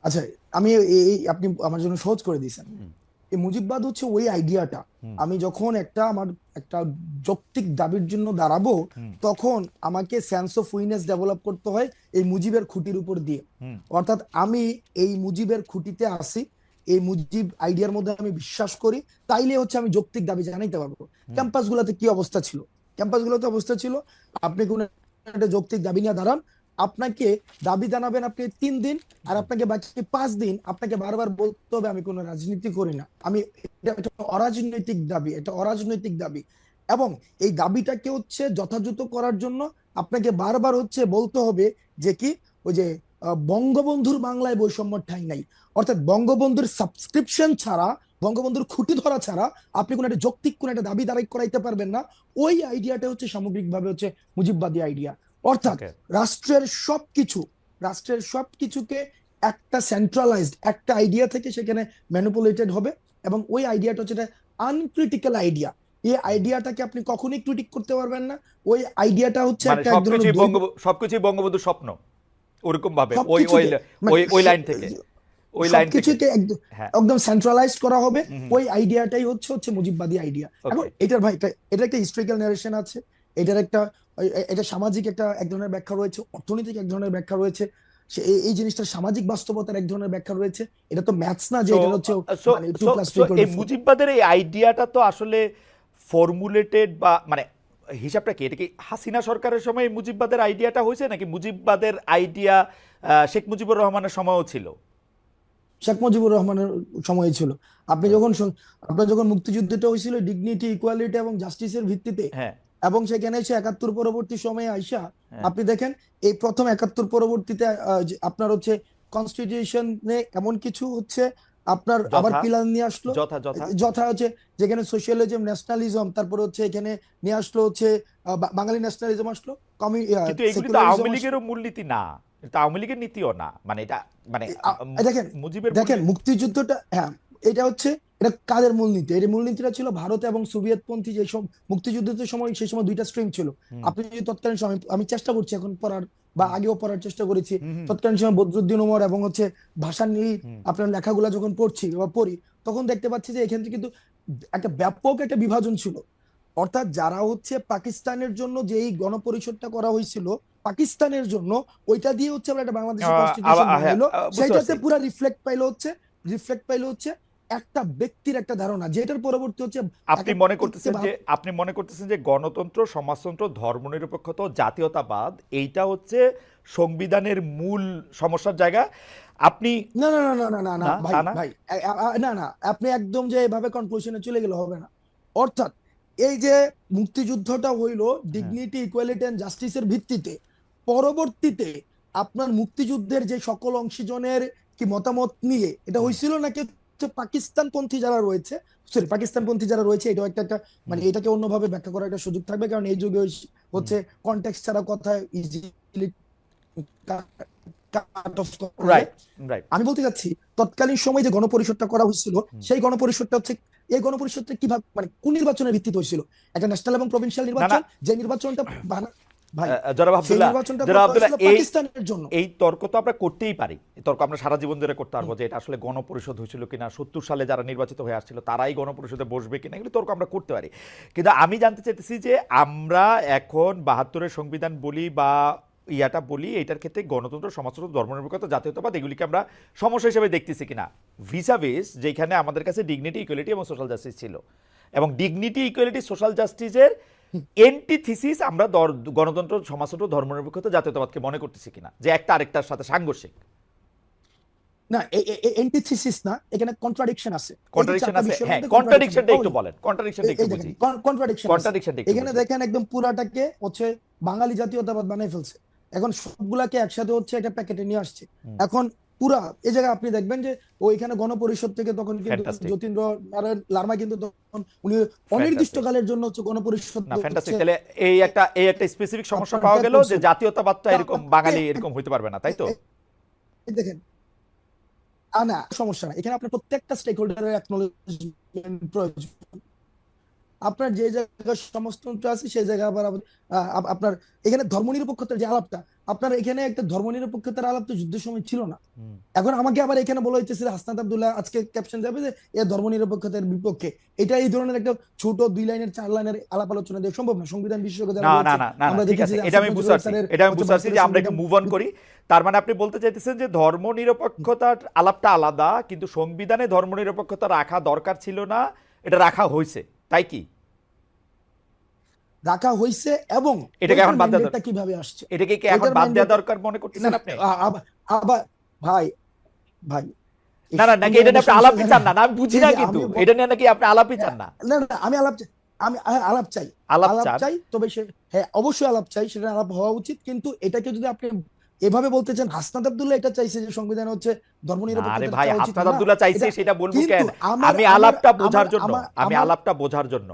আচ্ছা, আমি আপনি আমার জন্য সহজ করে দিয়েছেন। এই মুজিববাদ হচ্ছে ওই আইডিয়াটা, আমি যখন আমার একটা যৌক্তিক দাবির জন্য দাঁড়াবো, তখন আমাকে সেন্স অফ উইনেস ডেভেলপ করতে হয় এই মুজিবের খুঁটির উপর দিয়ে। অর্থাৎ আমি এই মুজিবের খুঁটিতে আসি, এই মুজিব আইডিয়ার মধ্যে আমি বিশ্বাস করি, তাইলে হচ্ছে আমি যৌক্তিক দাবি জানাইতে পারবো। ক্যাম্পাসগুলোতে কি অবস্থা ছিল? ক্যাম্পাসগুলোতে অবস্থা ছিল, আপনি কোন একটা যৌক্তিক দাবি নিয়ে দাঁড়ান, আপনাকে দাবি জানাবেন আপনি 3 দিন, আর আপনাকে বাকি 5 দিন আপনাকে বারবার বলতে হবে আমি কোনো রাজনীতি করি না, আমি এটা অরাজনৈতিক দাবি, এটা অরাজনৈতিক দাবি। এবং এই দাবিটাকে হচ্ছে যথাযথ করার জন্য আপনাকে বারবার হচ্ছে বলতে হবে যে কি, ওই যে বঙ্গবন্ধুর বাংলায় বৈষম্য ঠাঁই নাই। অর্থাৎ বঙ্গবন্ধুর সাবস্ক্রিপশন ছাড়া, বঙ্গবন্ধুর খুঁটি ধরা ছাড়া আপনি কোনো একটা যৌক্তিক কোনো একটা দাবি দাঁড়াই করাইতে পারবেন না। ওই আইডিয়াটা হচ্ছে সামগ্রিকভাবে হচ্ছে মুজিববাদী আইডিয়া। অর্থাৎ রাষ্ট্রের সবকিছুকে একটা সেন্ট্রালাইজড একটা আইডিয়া থেকে সেখানে ম্যানিপুলেটেড হবে, এবং ওই আইডিয়াটা হচ্ছে আনক্রিটিক্যাল আইডিয়া। এই আইডিয়াটাকে আপনি কখনোই ক্রিটিক করতে পারবেন না। ওই আইডিয়াটা হচ্ছে একটা সবকিছুই বঙ্গবন্ধুর স্বপ্ন, ওরকম ভাবে ওই লাইন থেকে সবকিছুকে একদম সেন্ট্রালাইজ করা হবে। ওই আইডিয়াটাই হচ্ছে মুজিববাদী আইডিয়া। এখন এটার ভাই এটা একটা হিস্ট্রিক্যাল ন্যারেশন আছে, এটার এটা সামাজিক এক ধরনের ব্যাখ্যা রয়েছে, অর্থনৈতিক এক ধরনের ব্যাখ্যা রয়েছে, এই জিনিসটা সামাজিক বাস্তবতার এক ধরনের ব্যাখ্যা রয়েছে। এটা তো ম্যাথস না যে এটা হচ্ছে মানে 2+2 এই মুজিববাদের এই আইডিয়াটা তো আসলে ফর্মুলেটেড, বা মানে হিসাবটা কি, এটা কি হাসিনা সরকারের সময় এই মুজিববাদের আইডিয়াটা হয়েছে, নাকি মুজিববাদের আইডিয়া শেখ মুজিবুর রহমানের সময়ও ছিল? শেখ মুজিবুর রহমানের সময় ছিল। আপনার যখন মুক্তিযুদ্ধটা হয়েছিল ডিগনিটি, ইকুয়ালিটি এবং জাস্টিসের ভিত্তিতে, এবং সেখানে এসে 71 পরবর্তী সময়ে আইসা আপনি দেখেন এই প্রথম 71 পরবর্তীতে আপনার হচ্ছে কনস্টিটিউশনে এমন কিছু হচ্ছে আপনার আবার পিলার নিয়ে আসলো, যথা হচ্ছে যেখানে সোশ্যালিজম, ন্যাশনালিজম, তারপরে হচ্ছে এখানে নিয়ে আসলো হচ্ছে বাঙালি ন্যাশনালিজম আসলো। কিন্তু এগুলি তো আওয়ামী লীগেরও মূলনীতি না, এটা আওয়ামী লীগের নীতিও না, মানে এটা মানে দেখেন মুক্তিযুদ্ধটা, হ্যাঁ এটা কাদের মূলনীতি? এই মূলনীতিটা ছিল ভারত এবং সোভিয়েত পন্থী। যে সব মুক্তিযুদ্ধের সময়, সেই সময় দুইটা স্ট্রিম ছিল। আপনি যদি তৎকালীন সময়, আমি চেষ্টা করছি এখন পড়ার, বা আগেও পড়ার চেষ্টা করেছি, তৎকালীন সময় বদরুদ্দিন উমর এবং হচ্ছে ভাষার নীল আপনার লেখাগুলা যখন পড়ি, তখন দেখতে পাচ্ছি যে এখান থেকে কিন্তু একটা ব্যাপক একটা বিভাজন ছিল। অর্থাৎ যারা হচ্ছে পাকিস্তানের জন্য যে এই গণপরিষদটা করা হয়েছিল পাকিস্তানের জন্য, ওইটা দিয়ে হচ্ছে আমরা একটা বাংলাদেশের কনস্টিটিউশন বানাইলো, সেটাতে পুরো রিফ্লেক্ট পাইলো হচ্ছে একটা ব্যক্তির একটা ধারণা, যেটার পরবর্তী হচ্ছে আপনি মনে করতেছেন যে গণতন্ত্র, সমাজতন্ত্র, ধর্মনিরপেক্ষতা, জাতীয়তাবাদ এইটা হচ্ছে সংবিধানের মূল সমস্যার জায়গা। আপনি না না না না না না ভাই না না, আপনি একদম যে এভাবে কনক্লুশনে চলে গেলে হবে না। অর্থাৎ এই যে মুক্তিযুদ্ধটা হইলো ডিগনিটি, ইকুয়ালিটি এন্ড জাস্টিসের ভিত্তিতে, পরবর্তীতে আপনার মুক্তিযুদ্ধের যে সকল অংশীজনের কি মতামত নিয়ে এটা হয়েছিল, নাকি পাকিস্তানপন্থী যারা রয়েছে, এটাও একটা মানে এটাকে অন্যভাবে ব্যাখ্যা করার একটা সুযোগ থাকবে, কারণ এই যুগে হচ্ছে কনটেক্সট ছাড়া কথা ইজিলি আমি বলতে চাচ্ছি তৎকালীন সময় যে গণপরিষদটা করা হয়েছিল, সেই গণপরিষদটা হচ্ছে এই গণপরিষদটা কিভাবে মানে কোন নির্বাচনের ভিত্তিতে হয়েছিল? একটা ন্যাশনাল এবং প্রভিন্সিয়াল নির্বাচন, যে নির্বাচনটা এই তর্ক তো আমরা করতেই পারি, এই তর্ক আমরা সারা জীবন ধরে করতে পারবো যে এটা আসলে গণপরিষদ হয়েছিল কিনা, 70 সালে যারা নির্বাচিত হয়ে আসছিল তারাই গণপরিষদে বসবে কিনা, এগুলো তর্ক আমরা করতে পারি। কিন্তু আমি জানতে চাইতেছি যে আমরা এখন 72-এর সংবিধান বলি বা ইয়াটা বলি, এটার ক্ষেত্রে গণতন্ত্র, সমাজতন্ত্র, ধর্মনিরপেক্ষতা, জাতীয়তাবাদ এগুলিকে আমরা সমস্যা হিসেবে দেখতেছি কিনা ভিসাভিস যেখানে আমাদের কাছে ডিগনিটি, ইকুয়ালিটি এবং সোশ্যাল জাস্টিস ছিল, এবং ডিগনিটি, ইকুয়ালিটি, সোশ্যাল জাস্টিসের এন্টিথিসিস আমরা গণতন্ত্র, সমাজতন্ত্র, ধর্মনিরপেক্ষতা, জাতীয়তাবাদকে মনে করতেছি কিনা যে একটা আরেকটার সাথে সাংঘর্ষিক। না এন্টিথিসিস না, এখানে কন্ট্রাডিকশন আছে। এই যে কন্ট্রাডিকশন চারটা আছে, বিষয়ের হ্যাঁ মধ্যে কন্ট্রাডিকশনটা একটু অবশ্যই। বলেন, কন্ট্রাডিকশনটা একটু এই দেখেন বুঝি, কন্ট্রাডিকশন আছে কন্ট্রাডিকশনটা একটু এখানে। বুঝি। দেখেন একদম পুরাটাকে হচ্ছে বাঙালি জাতীয়তাবাদ বানিয়ে ফেলছে, এখন সবগুলাকে একসাথে হচ্ছে একটা প্যাকেটে নিয়ে আসছে। হুম, এখন পুরা এই জায়গায় আপনি দেখবেন যে ওইখানে গণপরিষদ থেকে তখন কিন্তু ফ্যান্টাস্টিক, যতীন্দ্র নারায়ণ লার্মা কিন্তু তখন উনি ফ্যান্টাস্টিক। অনির্দিষ্টকালের জন্য হচ্ছে গণপরিষদ না ফ্যান্টাস্টিক, হচ্ছে তাহলে এই একটা স্পেসিফিক সমস্যা আপনার পাওয়া ত্যাগ গেল যে করছেন। জাতীয়তাবাদটা তা এরকম আপনি বাঙালি এরকম হইতে পারবে না, তাই তো? দেখেন না সমস্যা না, এখানে আপনার প্রত্যেকটা স্টেক হোল্ডারের অ্যাকনলেজমেন্ট প্রয়োজন। আপনার যে জায়গায় সমাজতন্ত্র আছে সেই জায়গায় আবার আপনার এখানে ধর্মনিরপেক্ষতার যে আলাপটা, আপনার এখানে একটা ধর্মনিরপেক্ষতার আলাপ তো যুদ্ধের সময় ছিল না। হুম। এখন আমাকে আবার এখানে বলা হইতেছে যে হাসনাত আব্দুল্লাহ আজকে ক্যাপশন যাবে যে এ ধর্মনিরপেক্ষতার বিপক্ষে। এটা এই ধরনের একটা ছোট 2 লাইনের 4 লাইনের আলাপ আলোচনা দিয়ে সম্ভব না। সংবিধান বিশেষজ্ঞ যারা না না রয়েছে, না না না আমরা ঠিক দেখেছি আছে, যে এটা আসিফ আমি বুঝতে নজরুল পারছি, স্যারের এটা আমি হচ্ছে বুঝতে পারছি যে ভারতের আমরা একটু সংবিধান। মুভ অন করি। তার মানে আপনি বলতে চাইতেছেন যে ধর্মনিরপেক্ষতার আলাপটা আলাদা, কিন্তু সংবিধানে ধর্মনিরপেক্ষতা রাখা দরকার ছিল না, এটা রাখা হয়েছে, তাই কি? রাখা হয়েছে এবং এটাকে ওইটার এখন বাদ দেওয়া ম্যান্ডেটটা দরকার, কিভাবে আসছে, এটাকে কি এখন ওইটার বাদ দেওয়া ম্যান্ডেট দরকার মনে না করতেছেন না আপনি? আবার আবার ভাই ভাই এই না না, নাকি এটা নিয়ে সংবিধানের আপনি সমস্যা আলাপই চান জানেন, না? না আমি বুঝি এই না, যে কিন্তু আমি এটা নিয়ে নাকি আপনি আলাপই চান না? না না আমি আলাপ আমি আলাপ চাই, আলাপ আলাপ চান? চাই, তবে সে হ্যাঁ অবশ্যই আলাপ চাই, সেটা আলাপ হওয়া উচিত। কিন্তু এটাকে যদি আপনি এভাবে বলতে চান, হাসনাত আব্দুল্লাহ এটা চাইছে যে সংবিধান হচ্ছে না রে ধর্মনিরপেক্ষতার ভাই, চাওয়া উচিত হাসনাত না আব্দুল্লাহ চাইছে এটা। সেটা বলবো কিন্তু কেন? আমার আমি আমার আলাপটা আমার বোঝার জন্য, আমার আমি আমার আলাপটা বোঝার জন্য।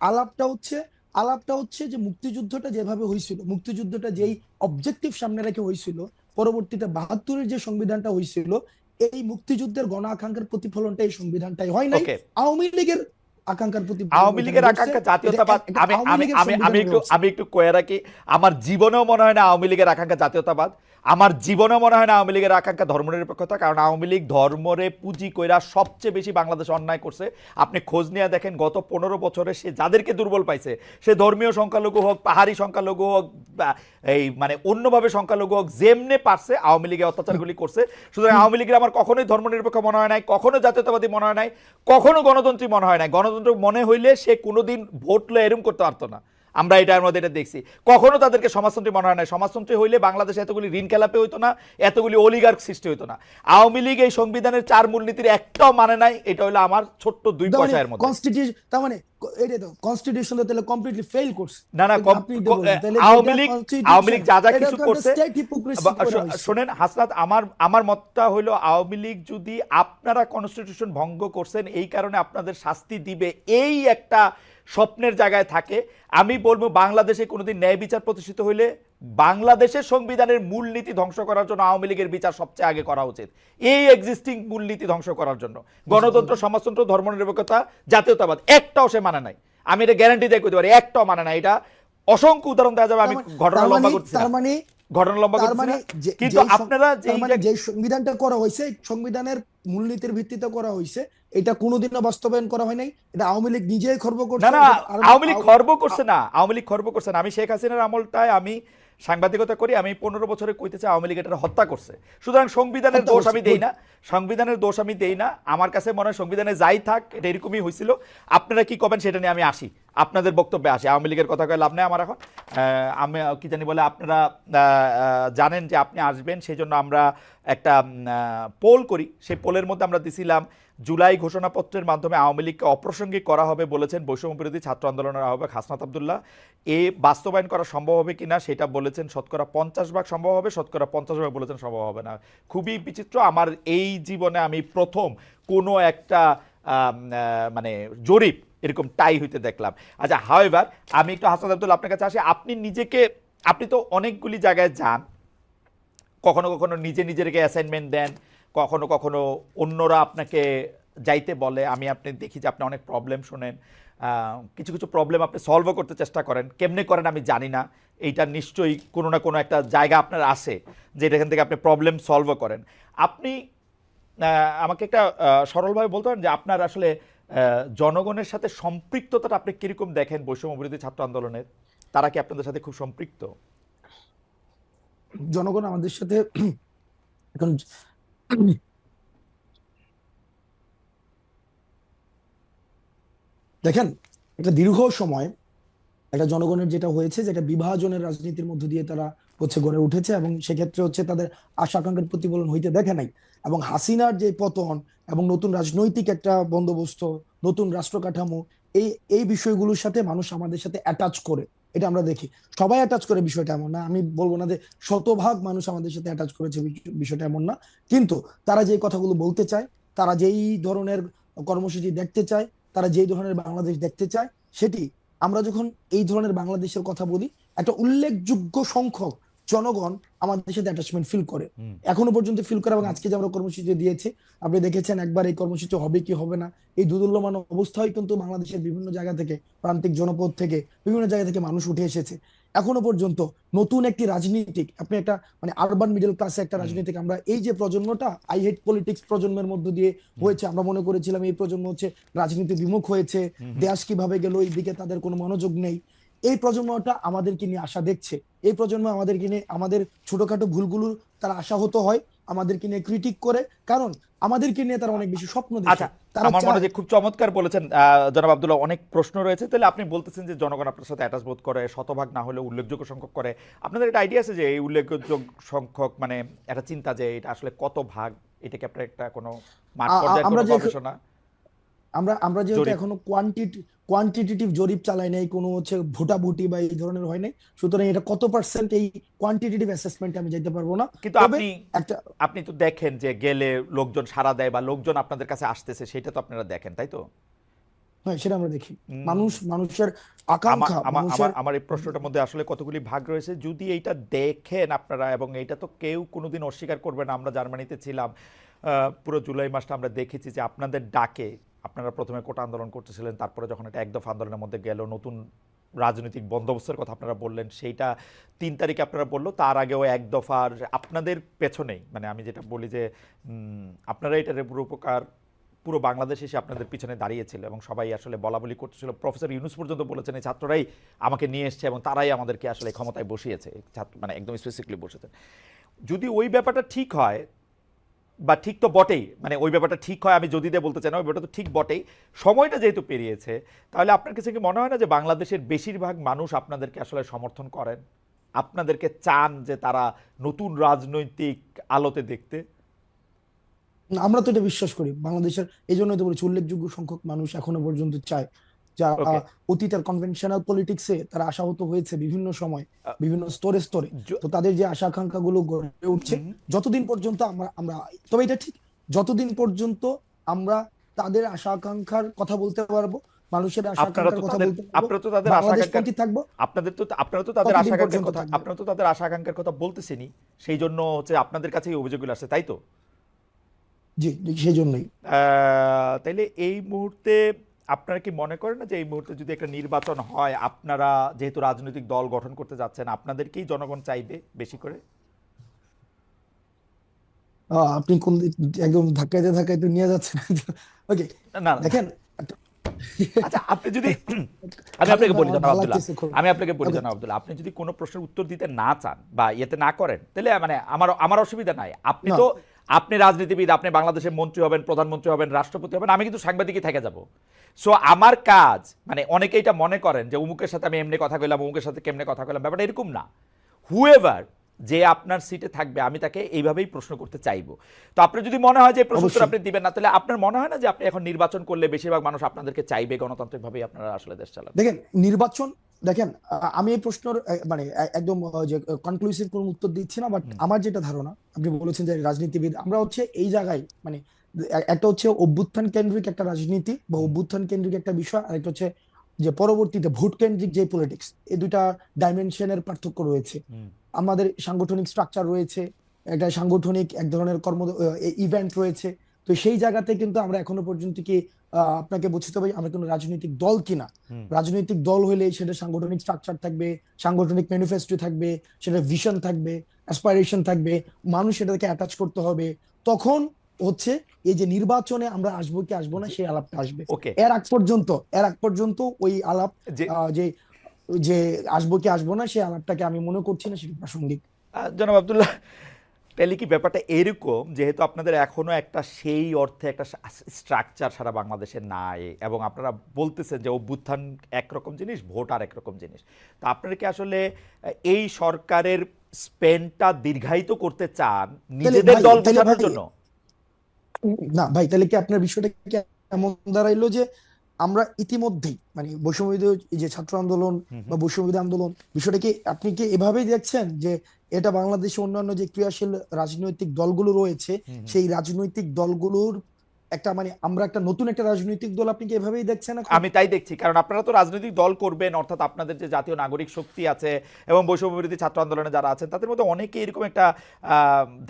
আলাপটা হচ্ছে আলাপটা হচ্ছে যে মুক্তিযুদ্ধটা যেভাবে হয়েছিল, মুক্তিযুদ্ধটা যেই অবজেক্টিভ সামনে রেখে হয়েছিল, পরবর্তীতে 72-এর যে সংবিধানটা হয়েছিল, এই মুক্তিযুদ্ধের গণ আকাঙ্ক্ষার প্রতিফলনটা এই সংবিধানটাই হয় নাই, ওকে, আওয়ামী লীগের আকাঙ্ক্ষার প্রতিফলন আওয়ামী ওইখানে লীগের ঘটছে। আকাঙ্ক্ষা এটা জাতীয়তাবাদ, একটা আমি আওয়ামী আমি লীগের আমি আমি সংবিধান একটু হয়ে উঠছে। আমি একটু কয়ে রাখি, আমার জীবনেও মনে হয় না আওয়ামী লীগের আকাঙ্ক্ষা জাতীয়তাবাদ, আমার জীবনেও মনে হয় না আওয়ামী লীগের আকাঙ্ক্ষা ধর্মনিরপেক্ষতা, কারণ আওয়ামী লীগ ধর্মরে পুঁজি কইরা সবচেয়ে বেশি বাংলাদেশে অন্যায় করছে। আপনি খোঁজ নিয়ে দেখেন গত 15 বছরে সে যাদেরকে দুর্বল পাইছে, সে ধর্মীয় সংখ্যালঘু হোক, পাহাড়ি সংখ্যালঘু হোক, বা এই মানে অন্যভাবে সংখ্যালঘু হোক, যেমনে পারছে আওয়ামী লীগের অত্যাচারগুলি করছে। সুতরাং আওয়ামী লীগের আমার কখনোই ধর্মনিরপেক্ষ মনে হয় নাই, কখনো জাতীয়তাবাদী মনে হয় নাই, কখনো গণতন্ত্রী মনে হয় নাই। গণতন্ত্র মনে হইলে সে কোনোদিন ভোট লয়ে এরম করতে পারতো না, আমরা এটার মধ্যে এটা দেখছি। কখনো তাদেরকে সমাজতন্ত্রী মনে হয় না, সমাজতন্ত্রী হইলে বাংলাদেশে এতগুলি ঋণ খেলাপি হইতো না, এতগুলি অলিগার্ক সৃষ্টি হইতো না। আওয়ামী লীগ এই সংবিধানের 4 মূলনীতির একটাও মানে নাই, এটা হলো আমার ছোট্ট 2 তার মানে পয়সার মধ্যে। কনস্টিটিউশন, তার মানে এটা তো কনস্টিটিউশন তো তাহলে কমপ্লিটলি ফেল করছে। না না, আপনি তো বললেন তাহলে আওয়ামী যেটা লীগ কনস্টিটিউশন, যা যা এটা কিছু তো একটা করছে, স্টেট হিপোক্রেসি করা হয়েছে। শোনেন হাসনাত, আমার মতটা হলো আওয়ামী লীগ যদি আপনারা কনস্টিটিউশন ভঙ্গ করছেন এই কারণে আপনাদের শাস্তি দিবে, এই একটা স্বপ্নের জায়গায় থাকে, আমি বলবো বাংলাদেশে কোনোদিন ন্যায় বিচার প্রতিষ্ঠিত হইলে বাংলাদেশের সংবিধানের মূলনীতি ধ্বংস করার জন্য আওয়ামী লীগের বিচার সবচেয়ে আগে করা উচিত, এই এক্সিস্টিং মূলনীতি ধ্বংস করার জন্য। গণতন্ত্র, সমাজতন্ত্র, ধর্মনিরপেক্ষতা, জাতীয়তাবাদ একটাও সে মানে নাই, আমি এটা গ্যারান্টি দিয়ে কইতে পারি, একটাও মানে নাই। এটা অসংখ্য উদাহরণ দেওয়া যাবে, আমি ঘটনা লম্বা করছি না, ঘটনা লম্বা করছি না, কিন্তু আপনারা যে সংবিধানটা করা হয়েছে, সংবিধানের মূলনীতির ভিত্তিতে করা হয়েছে, এটা কোনোদিনও বাস্তবায়ন করা হয় নাই। এটা আওয়ামী লীগ নিজেই খর্ব না করছে। না, আওয়ামী লীগ খর্ব করছে না, আওয়ামী লীগ খর্ব করছে না। আমি শেখ হাসিনার আমলটায় আমি সাংবাদিকতা করি, আমি 15 বছরে কইতেছি আওয়ামী লীগ এটা হত্যা করছে। সুতরাং সংবিধানের দোষ আমি দেই না, সংবিধানের দোষ আমি দেই না। আমার কাছে মনে হয় সংবিধানে যাই থাক এটা এরকমই হয়েছিল। আপনারা কি করবেন সেটা নিয়ে আমি আসি, আপনাদের বক্তব্যে আসি। আওয়ামী লীগের কথা কয়ে লাভ নেই আমার এখন। আমি কি জানি বলে আপনারা জানেন যে আপনি আসবেন, সেই জন্য আমরা একটা পোল করি, সেই পোলের মধ্যে আমরা দিছিলাম জুলাই ঘোষণাপত্রের মাধ্যমে আওয়ামী লীগকে অপ্রাসঙ্গিক করা হবে বলেছেন বৈষম্য বিরোধী ছাত্র আন্দোলনের আহ্বায়ক হাসনাত আব্দুল্লাহ। এ বাস্তবায়ন করা সম্ভব হবে কিনা সেটা বলেছেন শতকরা 50% সম্ভব হবে, শতকরা 50% বলেছেন সম্ভব হবে না। খুবই বিচিত্র, আমার এই জীবনে আমি প্রথম কোনো একটা মানে জরিপ এরকম টাই হইতে দেখলাম। আচ্ছা, হাওয়েভার আমি একটু হাসনাত আব্দুল্লাহ আপনার কাছে আসি। আপনি তো অনেকগুলি জায়গায় যান, কখনো কখনো নিজে নিজেকে অ্যাসাইনমেন্ট দেন, কখনো কখনো অন্যরা আপনাকে যাইতে বলে। আমি আপনি দেখি যে আপনি অনেক প্রবলেম শোনেন, কিছু কিছু প্রবলেম আপনি সলভও করতে চেষ্টা করেন, কেমনে করেন আমি জানি না। এইটা নিশ্চয়ই কোনো না কোনো একটা জায়গা আপনার আছে যে এখান থেকে আপনি প্রবলেম সলভও করেন। আপনি আমাকে একটা সরলভাবে বলতে পারেন যে আপনার আসলে জনগণের সাথে সম্পৃক্ততাটা আপনি কীরকম দেখেন বৈষম্য বিরোধী ছাত্র আন্দোলনের? তারা কি আপনাদের সাথে খুব সম্পৃক্ত? জনগণ আমাদের সাথে এখন দেখেন, একটা দীর্ঘ সময় একটা জনগণের যেটা হয়েছে যেটা বিভাজনের রাজনীতির মধ্য দিয়ে তারা গড়ে উঠেছে, এবং সেক্ষেত্রে তাদের আশা আকাঙ্ক্ষার প্রতিফলন হইতে দেখে নাই। এবং হাসিনার যে পতন এবং নতুন রাজনৈতিক একটা বন্দোবস্ত, নতুন রাষ্ট্র কাঠামো, এই এই বিষয়গুলোর সাথে মানুষ আমাদের সাথে অ্যাটাচ করে, এটা আমরা দেখি। সবাই অ্যাটাচ করে বিষয়টা এমন না, আমি বলবো না যে শতভাগ মানুষ আমাদের সাথে অ্যাটাচ করেছে, বিষয়টা এমন না। কিন্তু তারা যে কথাগুলো বলতে চায়, তারা যেই ধরনের কর্মসূচি দেখতে চায়, তারা যেই ধরনের বাংলাদেশ দেখতে চায়, সেটি আমরা যখন এই ধরনের বাংলাদেশের কথা বলি, একটা উল্লেখযোগ্য সংখ্যক জনগণ আমাদের সাথে অ্যাটাচমেন্ট ফিল করে, হুম। এখনো পর্যন্ত ফিল করে। এবং আজকে যে আমরা কর্মসূচি দিয়েছি, আপনি দেখেছেন একবার এই কর্মসূচি হবে কি হবে না, এই দুদুল্যমান অবস্থায় কিন্তু বাংলাদেশের বিভিন্ন জায়গা থেকে, প্রান্তিক জনপদ থেকে, বিভিন্ন জায়গা থেকে মানুষ উঠে এসেছে। এখনো পর্যন্ত নতুন একটি রাজনীতিক, আপনি একটা আরবান মিডল ক্লাসে একটা হুম। রাজনীতিক, আমরা এই যে প্রজন্মটা আই হেট পলিটিক্স প্রজন্মের মধ্য দিয়ে হয়েছে, আমরা মনে করেছিলাম এই প্রজন্ম রাজনীতি বিমুখ হয়েছে, হুম। দেশ কিভাবে গেল এই দিকে তাদের কোনো মনোযোগ নেই। এই প্রজন্মটা আমাদেরকে নিয়ে আশা দেখছে, এই প্রজন্ম আমাদেরকে নিয়ে, আমাদের ছোটখাটো ভুলগুলো তারা আশাহত হয়, আমাদেরকে নিয়ে ক্রিটিক করে, কারণ আমাদেরকে নিয়ে তারা অনেক বেশি স্বপ্ন দেখে। আচ্ছা, তারা আমার মনে চায় হয় যে খুব চমৎকার বলেছেন জনাব আব্দুল্লাহ, অনেক প্রশ্ন রয়েছে। তাহলে আপনি বলতেছেন যে জনগণ আপনার সাথে অ্যাটাচ বোধ করে, শতভাগ না হলে উল্লেখযোগ্য সংখ্যক করে। আপনাদের একটা আইডিয়া আছে যে এই উল্লেখযোগ্য সংখ্যক মানে একটা চিন্তা যে এটা আসলে কত ভাগ, এটা কি আপনার একটা কোনো মাঠ পর্যায়ের আমরা কোনো যে গবেষণা, আমরা আমরা যেহেতু জরিপ? এখনো কোয়ান্টিটেটিভ জরিপ চালাই নাই, কোনো ভোটাভুটি বা এই ধরনের হয় নাই, সুতরাং এটা কত পার্সেন্ট এই কোয়ান্টিটেটিভ অ্যাসেসমেন্টে আমি যাইতে পারবো না। কিন্তু তবে আপনি একটা, আপনি তো দেখেন যে গেলে লোকজন সাড়া দেয় বা লোকজন আপনাদের কাছে আসতেছে, সেটা তো আপনারা দেখেন, তাই তো? হ্যাঁ, সেটা আমরা দেখি। উম, মানুষের আমার আকাঙ্ক্ষা, আমার আমার মানুষের। আমার এই প্রশ্নটার মধ্যে আসলে কতগুলি ভাগ রয়েছে যদি এইটা দেখেন আপনারা, এবং এইটা তো কেউ কোনোদিন অস্বীকার করবে না। আমরা জার্মানিতে ছিলাম, পুরো জুলাই মাসটা আমরা দেখেছি যে আপনাদের ডাকে আপনারা প্রথমে কোটা আন্দোলন করতেছিলেন, তারপরে যখন এটা একদফা আন্দোলনের মধ্যে গেল, নতুন রাজনৈতিক বন্দোবস্তের কথা আপনারা বললেন, সেইটা 3 তারিখে আপনারা বললো, তার আগেও এক দফার আপনাদের পেছনেই, মানে আমি যেটা বলি যে আপনারা এটার পুরো উপকার, পুরো বাংলাদেশ এসে আপনাদের পিছনে দাঁড়িয়েছিল এবং সবাই আসলে বলা বলি করতেছিল। প্রফেসর ইউনুস পর্যন্ত বলেছেন এই ছাত্ররাই আমাকে নিয়ে এসছে এবং তারাই আমাদেরকে আসলে ক্ষমতায় বসিয়েছে, ছাত্র মানে একদম স্পেসিফিকলি বসেছেন। যদি ওই ব্যাপারটা ঠিক হয়, বা ঠিক তো বটেই, মানে ওই ব্যাপারটা ঠিক হয়, আমি যদি দিয়ে বলতে চাই না, ওই ব্যাপারটা তো ঠিক বটেই, সময়টা যেহেতু পেরিয়েছে, তাহলে আপনার কাছে কি মনে হয় না যে বাংলাদেশের বেশিরভাগ মানুষ আপনাদেরকে আসলে সমর্থন করেন, আপনাদেরকে চান যে তারা নতুন রাজনৈতিক আলোতে দেখতে? আমরা তো এটা বিশ্বাস করি বাংলাদেশের, এই জন্যই তো বলেছি উল্লেখযোগ্য সংখ্যক মানুষ এখনো পর্যন্ত চায়, যারা ওকে। অতীতের কনভেনশনাল পলিটিক্সে তারা আশাহত হয়েছে বিভিন্ন সময়, বিভিন্ন স্তরে স্তরে। জ- তো তাদের যে আশা আকাঙ্ক্ষা গুলো গড়ে উঠছে, হুম। যতদিন পর্যন্ত আমরা আমরা তবে এটা ঠিক, যতদিন পর্যন্ত আমরা তাদের আশা আকাঙ্ক্ষার কথা বলতে পারবো, মানুষের আশা আপনারা তো আকাঙ্ক্ষার কথা তাদের বলতে পারবো, আপনারা তো তাদের আশা বাংলাদেশ আকাঙ্ক্ষার, পন্থী থাকবো, আপনারা তো তাদের আশা ততদিন আকাঙ্ক্ষার পর্যন্ত কথা, থাকবে। আপনারা তো তাদের আশা আকাঙ্ক্ষার কথা বলতেছেনই, সেই জন্য হচ্ছে আপনাদের কাছে এই অভিযোগগুলো আসছে, তাই তো? জি, সেই জন্যই। তাইলে এই মুহূর্তে আপনারা কি মনে করেন না যে এই মুহূর্তে যদি একটা নির্বাচন হয়, আপনারা যেহেতু রাজনৈতিক দল গঠন করতে যাচ্ছেন, আপনাদেরকেই জনগণ চাইবে বেশি করে? আপনি কোন একদম ধাক্কাইতে ধাক্কাইতে নিয়ে যাচ্ছেন। ওকে, না না। দেখেন, আচ্ছা, আপনি যদি আমি খালেদ আপনাকে ভাই বলি আমার জানাব ভালো আব্দুল্লাহ, লাগতেছে খুব। আমি আপনাকে বলি ওকে, জানাব আব্দুল্লাহ, আপনি যদি কোনো প্রশ্নের উত্তর দিতে না চান বা ইয়েতে না করেন, তাহলে মানে আমার আমার অসুবিধা নাই। আপনি না, তো, আপনি রাজনীতিবিদ, আপনি বাংলাদেশের মন্ত্রী হবেন, প্রধানমন্ত্রী হবেন, রাষ্ট্রপতি হবেন, আমি কিন্তু সাংবাদিকই থেকে যাব। সো আমার কাজ, মানে অনেকেই এটা মনে করেন যে অমুকের সাথে আমি এমনি কথা কইলাম, অমুকের সাথে কেমনে কথা কইলাম, ব্যাপারটা এরকম না। হুএভার যে আপনার সিটে থাকবে, আমি তাকে এইভাবেই প্রশ্ন করতে চাইবো। তো আপনার যদি মনে হয় যে এই প্রশ্ন উত্তর অবশ্যই। আপনি দিবেন না, তাহলে আপনার মনে হয় না যে আপনি এখন নির্বাচন করলে বেশিরভাগ মানুষ আপনাদেরকে চাইবে, গণতান্ত্রিকভাবেই আপনারা আসলে দেশ চালাবেন? দেখেন, নির্বাচন, দেখেন, আমি এই প্রশ্নের একদম যে কনক্লুসিভ কোন উত্তর দিচ্ছি না, বাট হুম। আমার যেটা ধারণা, আপনি বলেছেন যে রাজনীতিবিদ, আমরা এই জায়গায় একটা অভ্যুত্থান কেন্দ্রিক একটা রাজনীতি বা হুম। অভ্যুত্থান কেন্দ্রিক একটা বিষয়, আর একটা যে পরবর্তীতে ভোট কেন্দ্রিক যে পলিটিক্স, এই দুইটা ডাইমেনশনের পার্থক্য রয়েছে। হুম। আমাদের সাংগঠনিক স্ট্রাকচার রয়েছে, একটা সাংগঠনিক এক ধরনের ইভেন্ট রয়েছে। তো সেই জায়গাতে কিন্তু আমরা এখনো পর্যন্ত কি, আপনাকে বুঝতে হবে আমরা কোনো রাজনৈতিক দল কিনা। হুম। রাজনৈতিক দল হলে সেটা সাংগঠনিক স্ট্রাকচার থাকবে, সাংগঠনিক ম্যানিফেস্টো থাকবে, সেটা ভিশন থাকবে, অ্যাসপাইরেশন থাকবে, মানুষ সেটাকে অ্যাটাচ করতে হবে। তখন এই যে নির্বাচনে আমরা আসবো কি আসবো না, জি। সেই আলাপটা আসবে। ওকে। এর আগ পর্যন্ত ওই আলাপ, যে যে যে আসবো কি আসবো না, সেই আলাপটাকে আমি মনে করছি না সেটা প্রাসঙ্গিক। জনাব আব্দুল্লাহ, তাহলে কি ব্যাপারটা এরকম, যেহেতু আপনাদের এখনো একটা সেই অর্থে একটা স্ট্রাকচার সারা বাংলাদেশে নাই, এবং আপনারা বলতেছেন যে অভ্যুত্থান একরকম জিনিস, ভোট আর একরকম জিনিস, তো আপনারা কি আসলে এই সরকারের স্পেনটা দীর্ঘায়িত করতে চান তাহলে নিজেদের ভাই দল তাহলে বোঝানোর ভাই জন্য? না ভাই, তাহলে কি আপনার বিষয়টা কি এমন দাঁড়াইলো যে আমরা ইতিমধ্যেই মানে বৈষম্যবিরোধী এই যে ছাত্র আন্দোলন হুম বা হুম। বৈষম্যবিরোধী আন্দোলন, বিষয়টা কি আপনি কি এভাবেই দেখছেন যে এটা বাংলাদেশে অন্যান্য যে ক্রিয়াশীল রাজনৈতিক দলগুলো রয়েছে হুম হুম। সেই রাজনৈতিক দলগুলোর একটা মানে আমরা একটা নতুন একটা রাজনৈতিক দল, আপনি কি এভাবেই দেখছেন এখন? আমি তাই দেখছি, কারণ আপনারা তো রাজনৈতিক দল করবেন, অর্থাৎ আপনাদের যে জাতীয় নাগরিক শক্তি আছে এবং বৈষম্য বিরোধী ছাত্র আন্দোলনে যারা আছেন তাদের মধ্যে অনেকে এরকম একটা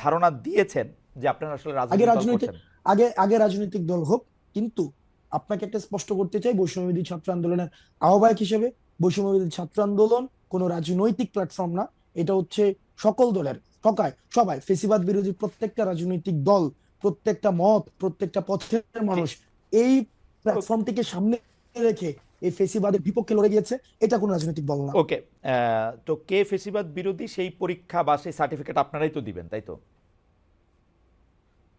ধারণা দিয়েছেন যে আপনারা আসলে আগে রাজনৈতিক দল রাজনৈতিক করছেন। আগে আগে রাজনৈতিক দল হোক, কিন্তু আপনাকে একটা স্পষ্ট করতে চাই, বৈষম্যবিরোধী ছাত্র আন্দোলনের আহ্বায়ক হিসেবে বৈষম্যবিরোধী ছাত্র আন্দোলন কোনো রাজনৈতিক প্ল্যাটফর্ম না। এটা হচ্ছে সকল দলের সবাই ফেসিবাদ বিরোধী প্রত্যেকটা রাজনৈতিক দল, প্রত্যেকটা মত, প্রত্যেকটা পথের ঠিক। মানুষ এই প্ল্যাটফর্মটিকে সামনে রেখে এই ফেসিবাদের বিপক্ষে লড়ে গিয়েছে। এটা কোনো রাজনৈতিক দল না। ওকে। তো কে ফেসিবাদ বিরোধী সেই পরীক্ষা বা সেই সার্টিফিকেট আপনারাই তো দিবেন, তাই তো?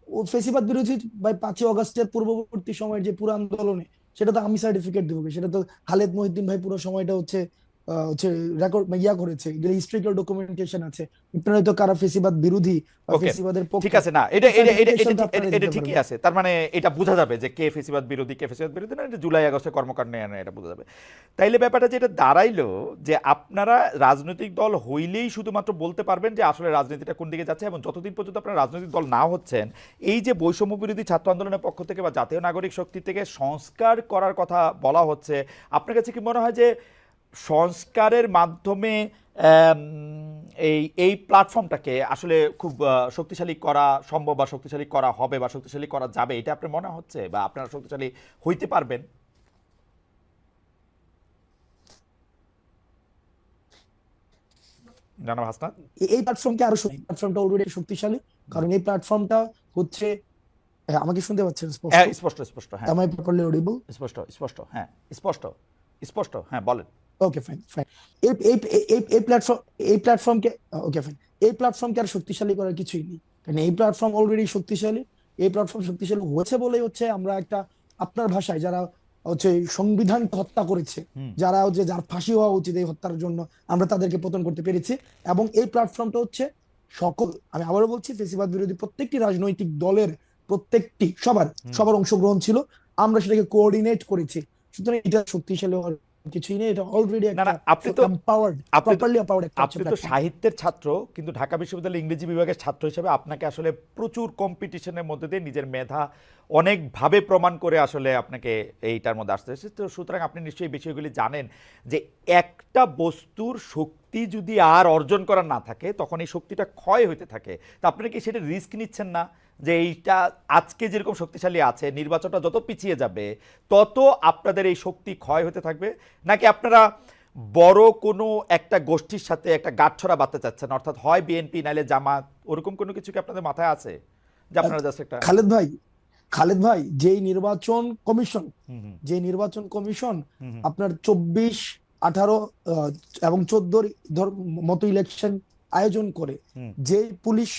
ও ফেসিবাদ বিরোধী ভাই 5ই অগাস্টের পূর্ববর্তী সময়ের যে পুরো আন্দোলনে, সেটা তো আমি সার্টিফিকেট দেবো কি? সেটা তো খালেদ মহিউদ্দিন ভাই পুরো সময়টা হচ্ছে রেকর্ড করেছে, এগুলো হিস্ট্রিক্যাল ডকুমেন্টেশন আছে। আপনারা তো কারা ফেসিবাদ বিরোধী বা ওকে, ফেসিবাদের ঠিক পক্ষে, আছে। না, এটা এটা এটা এটা সার্টিফিকেশনটা ঠিক, এটা আপনারা এটা দিতে ঠিকই পারবেন। আছে। তার মানে এটা বোঝা যাবে যে কে ফেসিবাদ বিরোধী, কে ফেসিবাদ বিরোধী না, এটা জুলাই আগস্টের কর্মকাণ্ড নিয়ে না, এটা বোঝা যাবে। তাইলে ব্যাপারটা যেটা দাঁড়াইলো, যে আপনারা রাজনৈতিক দল হইলেই শুধুমাত্র বলতে পারবেন যে আসলে রাজনীতিটা কোন দিকে যাচ্ছে, এবং যতদিন পর্যন্ত আপনারা রাজনৈতিক দল না হচ্ছেন, এই যে বৈষম্য বিরোধী ছাত্র আন্দোলনের পক্ষ থেকে বা জাতীয় নাগরিক শক্তি থেকে সংস্কার করার কথা বলা হচ্ছে, আপনার কাছে কি মনে হয় যে সংস্কারের মাধ্যমে আম, এই এই প্ল্যাটফর্মটাকে আসলে খুব শক্তিশালী করা সম্ভব, বা শক্তিশালী করা হবে, বা শক্তিশালী করা যাবে, এটা আপনার মনে হচ্ছে, বা আপনারা শক্তিশালী হইতে পারবেন? জানাব হাসনাত। এই প্ল্যাটফর্মকে আরো প্ল্যাটফর্মটা অলরেডি শক্তিশালী, কারণ এই প্ল্যাটফর্মটা হচ্ছে আমাকে শুনতে পাচ্ছেন স্পষ্ট? হ্যাঁ, স্পষ্ট স্পষ্ট, হ্যাঁ। Am I properly audible? স্পষ্ট স্পষ্ট, হ্যাঁ। স্পষ্ট স্পষ্ট, হ্যাঁ, বলেন। Okay fine fine. এই এই এই এই প্ল্যাটফর্ম এই প্ল্যাটফর্মকে ওকে ফাইন, এই প্ল্যাটফর্মকে আর শক্তিশালী করার কিছুই নেই, কারণ এই প্ল্যাটফর্ম অলরেডি শক্তিশালী। এই প্ল্যাটফর্ম শক্তিশালী হয়েছে বলেই হচ্ছে আমরা একটা, আপনার ভাষায় যারা হচ্ছে সংবিধানকে হত্যা করেছে, হুম। যারা হচ্ছে যার ফাঁসি হওয়া উচিত এই হত্যার জন্য, আমরা তাদেরকে পতন করতে পেরেছি। এবং এই প্ল্যাটফর্মটা হচ্ছে সকল, আমি আবারও বলছি, ফেসিবাদ বিরোধী প্রত্যেকটি রাজনৈতিক দলের প্রত্যেকটি সবার হুম। সবার অংশগ্রহণ ছিল, আমরা সেটাকে কোঅর্ডিনেট করেছি। সুতরাং এটা শক্তিশালী হওয়ার কিছুই নেই, এটা অলরেডি না একটা না, আপনি তো এম্পাওয়ার্ড, আপনি তো প্রপারলি এম্পাওয়ার্ড একটা হচ্ছে আপনি তো প্ল্যাটফর্ম। সাহিত্যের ছাত্র, কিন্তু ঢাকা বিশ্ববিদ্যালয়ের ইংরেজি বিভাগের ছাত্র হিসেবে আপনাকে আসলে প্রচুর কম্পিটিশনের মধ্যে দিয়ে নিজের মেধা অনেকভাবে প্রমাণ করে আসলে আপনাকে এইটার মধ্যে আসতে হয়েছে। তো সুতরাং আপনি নিশ্চয়ই এই বিষয়গুলি জানেন যে একটা বস্তুর শক্তি যদি আর অর্জন করার না থাকে, তখন এই শক্তিটা ক্ষয় হইতে থাকে। তো আপনারা কি সেটা রিস্ক নিচ্ছেন না, যে এইটা আজকে যেরকম শক্তিশালী আছে, নির্বাচনটা যত পিছিয়ে যাবে তত আপনাদের এই শক্তি ক্ষয় হতে থাকবে? নাকি আপনারা বড় কোনো একটা গোষ্ঠীর সাথে একটা গাঁটছড়া বাঁধতে চাচ্ছেন, অর্থাৎ হয় বিএনপি নাইলে জামাত, ওরকম কোনো কিছু কি আপনাদের মাথায় আছে, যে আপনারা জাস্ট একটা? খালেদ ভাই, খালেদ ভাই, যেই নির্বাচন কমিশন, হুম হুম। যে নির্বাচন কমিশন হুম হুম। আপনার 24, 18 এবং 14 মতো ইলেকশন আয়োজন করে, হুম যে পুলিশ,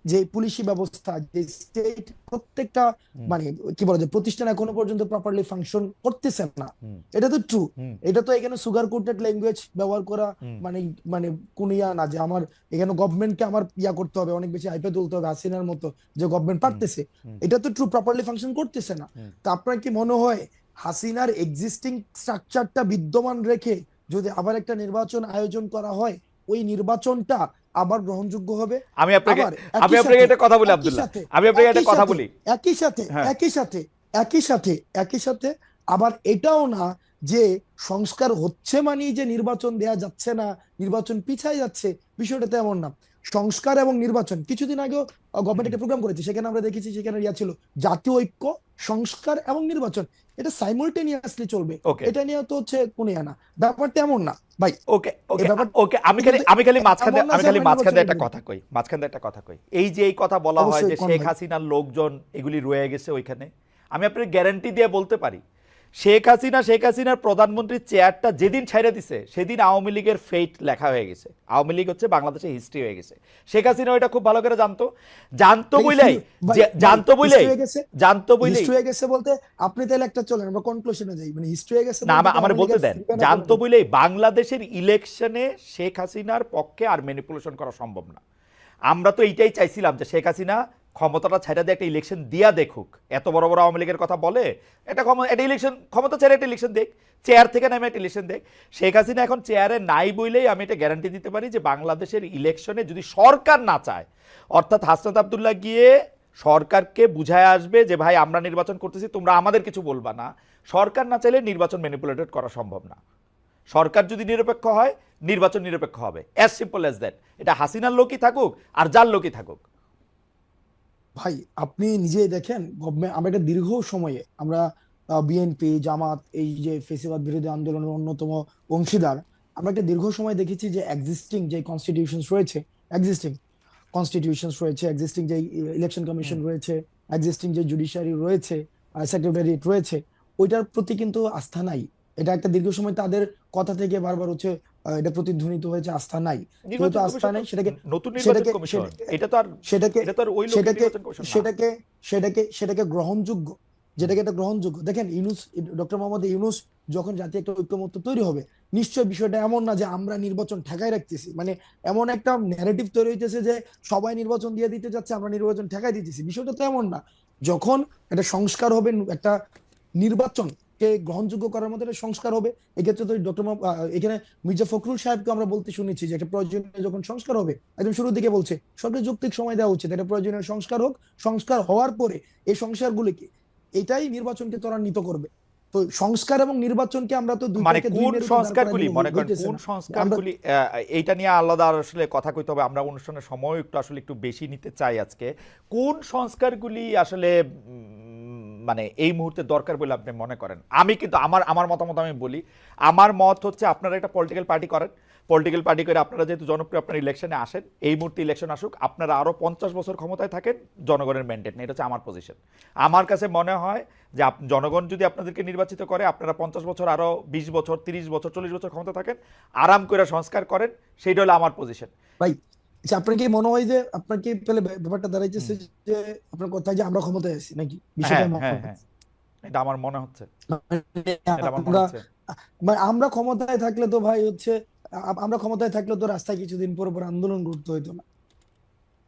যে পুলিশি ব্যবস্থা, যে স্টেট প্রত্যেকটা হুম। মানে কি বলা যায় প্রতিষ্ঠান এখনো পর্যন্ত প্রপারলি ফাংশন করতেছে না। হুম এটা তো ট্রু। হুম। এটা তো এখানে সুগার কোটেড ল্যাঙ্গুয়েজ ব্যবহার করা হুম মানে মানে কোন ইয়া না যে আমার এখানে গভর্নমেন্টকে আমার ইয়া করতে হবে, অনেক বেশি হাইপে তুলতে হবে হাসিনার মতো, যে গভর্নমেন্ট হুম। পারতেছে। হুম এটা তো ট্রু, প্রপারলি ফাংশন করতেছে না। হুম। তা আপনার কি মনে হয় হাসিনার এক্সিস্টিং স্ট্রাকচারটা বিদ্যমান রেখে যদি আবার একটা নির্বাচন আয়োজন করা হয়, ওই নির্বাচনটা আবার গ্রহণযোগ্য হবে? আমি আপনাকে আবার আমি একই আপনাকে সাথে একটা কথা বলি একই আব্দুল্লাহ, সাথে আমি আপনাকে একটা একই কথা সাথে বলি। একই সাথে হ্যাঁ। একই সাথে একই সাথে একই সাথে আবার এটাও না যে সংস্কার হচ্ছে মানে যে নির্বাচন দেয়া যাচ্ছে না, নির্বাচন পিছায় যাচ্ছে, বিষয়টা তেমন না। সংস্কার এবং নির্বাচন, কিছুদিন আগেও গভর্নমেন্ট হুম। একটা প্রোগ্রাম করেছে, সেখানে আমরা দেখেছি, সেখানে ইয়া ছিল জাতীয় ঐক্য, সংস্কার এবং নির্বাচন, এটা সাইমultaneously চলবে। ওকে এটা নিয়ে তো হচ্ছে কোন ইয়া না, ব্যাপারটা এমন না ভাই। ওকে এই ওকে ব্যাপার ওকে, আমি খালি কিন্তু আমি খালি মাঝখানে এমন না আমি যে খালি আমরা মাঝখানে নির্বাচনের একটা বিরুদ্ধে। কথা কই, মাঝখানে একটা কথা কই। এই যে এই কথা বলা হয় যে অবশ্যই কোন শেখ ভাই। হাসিনার লোকজন এগুলি রয়ে গেছে ওইখানে, আমি আপনাকে গ্যারান্টি দিয়ে বলতে পারি শেখ হাসিনার প্রধানমন্ত্রীর চেয়ারটা যেদিন ছাইড়া দিছে সেদিন আওয়ামী লীগের ফেট লেখা হয়ে গেছে। আওয়ামী লীগ হচ্ছে বাংলাদেশের হিস্ট্রি হয়ে গেছে। শেখ হাসিনা ওইটা খুব ভালো করে জানতো বইলাই হিস্ট্রি হয়ে গেছে বলতে আপনি তাহলে একটা চলেন আমরা কনক্লুশনে যাই, মানে হিস্ট্রি হয়ে গেছে না, আমার বলতে দেন, জানতো বইলাই বাংলাদেশের ইলেকশনে শেখ হাসিনার পক্ষে আর ম্যানিপুলেশন করা সম্ভব না। আমরা তো এইটাই চাইছিলাম যে শেখ হাসিনা ক্ষমতাটা ছেড়ে দিয়ে একটা ইলেকশন দিয়া দেখুক। এত বড় বড় আওয়ামী লীগের কথা বলে, এটা ইলেকশন ক্ষমতা ছেড়ে একটা ইলেকশন দেখ, চেয়ার থেকে নামে একটা ইলেকশন দেখ। শেখ হাসিনা এখন চেয়ারে নাই বইলেই আমি এটা গ্যারান্টি দিতে পারি যে বাংলাদেশের ইলেকশনে যদি সরকার না চায়, অর্থাৎ হাসনাত আব্দুল্লাহ গিয়ে সরকারকে বুঝায় আসবে যে ভাই আমরা নির্বাচন করতেছি, তোমরা আমাদের কিছু বলবা না। সরকার না চাইলে নির্বাচন ম্যানিপুলেটেড করা সম্ভব না। সরকার যদি নিরপেক্ষ হয়, নির্বাচন নিরপেক্ষ হবে, অ্যাজ সিম্পল অ্যাজ দ্যাট। এটা হাসিনার লোকই থাকুক আর যার লোকই থাকুক। ভাই আপনি নিজেই দেখেন, গভর্নমেন্ট আমরা একটা দীর্ঘ সময়ে আমরা বিএনপি জামাত এই যে ফেসিবাদ বিরোধী আন্দোলনের অন্যতম অংশীদার, আমরা একটা দীর্ঘ সময় দেখেছি যে এক্সিস্টিং যে কনস্টিটিউশনস রয়েছে, এক্সিস্টিং যে ইলেকশন কমিশন রয়েছে, এক্সিস্টিং যে জুডিশিয়ারি রয়েছে, সেক্রেটারিয়েট রয়েছে, ওইটার প্রতি কিন্তু আস্থা নাই। এটা একটা দীর্ঘ সময় তাদের কথা থেকে বারবার হচ্ছে এটা প্রতিধ্বনিত হয়েছে, আস্থা নাই। যেহেতু আস্থা নাই সেটাকে নতুন নির্বাচন কমিশন, এটা তো আর সেটাকে এটা তো আর ওই লোকের সেটাকে নির্বাচন কমিশন না। সেটাকে সেটাকে সেটাকে গ্রহণযোগ্য, যেটাকে এটা গ্রহণযোগ্য দেখেন, ডক্টর মোহাম্মদ ইউনূস যখন জাতীয় একটা ঐক্যমত্য তৈরি হবে, নিশ্চয় বিষয়টা এমন না যে আমরা নির্বাচন ঠেকাই রাখতেছি, মানে এমন একটা ন্যারেটিভ তৈরি হইতেছে যে সবাই নির্বাচন দিয়ে দিতে যাচ্ছে, আমরা নির্বাচন ঠেকাই দিতেছি। বিষয়টা তো এমন না। যখন একটা সংস্কার হবে, একটা নির্বাচনকে গ্রহণযোগ্য করার মতো একটা সংস্কার হবে, এক্ষেত্রে তো এখানে মির্জা ফখরুল সাহেবকে আমরা বলতে শুনেছি যে একটা প্রয়োজনীয় যখন সংস্কার হবে, একদম শুরুর দিকে বলছে সরকার যৌক্তিক সময় দেওয়া উচিত, এটা প্রয়োজনীয় সংস্কার হোক, সংস্কার হওয়ার পরে এই সংস্কারগুলিকে এটাই নির্বাচনকে ত্বরান্বিত করবে। তো সংস্কার এবং নির্বাচনকে আমরা তো মানে কোন সংস্কারগুলি, মনে করেন কোন সংস্কারগুলি, এইটা নিয়ে আলাদা আসলে কথা কইতে হবে। আমরা অনুষ্ঠানের সময় একটু বেশি নিতে চাই আজকে। কোন সংস্কারগুলি আসলে মানে এই মুহূর্তে দরকার বলে আপনি মনে করেন? আমি কিন্তু আমার মতামত আমি বলি। আমার মত হচ্ছে আপনারা একটা পলিটিক্যাল পার্টি করেন, পলিটিক্যাল পার্টি করে আপনারা যেহেতু জনপ্রিয়, আপনারা ইলেকশনে আসেন, এই মুহূর্তে ইলেকশন আসুক, আপনারা আরো 50 বছর ক্ষমতায় থাকেন, জনগণের ম্যান্ডেট নেই। এটা হচ্ছে আমার পজিশন। আমার কাছে মনে হয় যে জনগণ যদি আপনাদেরকে নির্বাচিত করে, আপনারা 50 বছর, আরো 20 বছর, 30 বছর, 40 বছর ক্ষমতা থাকেন, আরাম করে সংস্কার করেন, সেইটা হলো আমার পজিশন। ভাই আচ্ছা, আপনার কি মনে হয় যে আপনার কি তাহলে ব্যাপারটা দাঁড়াইতেছে যে আপনার কথা যে আমরা ক্ষমতায় আছি নাকি? বিষয়টা এটা আমার মনে হচ্ছে, আমরা ক্ষমতায় থাকলে তো ভাই হচ্ছে আমরা ক্ষমতায় থাকলে তো রাস্তায় কিছুদিন পর পর আন্দোলন করতে হইতো না।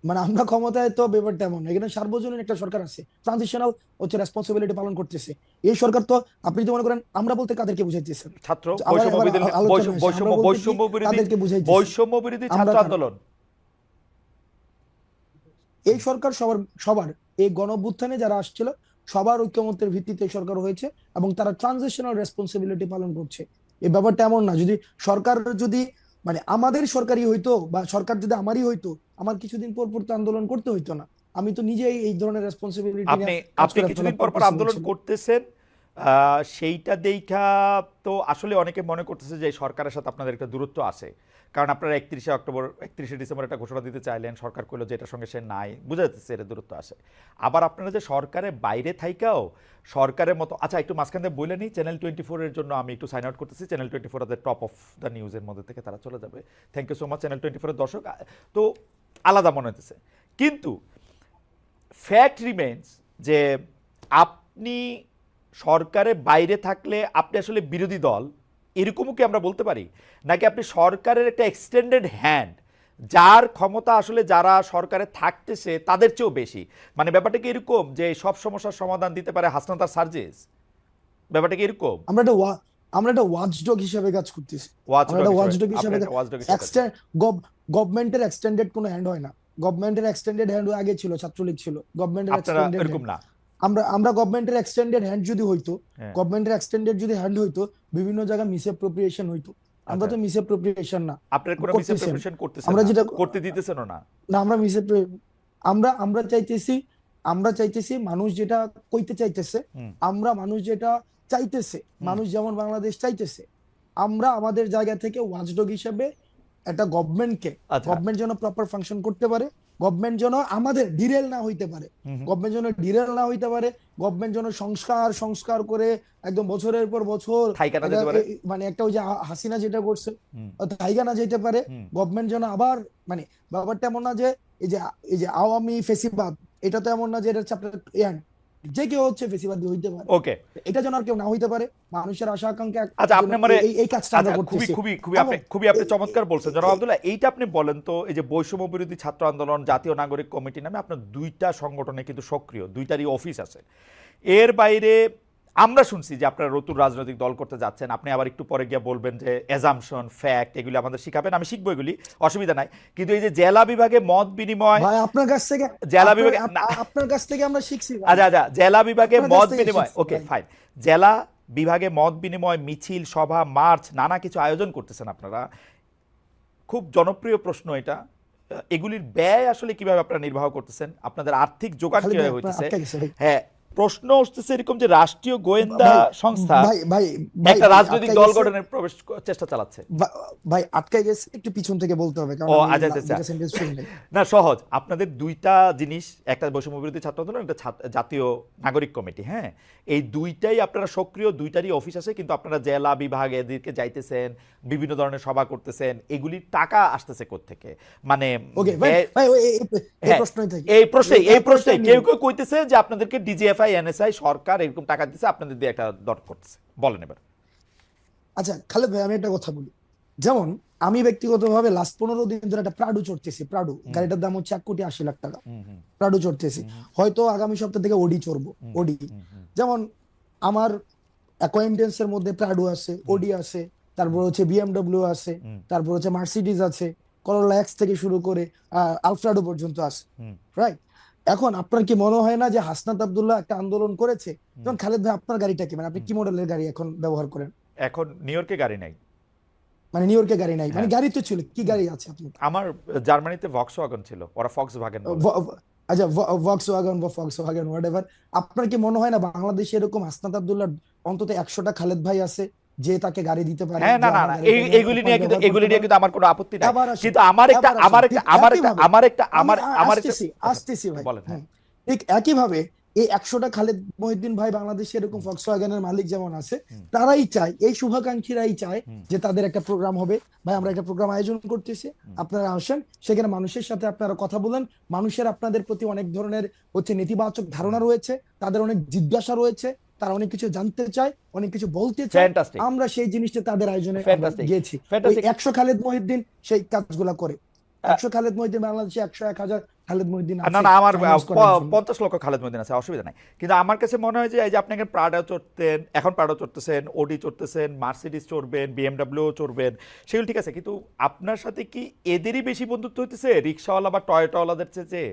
মানে আমরা ক্ষমতায় তো ব্যাপারটা এমন, এখানে সার্বজনীন একটা সরকার আছে, ট্রানজিশনাল হচ্ছে রেসপন্সিবিলিটি পালন করতেছে এই সরকার। তো আপনি তো মনে করেন আমরা বলতে কাদেরকে বুঝাইতেছেন? ছাত্র বৈষম্য বিরোধী ছাত্র আন্দোলন। এই সরকার সবার এই গণঅভ্যুত্থানে যারা আসছিল সবার ঐক্যমত্যের ভিত্তিতে সরকার হয়েছে এবং তারা ট্রানজিশনাল রেসপন্সিবিলিটি পালন করছে। এই ব্যাপারটা এমন না যদি সরকার যদি মানে আমাদের সরকারি হইতো বা সরকার যদি আমারই হইতো, আমার কিছুদিন পর পর তো আন্দোলন করতে হইতো না। আমি তো নিজেই এই ধরনের রেসপন্সিবিলিটি আপনি কিছুদিন পর পর আন্দোলন করতেছেন, সেইটা দেখা তো আসলে অনেকে মনে করতেছে যে সরকারের সাথে আপনাদের একটা দূরত্ব আছে। কারণ আপনারা 31শে ডিসেম্বর একটা ঘোষণা দিতে চাইলেন, সরকার কইলো যে এটার সঙ্গে সে নাই, বুঝা যাচ্ছে এর দূরত্ব আসে। আবার আপনারা যে সরকারের বাইরে থাইকাও সরকারের মতো, আচ্ছা একটু মাঝখান দিয়ে বলে নিই, চ্যানেল 24 এর জন্য আমি একটু সাইন আউট করতেছি। চ্যানেল 24 আমাদের টপ অফ দ্য নিউজের মধ্যে থেকে তারা চলে যাবে। Thank you so much channel 24 এর দর্শক। তো আলাদা মনে হতেছে, কিন্তু ফ্যাক্ট রিমেন্স যে আপনি সরকারের বাইরে থাকলে আপনি আসলে বিরোধী দল, এরকমও কি আমরা বলতে পারি? নাকি আপনি সরকারের একটা এক্সটেন্ডেড হ্যান্ড, যার ক্ষমতা আসলে যারা সরকারে থাকতেছে তাদের চেয়েও বেশি? মানে ব্যাপারটা কি এরকম যে সব সমস্যার সমাধান দিতে পারে হাসনাত আর সার্জিস? ব্যাপারটা কি এরকম? আমরা একটা ওয়াচডগ হিসেবে কাজ করতেছি। গভর্নমেন্টের এক্সটেন্ডেড কোনো হ্যান্ড হয় না। গভর্নমেন্টের এক্সটেন্ডেড হ্যান্ড আগে ছিল, ছাত্রলীগ ছিল গভর্নমেন্টের এক্সটেন্ডেড এরকম না। আমরা গভর্নমেন্টের এক্সটেন্ডেড হ্যান্ড যদি হইতো, গভর্নমেন্টের এক্সটেন্ডেড যদি হ্যান্ড হইতো, বিভিন্ন জায়গায় মিসঅ্যাপ্রোপ্রিয়েশন হইতো। আমরা তো মিসঅ্যাপ্রোপ্রিয়েশন না, আপনারা কোনো মিসঅ্যাপ্রোপ্রিয়েশন করতেছেন, আমরা যেটা করতে দিতেছেন না। আমরা চাইতেছি মানুষ যেটা কইতে চাইতেছে, মানুষ যেটা চাইতেছে, মানুষ যেমন বাংলাদেশ চাইতেছে, আমরা আমাদের জায়গা থেকে ওয়াচডগ হিসেবে একটা গভর্নমেন্টকে, গভর্নমেন্ট যেন প্রপার ফাংশন করতে পারে গভর্নমেন্ট যেন আমাদের ডিরেল না হইতে পারে, গভর্নমেন্ট যেন ডিরেল না হইতে পারে, গভর্নমেন্ট যেন সংস্কার সংস্কার করে একদম বছরের পর বছর থাইকা না একটা যেতে পারে। মানে একটা ওই যে হাসিনা যেটা করছে হুম, তাইগা না যেতে পারে। হুম। গভর্নমেন্ট যেন আবার মানে ব্যাপারটা এমন না যে এই যে আওয়ামী ফেসিবাদ, এটা তো এমন না যে এটা হচ্ছে আপনার যে কেউ হচ্ছে ফেসিবাদী হইতে পারে, ওকে, এটা যেন আর কেউ না হইতে পারে। মানুষের আশা আকাঙ্ক্ষা আচ্ছা আপনি মানে এই কাজটা আমরা আচ্ছা খুবই করতেছি। খুবই খুবই এবং আপনি এ- চমৎকার বলছেন এ- জনাব এ- আব্দুল্লাহ। এইটা আপনি বলেন তো, এই যে বৈষম্য বিরোধী ছাত্র আন্দোলন, জাতীয় নাগরিক কমিটি নামে আপনার দুইটা সংগঠনে কিন্তু সক্রিয়, দুইটারই অফিস আছে। এর বাইরে আমরা শুনছি যে আপনারা নতুন রাজনৈতিক দল করতে যাচ্ছেন, আপনি আবার একটু পরে গিয়ে বলবেন যে অ্যাজাম্পশন ফ্যাক্ট এগুলি আমাদের শিখাবেন, আমি শিখবো এগুলি, অসুবিধা নাই। কিন্তু এই যে জেলা বিভাগে মত বিনিময়, ভাই আপনার কাছ থেকে জেলা আপনার বিভাগে না, আপনার কাছ থেকে আমরা শিখছি ভাই। আচ্ছা আচ্ছা, জেলা বিভাগে আপনার কাছ মত থেকে বিনিময়, শিখছি ওকে ভাই। ফাইন, জেলা বিভাগে মত বিনিময়, মিছিল, সভা, মার্চ, নানা কিছু আয়োজন করতেছেন আপনারা। খুব জনপ্রিয় প্রশ্ন এটা, এগুলির ব্যয় আসলে কিভাবে আপনারা নির্বাহ করতেছেন, আপনাদের আর্থিক যোগান খালিদ ভাই কিভাবে আপনার হইতেছে? আটকে গেছে ভাই। হ্যাঁ, প্রশ্ন উঠতেছে এরকম যে রাষ্ট্রীয় গোয়েন্দা ভাই সংস্থা ভাই ভাই ভাই একটা ভাই, রাজনৈতিক আটকে দল গেছে। গঠনের চেষ্টা চালাচ্ছে। ভাই আটকে গেছে, একটু পিছন থেকে বলতে হবে কারণ ও আমি আচ্ছা আচ্ছা আচ্ছা। দুটো সেন্টেন্স শুনি নাই। না সহজ, আপনাদের দুইটা জিনিস, একটা বৈষম্য বিরোধী ছাত্র আন্দোলন, একটা জাতীয় নাগরিক কমিটি, হ্যাঁ, এই দুইটাই আপনারা সক্রিয়, দুইটারই অফিস আছে, কিন্তু আপনারা জেলা বিভাগ এদিকে যাইতেছেন, বিভিন্ন ধরনের সভা করতেছেন, এগুলির টাকা আসতেছে কোত্থেকে? মানে ওকে ভাই ভাই এই হ্যাঁ, প্রশ্নই থেকে এই প্রশ্নে নিয়ে কেউ কেউ কইতেছে যে আপনাদেরকে ডিজিএফআই এনএসআই সরকার এরকম টাকা দিচ্ছে, আপনাদের দিয়ে একটা দর করতেছে, বলেন এবার। আচ্ছা খালেদ ভাই আমি একটা কথা বলি, যেমন আমি ব্যক্তিগতভাবে লাস্ট 15 দিন ধরে একটা প্রাডু চড়তেছি। প্রাডু গাড়িটার দাম হচ্ছে 1,80,00,000 টাকা। হুম হুম প্রাডু চড়তেছি, হুম হয়তো আগামী সপ্তাহ থেকে ওডি চড়বো। হুম ওডি হুম হুম যেমন আমার অ্যাকোয়েন্টেন্সের মধ্যে প্রাডু আছে, ওডি আছে, তারপর হচ্ছে বিএমডব্লিউ আছে, হুম তারপর হচ্ছে মার্সিডিজ আছে, করোলা এক্স থেকে শুরু করে আলফ্রাডো পর্যন্ত আছে, হুম রাইট? এখন আপনার কি মনে হয় না যে হাসনাত আব্দুল্লাহ একটা আন্দোলন করেছে? যেমন খালেদ ভাই আপনার গাড়িটা কি, মানে আপনি কি মডেলের গাড়ি এখন ব্যবহার করেন? এখন নিউ ইয়র্কে গাড়ি নাই। মানে নিউ ইয়র্কে গাড়ি নাই, মানে হ্যাঁ, গাড়ি তো ছিল, কি গাড়ি আছে আপনার? আমার জার্মানিতে ভক্সওয়াগন ছিল, ওরা ফক্সওয়াগন বলে। আচ্ছা ভক্সওয়াগন বা ফক্সওয়াগন হোয়াটএভার। আপনার কি মনে হয় না বাংলাদেশে এরকম হাসনাত আব্দুল্লাহ অন্তত 100টা খালেদ ভাই আছে যে তাকে গাড়ি দিতে পারে, হ্যাঁ, যে না না আমার না, গাড়িটা নিয়ে এইগুলি আপনি নিয়ে কিন্তু ব্যবহার করতে পারেন? আমার কোনো আপত্তি নাই। এবার আসি, কিন্তু আমার একটা এবার আসি, ঠিক একইভাবে আমি আমার একটা আসতেছি আচ্ছা, আসতেছি ভাই। বলেন। হ্যাঁ, ঠিক একইভাবে এই 100টা খালেদ মহিউদ্দিন ভাই বাংলাদেশে এরকম ফক্সওয়াগনের মালিক যেমন আছে, হুম, তারাই চায়, এই শুভাকাঙ্ক্ষীরাই চায় হুম, যে তাদের একটা প্রোগ্রাম হবে। ভাই আমরা একটা প্রোগ্রাম আয়োজন করতেছি, হুম। আপনারা আসেন, সেখানে মানুষের সাথে আপনারা কথা বলেন। মানুষের আপনাদের প্রতি অনেক ধরনের হচ্ছে নেতিবাচক ধারণা রয়েছে, তাদের অনেক জিজ্ঞাসা রয়েছে, তারা অনেক কিছু জানতে চায়, অনেক কিছু বলতে চায়। ফ্যান্টাস্টিক, আমরা সেই জিনিসটা তাদের আয়োজনে আমরা ফ্যান্টাস্টিক, গিয়েছি। ওই ফ্যান্টাস্টিক। 100 খালেদ মহিউদ্দিন সেই কাজগুলা করে। 100 খালেদ মহিউদ্দিন বাংলাদেশে 100-1000 খালেদ মহিউদ্দিন না আছে না, আমার ফাইন্যান্স করার জন্য। 50 লক্ষ খালেদ মদিন আছে, অসুবিধা নাই। কিন্তু আমার কাছে মনে হয় যে এই যে আপনি এখন প্রাডো চড়তেন, এখন প্রাডো চড়তেছেন, ওডি চড়তেছেন, মার্সিডিজ চড়বেন, বিএমডব্লিউ চড়বেন, সেগুলো ঠিক আছে, কিন্তু আপনার সাথে কি এদেরই বেশি বন্ধুত্ব হইতেছে রিক্সাওয়ালা বা টয়োটাওয়ালাদের চেয়ে?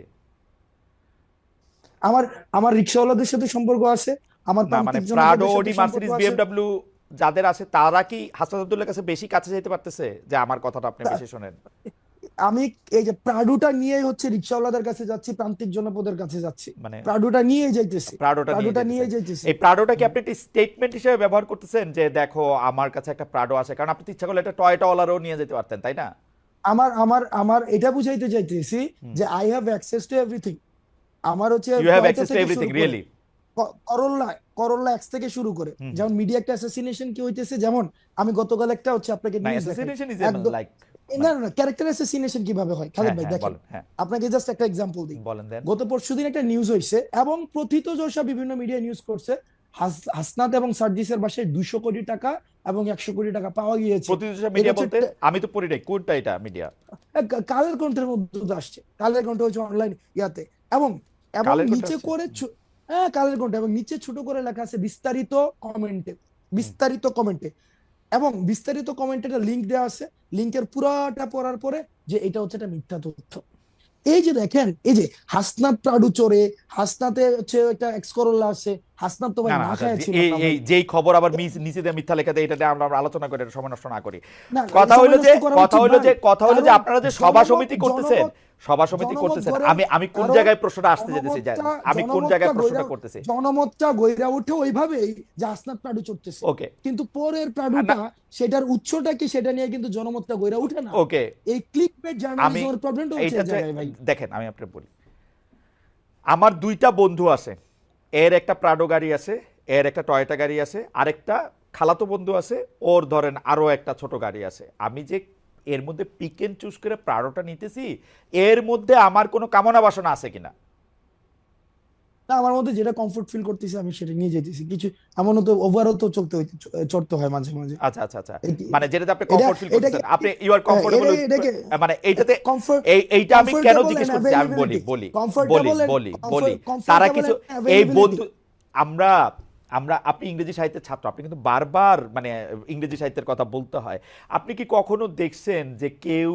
আমার আমার রিক্সাওয়ালাদের সাথে সম্পর্ক আছে, আমার না মানে প্রান্তিক প্রাডো, জনপদের সাথে ওডি, সম্পর্ক মার্সিডিজ, আছে। বিএমডব্লিউ যাদের আছে তারা কি হাসনাত আব্দুল্লাহর কাছে বেশি কাছে যেতে পারতেছে যে আমার কথাটা আপনি তা- বেশি শোনেন? আমি এই যে প্রাডুটা নিয়ে হচ্ছে রিক্সাওয়ালাদের কাছে যাচ্ছি, প্রান্তিক জনপদের কাছে যাচ্ছি, মানে প্রাডুটা নিয়ে যাইতেছি, প্রাডোটা নিয়ে প্রাডুটা নিয়ে যেতেছেন, যাইতেছি। এই প্রাডোটা কি আপনি একটা স্টেটমেন্ট হিসেবে ব্যবহার করতেছেন যে দেখো আমার কাছে একটা প্রাডো আছে, কারণ আপনি তো ইচ্ছা করলে একটা টয়োটাওয়ালারও নিয়ে যেতে পারতেন, তাই না? আমার আমার আমার এটা বুঝাইতে চাইতেছি হুম। যে I have access to everything. আমার হচ্ছে you have Toyota access to থেকে এভরিথিং, শুরু করে রিয়েলি? করোলা করোলা এক্স থেকে শুরু করে, হুম হুম। যেমন মিডিয়া একটা অ্যাসাসিনেশন কি হইতেছে, যেমন আমি গতকাল একটা হচ্ছে আপনাকে না, নিউজ দেখাই অ্যাসোসিয়েশন ইজ একদম। লাইক, না না ক্যারেক্টার অ্যাসাসিনেশন কিভাবে হয় খালেদ হ্যাঁ ভাই হ্যাঁ, দেখেন, বলেন, হ্যাঁ আপনাকে জাস্ট একটা এক্সাম্পল দিই। বলেন দেন। গত পরশুদিন একটা নিউজ হয়েছে এবং প্রথিতযশা বিভিন্ন মিডিয়া নিউজ করছে, হাসনাত এবং সার্জিসের বাসায় 200 কোটি টাকা এবং 100 কোটি টাকা পাওয়া গিয়েছে। প্রতিদিন এটা মিডিয়া হচ্ছে বলতে আমি তো পড়ি নাই, কোনটা এটা মিডিয়া? কালের কণ্ঠের মধ্যে তো আসছে, কালের কণ্ঠ হচ্ছে অনলাইন ইয়াতে, এবং এবং কালের কণ্ঠে নিচে আসছে? করে হ্যাঁ কালের কণ্ঠ, এবং নিচে ছোট করে লেখা আছে বিস্তারিত কমেন্টে, বিস্তারিত কমেন্টে, এবং বিস্তারিত কমেন্টে একটা লিঙ্ক দেওয়া আছে, লিঙ্কের পুরাটা পড়ার পরে যে এটা হচ্ছে একটা মিথ্যা তথ্য। এই যে দেখেন, এই যে হাসনাত প্রাডু চোরে, হাসনাতে হচ্ছে একটা এক্স করোলা আছে, হাসনাত তো ভাই না না, না আচ্ছা, খায় ছিল এই না এই ভাই। যেই খবর আবার নিচে দিয়ে মিথ্যা লেখা দেয়, এটা নিয়ে আমরা আলোচনা করে এটা সময় নষ্ট না করি। না কথা সময় হইলো যে নষ্ট করা কথা উচিত হইলো ভাই, যে কথা হইলো যে কারণ আপনারা যে সভা জনগণ সমিতি করতেছেন, জনগণ সভা সমিতি জনমত করতেছেন, গড়ে আমি কোন কারণ জায়গায় প্রশ্নটা আসতে যেতেছি, আমি কোন জায়গায় প্রশ্নটা করতেছি। জনমতটা গইরা ওঠে ওইভাবেই যে হাসনাত প্রাডু চড়তেছে, ওকে, কিন্তু পরের না, প্রাডুটা সেটার উৎসটা কি সেটা নিয়ে কিন্তু জনমতটা গইরা ওঠে না। ওকে, এই ক্লিকবেট আমি জার্নালিজমের প্রবলেমটা হচ্ছে এই এইটাতে জায়গায় ভাই। দেখেন, আমি আপনাকে বলি, আমার দুইটা বন্ধু আছে, এর একটা প্রাডো গাড়ি আছে, এর একটা টয়োটা গাড়ি আছে, আরেকটা খালাতো বন্ধু আছে, ওর ধরেন আরো একটা ছোট গাড়ি আছে। আমি যে এর মধ্যে পিক এন্ড চুজ করে প্রাডোটা নিতেছি, এর মধ্যে আমার কোনো কামনা বাসনা আছে কিনা? না, আমার মধ্যে যেটা কমফোর্ট ফিল করতেছি আমি সেটা নিয়ে যেতেছি, কিছু এমনও তো ওভারও তো চড়তে হয় মাঝে মাঝে। আচ্ছা আচ্ছা আচ্ছা, এই- মানে যেটাতে আপনি এটা কমফোর্ট ফিল এটাকে করতেছেন, আপনি ইউ আর কমফোর্টেবল উইথ, এটাকে মানে এইটাতে কমফোর্ট এইটা আমি কেন কমফোর্টেবল জিজ্ঞেস এন্ড করছি আমি বলি অ্যাভেইলেবিলিটি, বলি বলি কমফোর্টেবল এন্ড বলি বলি তারা কমফোর্টেবল কিছু এন্ড এই অ্যাভেইলেবিলিটি। বন্ধু, আমরা আমরা আপনি ইংরেজি সাহিত্যের ছাত্র, আপনি কিন্তু বারবার মানে ইংরেজি সাহিত্যের কথা বলতে হয়। আপনি কি কখনো দেখছেন যে কেউ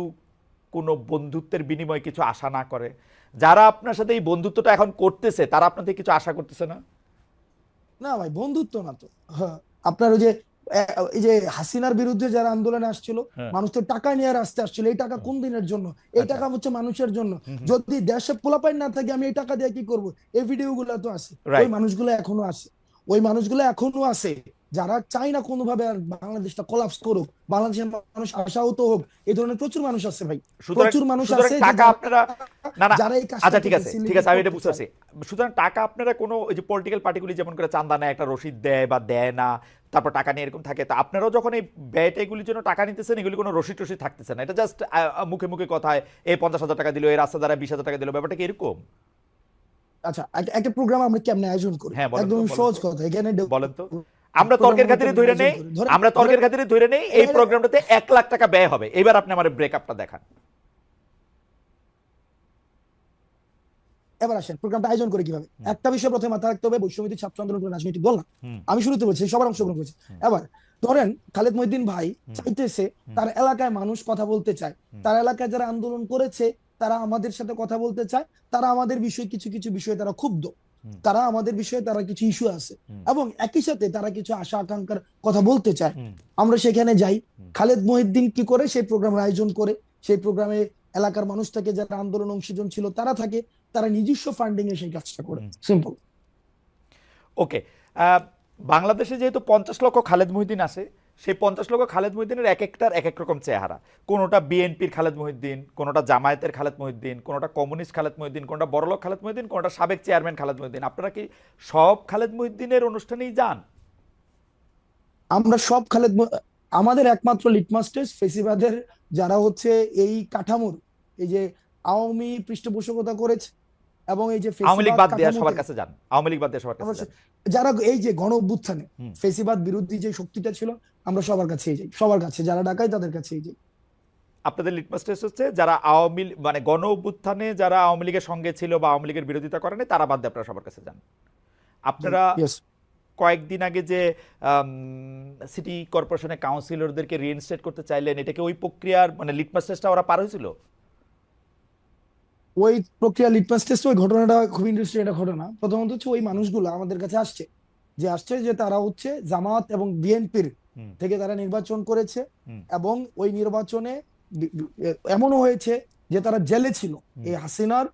কোনো বন্ধুত্বের বিনিময়ে কিছু আশা না করে? যারা আপনার সাথে এই বন্ধুত্বটা এখন করতেছে তারা আপনার থেকে কিছু আশা করতেছে না? না ভাই, বন্ধুত্ব না তো। হ্যাঁ, আপনার ওই যে এই যে হাসিনার বিরুদ্ধে যারা আন্দোলনে আসছিল, হ্যাঁ, মানুষ তো টাকা নিয়ে রাস্তায় আসছিল। এই টাকা কোন দিনের জন্য? এই আচ্ছা, টাকা হচ্ছে মানুষের জন্য। হুম হুম, যদি দেশে পোলাপাইন না থাকে আমি এই টাকা দিয়ে কি করব? এই ভিডিও গুলো তো আছে, ওই রাইট। মানুষগুলো এখনো আছে, ওই মানুষগুলো এখনো আছে যারা চায় না কোনোভাবে আর বাংলাদেশটা কোলাপস করুক, বাংলাদেশের মানুষ আশাহত হোক। এই ধরনের প্রচুর মানুষ আছে ভাই, সুতরাং প্রচুর মানুষ সুতরাং আছে যে টাকা আপনারা, না না, যারা এই কাজটা আচ্ছা ঠিক করতে আছে ঠিক সিলিব্রেট আছে, আমি এটা করতে বুঝতে চায়। পারছি। সুতরাং টাকা আপনারা কোনো ওই যে পলিটিক্যাল পার্টিগুলি যেমন করে চাঁদা নেয়, একটা রসিদ দেয় বা দেয় না, তারপর টাকা নিয়ে এরকম থাকে, তা আপনারাও যখন এই ব্যয়টা এগুলির জন্য টাকা নিতেছেন, এগুলি কোনো রসিদ টসিদ থাকতেছে না, এটা জাস্ট মুখে মুখে কথায় এই 50,000 টাকা দিল, এই রাস্তা দ্বারা 20,000 টাকা দিল, ব্যাপারটা কি এরকম? আচ্ছা, একটা প্রোগ্রাম আমরা কেমনে আয়োজন করি? হ্যাঁ বলেন তো, একদম বলেন সহজ তো, কথা, এখানে বলেন তো। আমরা প্রোগ্রাম তর্কের আমরা খাতিরে কেমনে ধরে আয়োজন নেই, করি? ধরেন আমরা ধরেন তর্কের খাতিরে ধরে নেই এই এবার প্রোগ্রামটাতে 1 লাখ টাকা ব্যয় হবে, এবার আপনি আমার ব্রেকআপটা দেখান। এবার আসেন প্রোগ্রামটা আয়োজন করে কিভাবে। হুম একটা বিষয় প্রথমে মাথায় রাখতে হবে, বৈষম্যবিরোধী ছাত্র আন্দোলন করে রাজনীতি বললাম, হুম আমি শুরুতে বলছি সবার অংশগ্রহণ করেছে। হুম এবার ধরেন খালেদ মহিউদ্দিন ভাই হুম চাইতেছে হুম তার এলাকায় মানুষ কথা বলতে চায়, হুম তার এলাকায় যারা আন্দোলন করেছে তারা আমাদের সাথে কথা বলতে চায়, তারা আমাদের বিষয়ে কিছু কিছু বিষয়ে তারা ক্ষুব্ধ, হুম তারা আমাদের বিষয়ে তারা কিছু ইস্যু আছে, হুম এবং একই সাথে তারা কিছু আশা আকাঙ্ক্ষার কথা বলতে চায়। হুম আমরা সেখানে যাই, হুম খালেদ মহিউদ্দিন কি করে সেই প্রোগ্রামের আয়োজন করে, সেই প্রোগ্রামে এলাকার মানুষ থাকে, যারা আন্দোলন অংশীজন ছিল তারা থাকে, তারা নিজস্ব ফান্ডিং এ সেই কাজটা করে, হুম। সিম্পল। ওকে, বাংলাদেশে যেহেতু 50 লক্ষ খালেদ মহিউদ্দিন আছে, সেই 50 লক্ষ খালেদ মহিউদ্দিনের এক একটার এক এক রকম চেহারা। কোনোটা বিএনপির খালেদ মহিউদ্দিন, কোনোটা জামায়াতের খালেদ মহিউদ্দিন, কোনোটা কমিউনিস্ট খালেদ মহিউদ্দিন, কোনোটা বড়লোক খালেদ মহিউদ্দিন, কোনোটা সাবেক চেয়ারম্যান খালেদ মহিউদ্দিন। আপনারা কি সব খালেদ মহিউদ্দিনের অনুষ্ঠানেই যান? আমরা সব আমাদের একমাত্র লিটমাস টেস্ট ফেসিবাদের যারা হচ্ছে এই কাঠামোর, এই যে আওয়ামী পৃষ্ঠপোষকতা করেছে এবং এই যে আওয়ামী লীগ ফেসিবাদ বাদ দেওয়া সবার কাঠামোতে কাছে যান, আওয়ামী লীগ বাদ দেওয়া সবার কাছে আমরা যান। যারা এই যে গণ অভ্যুত্থানে হুম। ফেসিবাদ বিরোধী যে শক্তিটা ছিল, আমরা সবার কাছেই যাই, সবার কাছে যারা ডাকায় তাদের কাছেই যাই। আপনাদের লিটমাস টেস্ট হচ্ছে যারা আওয়ামী মানে গণ অভ্যুত্থানে যারা আওয়ামী লীগের সঙ্গে ছিল বা আওয়ামী লীগের বিরোধিতা করেনি, তারা বাদ দিয়ে আপনারা সবার কাছে যান। জি, আপনারা ইয়েস। কয়েকদিন আগে যে সিটি কর্পোরেশনের কাউন্সিলরদেরকে রিইনস্টেট করতে চাইলেন, এটা কি ওই প্রক্রিয়ার মানে লিটমাস টেস্টটা ওরা পার হয়েছিল? ওই প্রক্রিয়া লিটমাস টেস্ট, ওই ঘটনাটা খুব ইন্টারেস্টিং একটা ঘটনা। প্রথমত হচ্ছে ওই মানুষগুলো আমাদের কাছে আসছে, যে তারা হচ্ছে জামাত এবং বিএনপির হুম থেকে তারা নির্বাচন করেছে, হুম এবং ওই নির্বাচনে এমনও হয়েছে যে তারা জেলে ছিল, হুম এই হাসিনার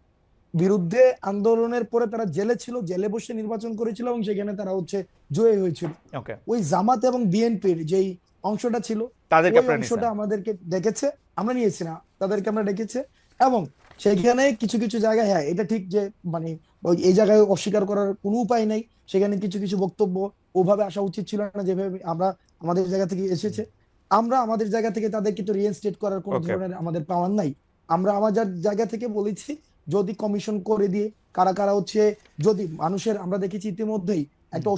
বিরুদ্ধে আন্দোলনের পরে তারা জেলে ছিল, জেলে বসে নির্বাচন করেছিল এবং সেখানে তারা হচ্ছে জয়ী হয়েছিল। ওকে, ওই জামাত এবং বিএনপির যেই অংশটা ছিল, তাদেরকে ওই আপনারা নিয়েছেন? অংশটা আমাদেরকে ডেকেছে, আমরা নিয়েছি না, তাদেরকে আমরা ডেকেছে। এবং সেখানে কিছু কিছু জায়গায়, হ্যাঁ এটা ঠিক যে মানে ওই এই জায়গায় অস্বীকার করার কোনো উপায় নাই, সেখানে কিছু কিছু বক্তব্য ওভাবে আসা উচিত ছিল না যেভাবে আমরা আমাদের জায়গা থেকে এসেছে। আমরা আমাদের জায়গা থেকে তাদেরকে তো রিইনস্টেট করার কোনো ওকে, ধরনের আমাদের পাওয়ার নাই। আমরা আমাদের জায়গা থেকে বলেছি যদি কমিশন করে দিয়ে কারা কারা হচ্ছে, যদি মানুষের, আমরা দেখেছি ইতিমধ্যেই একটা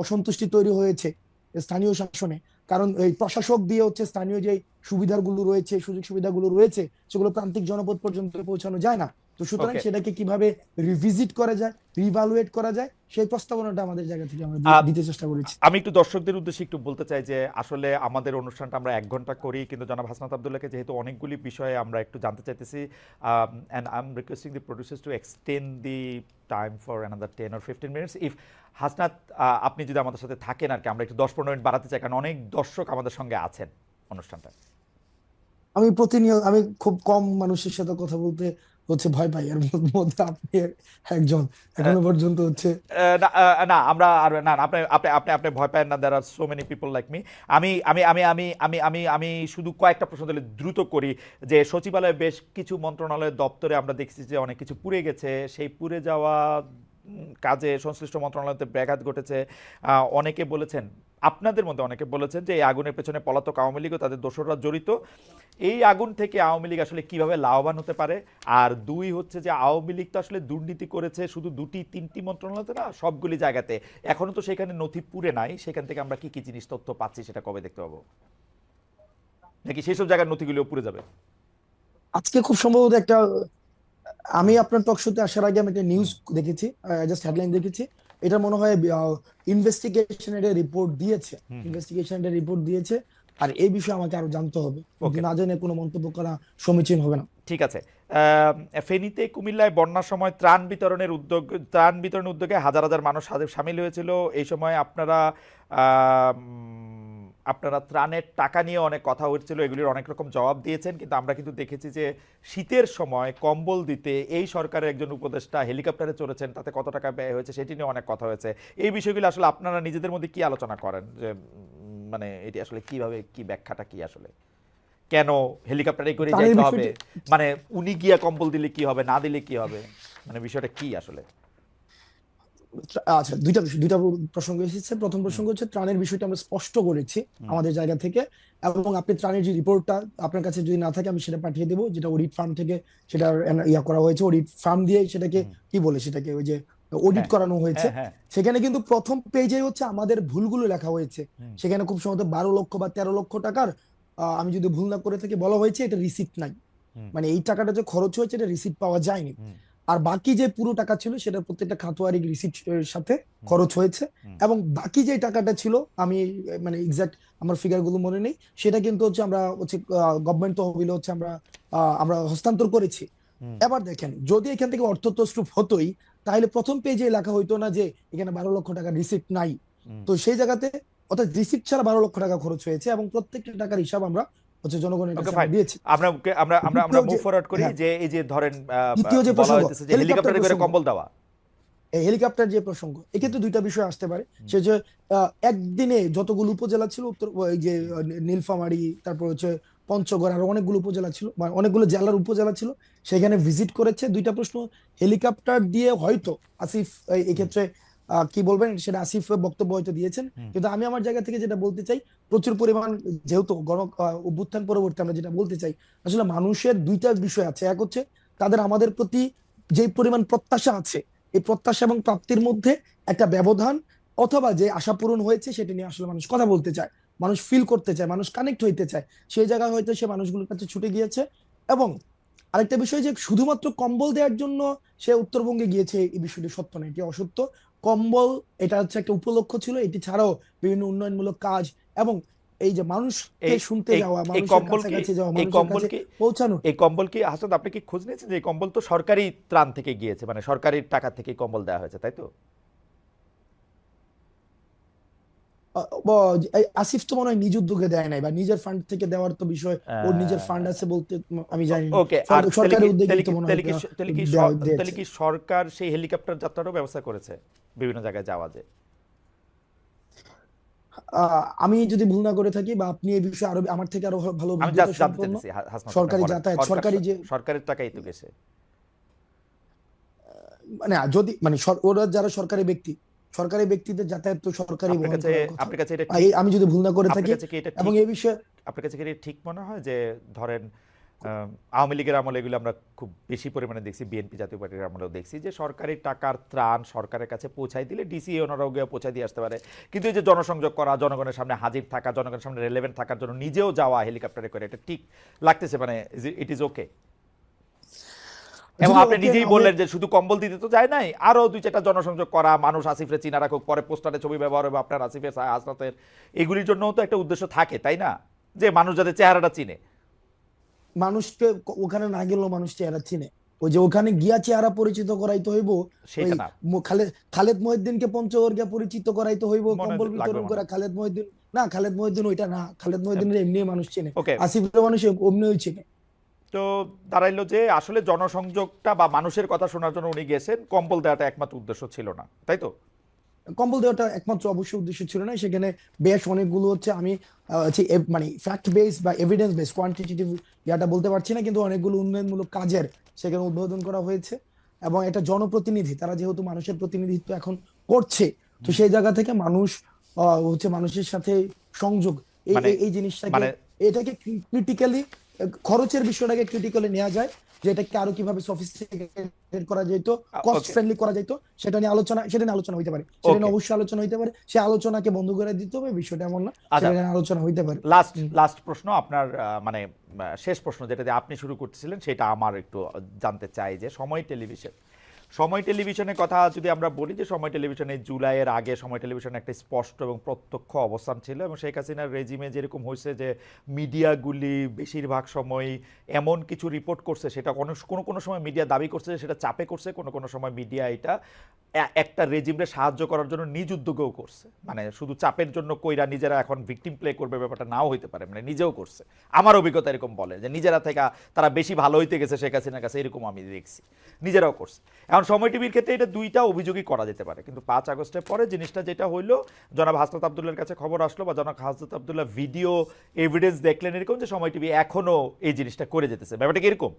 অসন্তুষ্টি তৈরি হয়েছে স্থানীয় শাসনে, কারণ এই প্রশাসক দিয়ে হচ্ছে স্থানীয় যে সুবিধাগুলো রয়েছে, সুযোগ সুবিধাগুলো রয়েছে, সেগুলো প্রান্তিক জনপদ পর্যন্ত পৌঁছানো যায় না। তো সুতরাং ওকে। সেটাকে কিভাবে রিভিজিট করা যায়, রিভালুয়েট করা যায়, সেই প্রস্তাবনাটা আমাদের জায়গা থেকে আমরা দিতে চেষ্টা করেছি। আমি একটু দর্শকদের উদ্দেশ্যে একটু বলতে চাই যে আসলে আমাদের অনুষ্ঠানটা আমরা 1 ঘন্টা করি, কিন্তু জনাব হাসনাত আব্দুল্লাহকে যেহেতু অনেকগুলি বিষয়ে আমরা একটু জানতে চাইতেছি, and I am requesting the producers to extend the time for another 10 or 15 minutes. If Hasnat, আপনি যদি আমাদের সাথে থাকেন আর কি, আমরা একটু 10-15 মিনিট বাড়াতে চাই, কারণ অনেক দর্শক আমাদের সঙ্গে আছেন অনুষ্ঠানটা। আমি প্রতিনিয়ত, আমি খুব কম মানুষের সাথে কথা বলতে ভয় পাই, এর মধ্যে আপনি একজন এখনো পর্যন্ত না আমরা আর না না, আপনি আপনি আপনি আপনি ভয় পায় না, there are so many people like me. আমি আমি আমি আমি আমি আমি আমি শুধু কয়েকটা প্রশ্ন দিলে দ্রুত করি, যে সচিবালয়ে বেশ কিছু মন্ত্রণালয়ের দপ্তরে আমরা দেখছি যে অনেক কিছু পুড়ে গেছে, সেই পুড়ে যাওয়া কাজে সংশ্লিষ্ট মন্ত্রণালয়তে ব্যাঘাত ঘটেছে। অনেকে বলেছেন, আপনাদের মধ্যে অনেকে বলেছেন যে এই আগুনের পেছনে পলাতক আওয়ামী লীগ ও তাদের দোসররা জড়িত। এই আগুন থেকে আওয়ামী লীগ আসলে কিভাবে লাভবান হতে পারে? আর দুই হচ্ছে যে আওয়ামী লীগ তো আসলে দুর্নীতি করেছে শুধু দুটি তিনটি মন্ত্রণালয়তে না, সবগুলি জায়গাতে। এখনো তো সেখানে নথি পুড়ে নাই, সেখান থেকে আমরা কি কি জিনিস তথ্য পাচ্ছি সেটা কবে দেখতে পাবো? নাকি সেই সব জায়গার নথিগুলিও পুড়ে যাবে? আজকে খুব সম্ভবত একটা, আমি হুম, আপনার টক শোতে আসার আগে আমি একটা নিউজ হুম, দেখেছি, জাস্ট হেডলাইন দেখেছি। এটা মনে হয় ইনভেস্টিগেশনের রিপোর্ট দিয়েছে, হুম, হুম। ইনভেস্টিগেশনের রিপোর্ট দিয়েছে। আর এই বিষয়ে আমাকে আরো জানতে হবে, ওকে, না জেনে কোনো মন্তব্য করা সমীচীন হবে না। ঠিক আছে। ফেনীতে কুমিল্লায় বন্যার সময় ত্রাণ বিতরণের উদ্যোগে হাজার হাজার মানুষ সামিল হয়েছিল। এই সময় আপনারা ত্রাণের টাকা নিয়ে অনেক কথা হচ্ছিল, এগুলির অনেক রকম জবাব দিয়েছেন, কিন্তু আমরা কিন্তু দেখেছি যে শীতের সময় কম্বল দিতে এই সরকারের একজন উপদেষ্টা হেলিকপ্টারে চড়েছেন, তাতে কত টাকা ব্যয় হয়েছে সেটি নিয়ে অনেক কথা হয়েছে। এই বিষয়গুলো আসলে আপনারা নিজেদের মধ্যে কি আলোচনা করেন, যে মানে এটি আসলে কিভাবে, কি ব্যাখ্যাটা কি আসলে, কেন হেলিকপ্টারে করে ত্রাণের যাইতে হবে? বিষয়টি, মানে উনি গিয়া কম্বল দিলে কি হবে, না দিলে কি হবে, মানে বিষয়টা কি আসলে? আচ্ছা, দুইটা প্রসঙ্গ এসেছে। প্রথম হুম, প্রসঙ্গ হচ্ছে ত্রাণের বিষয়টা আমরা স্পষ্ট করেছি হুম, আমাদের জায়গা থেকে। এবং আপনি ত্রাণের যে রিপোর্টটা আপনার কাছে যদি না থাকে, আমি সেটা পাঠিয়ে দেবো, যেটা অডিট ফার্ম থেকে সেটা ইয়া করা হয়েছে। অডিট ফার্ম দিয়ে সেটাকে হুম, কি বলে, সেটাকে ওই যে অডিট হ্যাঁ, করানো হয়েছে। হ্যাঁ, হ্যাঁ, সেখানে কিন্তু প্রথম পেজে হচ্ছে আমাদের ভুলগুলো লেখা হয়েছে। হুম, সেখানে খুব সম্ভবত 12 লক্ষ বা 13 লক্ষ টাকার, আমি যদি ভুল না করে থাকি, বলা হয়েছে এটা রিসিপ্ট নাই। হুম, মানে এই টাকাটা যে খরচ হয়েছে এটা রিসিপ্ট পাওয়া যায়নি। হুম, আর বাকি যে পুরো টাকা ছিল সেটা প্রত্যেকটা খাতোয়ারি রিসিপ্ট সাথে হুম, খরচ হয়েছে। হুম, এবং বাকি যে টাকাটা ছিল, আমি মানে এক্সাক্ট আমার ফিগার গুলো মনে নেই, সেটা কিন্তু হচ্ছে আমরা গভর্নমেন্ট তহবিলে আমরা হস্তান্তর করেছি। হুম, এবার দেখেন, যদি এখান থেকে অর্থ তছরূপ হতোই, তাহলে প্রথম পেজে লেখা হইতো না যে এখানে 12 লক্ষ টাকা রিসিপ্ট নাই। হুম। তো সেই জায়গাতে, অর্থাৎ রিসিপ্ট ছাড়া 12 লক্ষ টাকা খরচ হয়েছে, এবং প্রত্যেকটা টাকার হিসাব আমরা জনগণের ওকে, কাছে আমরা ফাইন। দিয়েছি। আমরা আমরা আমরা আমরা দ্বিতীয় মুভ যে, ফরওয়ার্ড করি, হ্যাঁ, যে এই যে ধরেন দ্বিতীয় যে বলা প্রসঙ্গ, হইতেছে যে হেলিকপ্টার হেলিকপ্টারে করে প্রসঙ্গ, কম্বল দেওয়া। এই হেলিকপ্টার যে প্রসঙ্গ, হুম, এক্ষেত্রে দুইটা বিষয় আসতে পারে। হুম, সে যে একদিনে যতগুলো উপজেলা ছিল, উত্তর এই যে হুম, নীলফামারী, তারপর পঞ্চগড়, আর অনেকগুলো উপজেলা ছিল, মানে অনেকগুলো জেলার উপজেলা ছিল, সেখানে ভিজিট করেছে। দুইটা প্রশ্ন, হেলিকপ্টার দিয়ে হয়তো আসিফ হুম, এক্ষেত্রে কি বলবেন সেটা আসিফ বক্তব্য হয়তো দিয়েছেন। হুম, কিন্তু আমি আমার জায়গা থেকে যেটা বলতে চাই, প্রচুর পরিমাণ, যেহেতু অভ্যুত্থান পরবর্তী, আমরা যেটা বলতে চাই, আসলে মানুষের দুইটা বিষয় আছে। এক হচ্ছে তাদের আমাদের প্রতি যে পরিমাণ প্রত্যাশা আছে, এই প্রত্যাশা এবং প্রাপ্তির মধ্যে একটা ব্যবধান, অথবা যে আশা পূরণ হয়েছে সেটা নিয়ে আসলে মানুষ কথা বলতে চায়, মানুষ ফিল করতে চায়, মানুষ কানেক্ট হইতে চায়। সেই জায়গায় হয়তো সে মানুষগুলোর কাছে ছুটে গিয়েছে। এবং আরেকটা বিষয়, যে শুধুমাত্র কম্বল দেওয়ার জন্য সে উত্তরবঙ্গে গিয়েছে, এই বিষয়টি সত্য না, এটি অসত্য। কম্বল, এটা হচ্ছে একটা উপলক্ষ ছিল। এটি ছাড়াও বিভিন্ন উন্নয়নমূলক কাজ, এবং এই যে মানুষকে এই শুনতে এই যাওয়া, এই মানুষের কম্বল কি কাছাকাছি যাওয়া, এই মানুষের কম্বল কাছে কি পৌঁছানো। এই কম্বল কি হাসান, আপনি কি খোঁজ নিয়েছেন যে এই কম্বল তো সরকারি ত্রাণ থেকে গিয়েছে, মানে সরকারি টাকা থেকে কম্বল দেওয়া হয়েছে, তাই তো? আসিফ তো মনে হয় নিজ উদ্যোগে দেয় নাই, বা নিজের ফান্ড থেকে দেওয়ার তো বিষয়, ওর নিজের ফান্ড আহ, আছে বলতে আমি জানি না। ওকে, আর তাহলে সরকারি কি উদ্যোগেই তাহলে তো কি মনে হয় তাহলে কি তাহলে কি তাহলে দিয়েছে। কি সরকার সেই হেলিকপ্টার যাত্রারও ব্যবস্থা করেছে বিভিন্ন জায়গায় যাওয়া যায়? আমি যদি ভুল না করে থাকি, বা আপনি এই বিষয়ে আরো আমার থেকে আরো ভালো আমি অভিজ্ঞতা জাস্ট জানতে সম্পন্ন, চাইতেছি, হাসনাত আপনি সরকারি বলেন, যাতায়াত, সরকারি যে, সরকারের টাকাই তো গেছে। মানে যদি মানে ওরা যারা সরকারি ব্যক্তি, সরকারি ব্যক্তিদের যাতায়াত তো সরকারি আপনার বহন কাছে করার কথা। আপনার কাছে এটা ঠিক আমি যদি ভুল না করে আপনার থাকি। কাছে কি এটা এবং ঠিক এই বিষয়ে আপনার কাছে কি এটা ঠিক মনে হয় যে ধরেন আওয়ামী লীগের আমলে এগুলো আমরা খুব বেশি পরিমাণে দেখছি, বিএনপি জাতীয় পার্টির আমলেও দেখছি, যে সরকারি টাকার ত্রাণ সরকারের কাছে পৌঁছাই দিলে ডিসি ওনারাও গিয়ে পৌঁছাই দিয়ে আসতে পারে, কিন্তু এই যে জনসংযোগ করা, জনগণের সামনে হাজির থাকা, জনগণের সামনে রেলেভেন্ট থাকার জন্য নিজেও যাওয়া হেলিকপ্টারে করে, এটা ঠিক লাগতেছে, মানে ইট ইজ ওকে? এবং যদি আপনি ওকে না নিজেই হয়ে, বললেন যে শুধু কম্বল দিতে তো যায় নাই, আরো দুই চারটা জনসংযোগ করা, মানুষ আসিফরে চিনা রাখুক, পরে পোস্টারে ছবি ব্যবহার হবে আপনার আসিফের, হাসনাতের, এগুলির জন্যও তো একটা উদ্দেশ্য থাকে, তাই না? যে মানুষ যাতে চেহারাটা চিনে। মানুষকে ওখানে না গেলেও মানুষ চেহারা চিনে। ওই যে ওখানে গিয়া চেহারা পরিচিত করাইতে হইব। ওই সেটা না, খালেদ খালেদ মহিউদ্দিনকে পঞ্চগড় গিয়া পরিচিত করাইতে হইব, মনে কম্বল লাগবে বিতরণ মনে করা হয়। খালেদ মহিউদ্দিন না, খালেদ মহিউদ্দিন ওইটা না, খালেদ মহিউদ্দিনের এমনি মানুষ চেনে, ওকে, আসিফের মানুষ এমনিই চেনে। তো দাঁড়াইলো যে আসলে জনসংযোগটা বা মানুষের কথা শোনার জন্য উনি গেছেন, কম্বল দেওয়াটা একমাত্র উদ্দেশ্য ছিল না, তাই তো? কম্বল দেওয়াটা একমাত্র অবশ্যই উদ্দেশ্য ছিল না, সেখানে বেশ অনেকগুলো হচ্ছে আমি মানে ফ্যাক্ট বেস বা এভিডেন্স বেস কোয়ান্টিটেটিভ ইয়াটা বলতে পারছি না, কিন্তু অনেকগুলো উন্নয়নমূলক কাজের সেখানে উদ্বোধন করা হয়েছে। এবং একটা জনপ্রতিনিধি, তারা যেহেতু মানুষের প্রতিনিধিত্ব এখন করছে, তো সেই জায়গা থেকে মানুষ হচ্ছে মানুষের সাথে সংযোগ, এই মানে এই এই জিনিসটাকে, মানে এটাকে ক্রিটিক্যালি, খরচের বিষয়টাকে ক্রিটিক্যালি নেওয়া যায়, যে এটাকে আরো কিভাবে সফিস্টিকেটেড করা যেত, কস্ট ওকে, ফ্রেন্ডলি করা যেত, সেটা নিয়ে আলোচনা হইতে পারে, সেটা ওকে, নিয়ে অবশ্যই আলোচনা হইতে পারে। সে আলোচনাকে বন্ধ করে দিতে হবে বিষয়টা এমন না, আচ্ছা, সেটা নিয়ে আলোচনা হইতে পারে। লাস্ট হুম। লাস্ট প্রশ্ন আপনার, মানে শেষ প্রশ্ন যেটা দিয়ে আপনি শুরু করতেছিলেন সেটা আমার একটু জানতে চাই, যে সময় টেলিভিশনের কথা যদি আমরা বলি, যে সময় টেলিভিশনে জুলাইয়ের আগে সময় টেলিভিশনে একটা স্পষ্ট এবং প্রত্যক্ষ অবস্থান ছিল, এবং শেখ হাসিনার রেজিমে যেরকম হয়েছে যে মিডিয়াগুলি বেশিরভাগ সময় এমন কিছু রিপোর্ট করছে, সেটা কোনো কোনো সময় মিডিয়া দাবি করছে যে সেটা চাপে করছে, কোনো কোনো সময় মিডিয়া এটা একটা রেজিমকে সাহায্য করার জন্য নিজ উদ্যোগেও করছে, মানে শুধু চাপের জন্য কইরা নিজেরা এখন ভিকটিম প্লে করবে ব্যাপারটা নাও হইতে পারে, মানে নিজেও করছে। আমার অভিজ্ঞতা এরকম বলে যে নিজেরা থেকে তারা বেশি ভালো হইতে গেছে শেখ হাসিনার কাছে, এরকম আমি দেখছি, নিজেরাও করছে। এখন সময় টিভির ক্ষেত্রে এটা দুইটা অভিযোগই করা যেতে পারে, কিন্তু 5 আগস্টের পরে জিনিসটা যেটা হইলো, জনাব হাসনাত আবদুল্লাহর কাছে খবর আসলো বা জনাব হাসনাত আবদুল্লাহ ভিডিও এভিডেন্স দেখলেন এরকম, যে সময় টিভি এখনো এই জিনিসটা করে যেতেছে, ব্যাপারটা কি এরকম?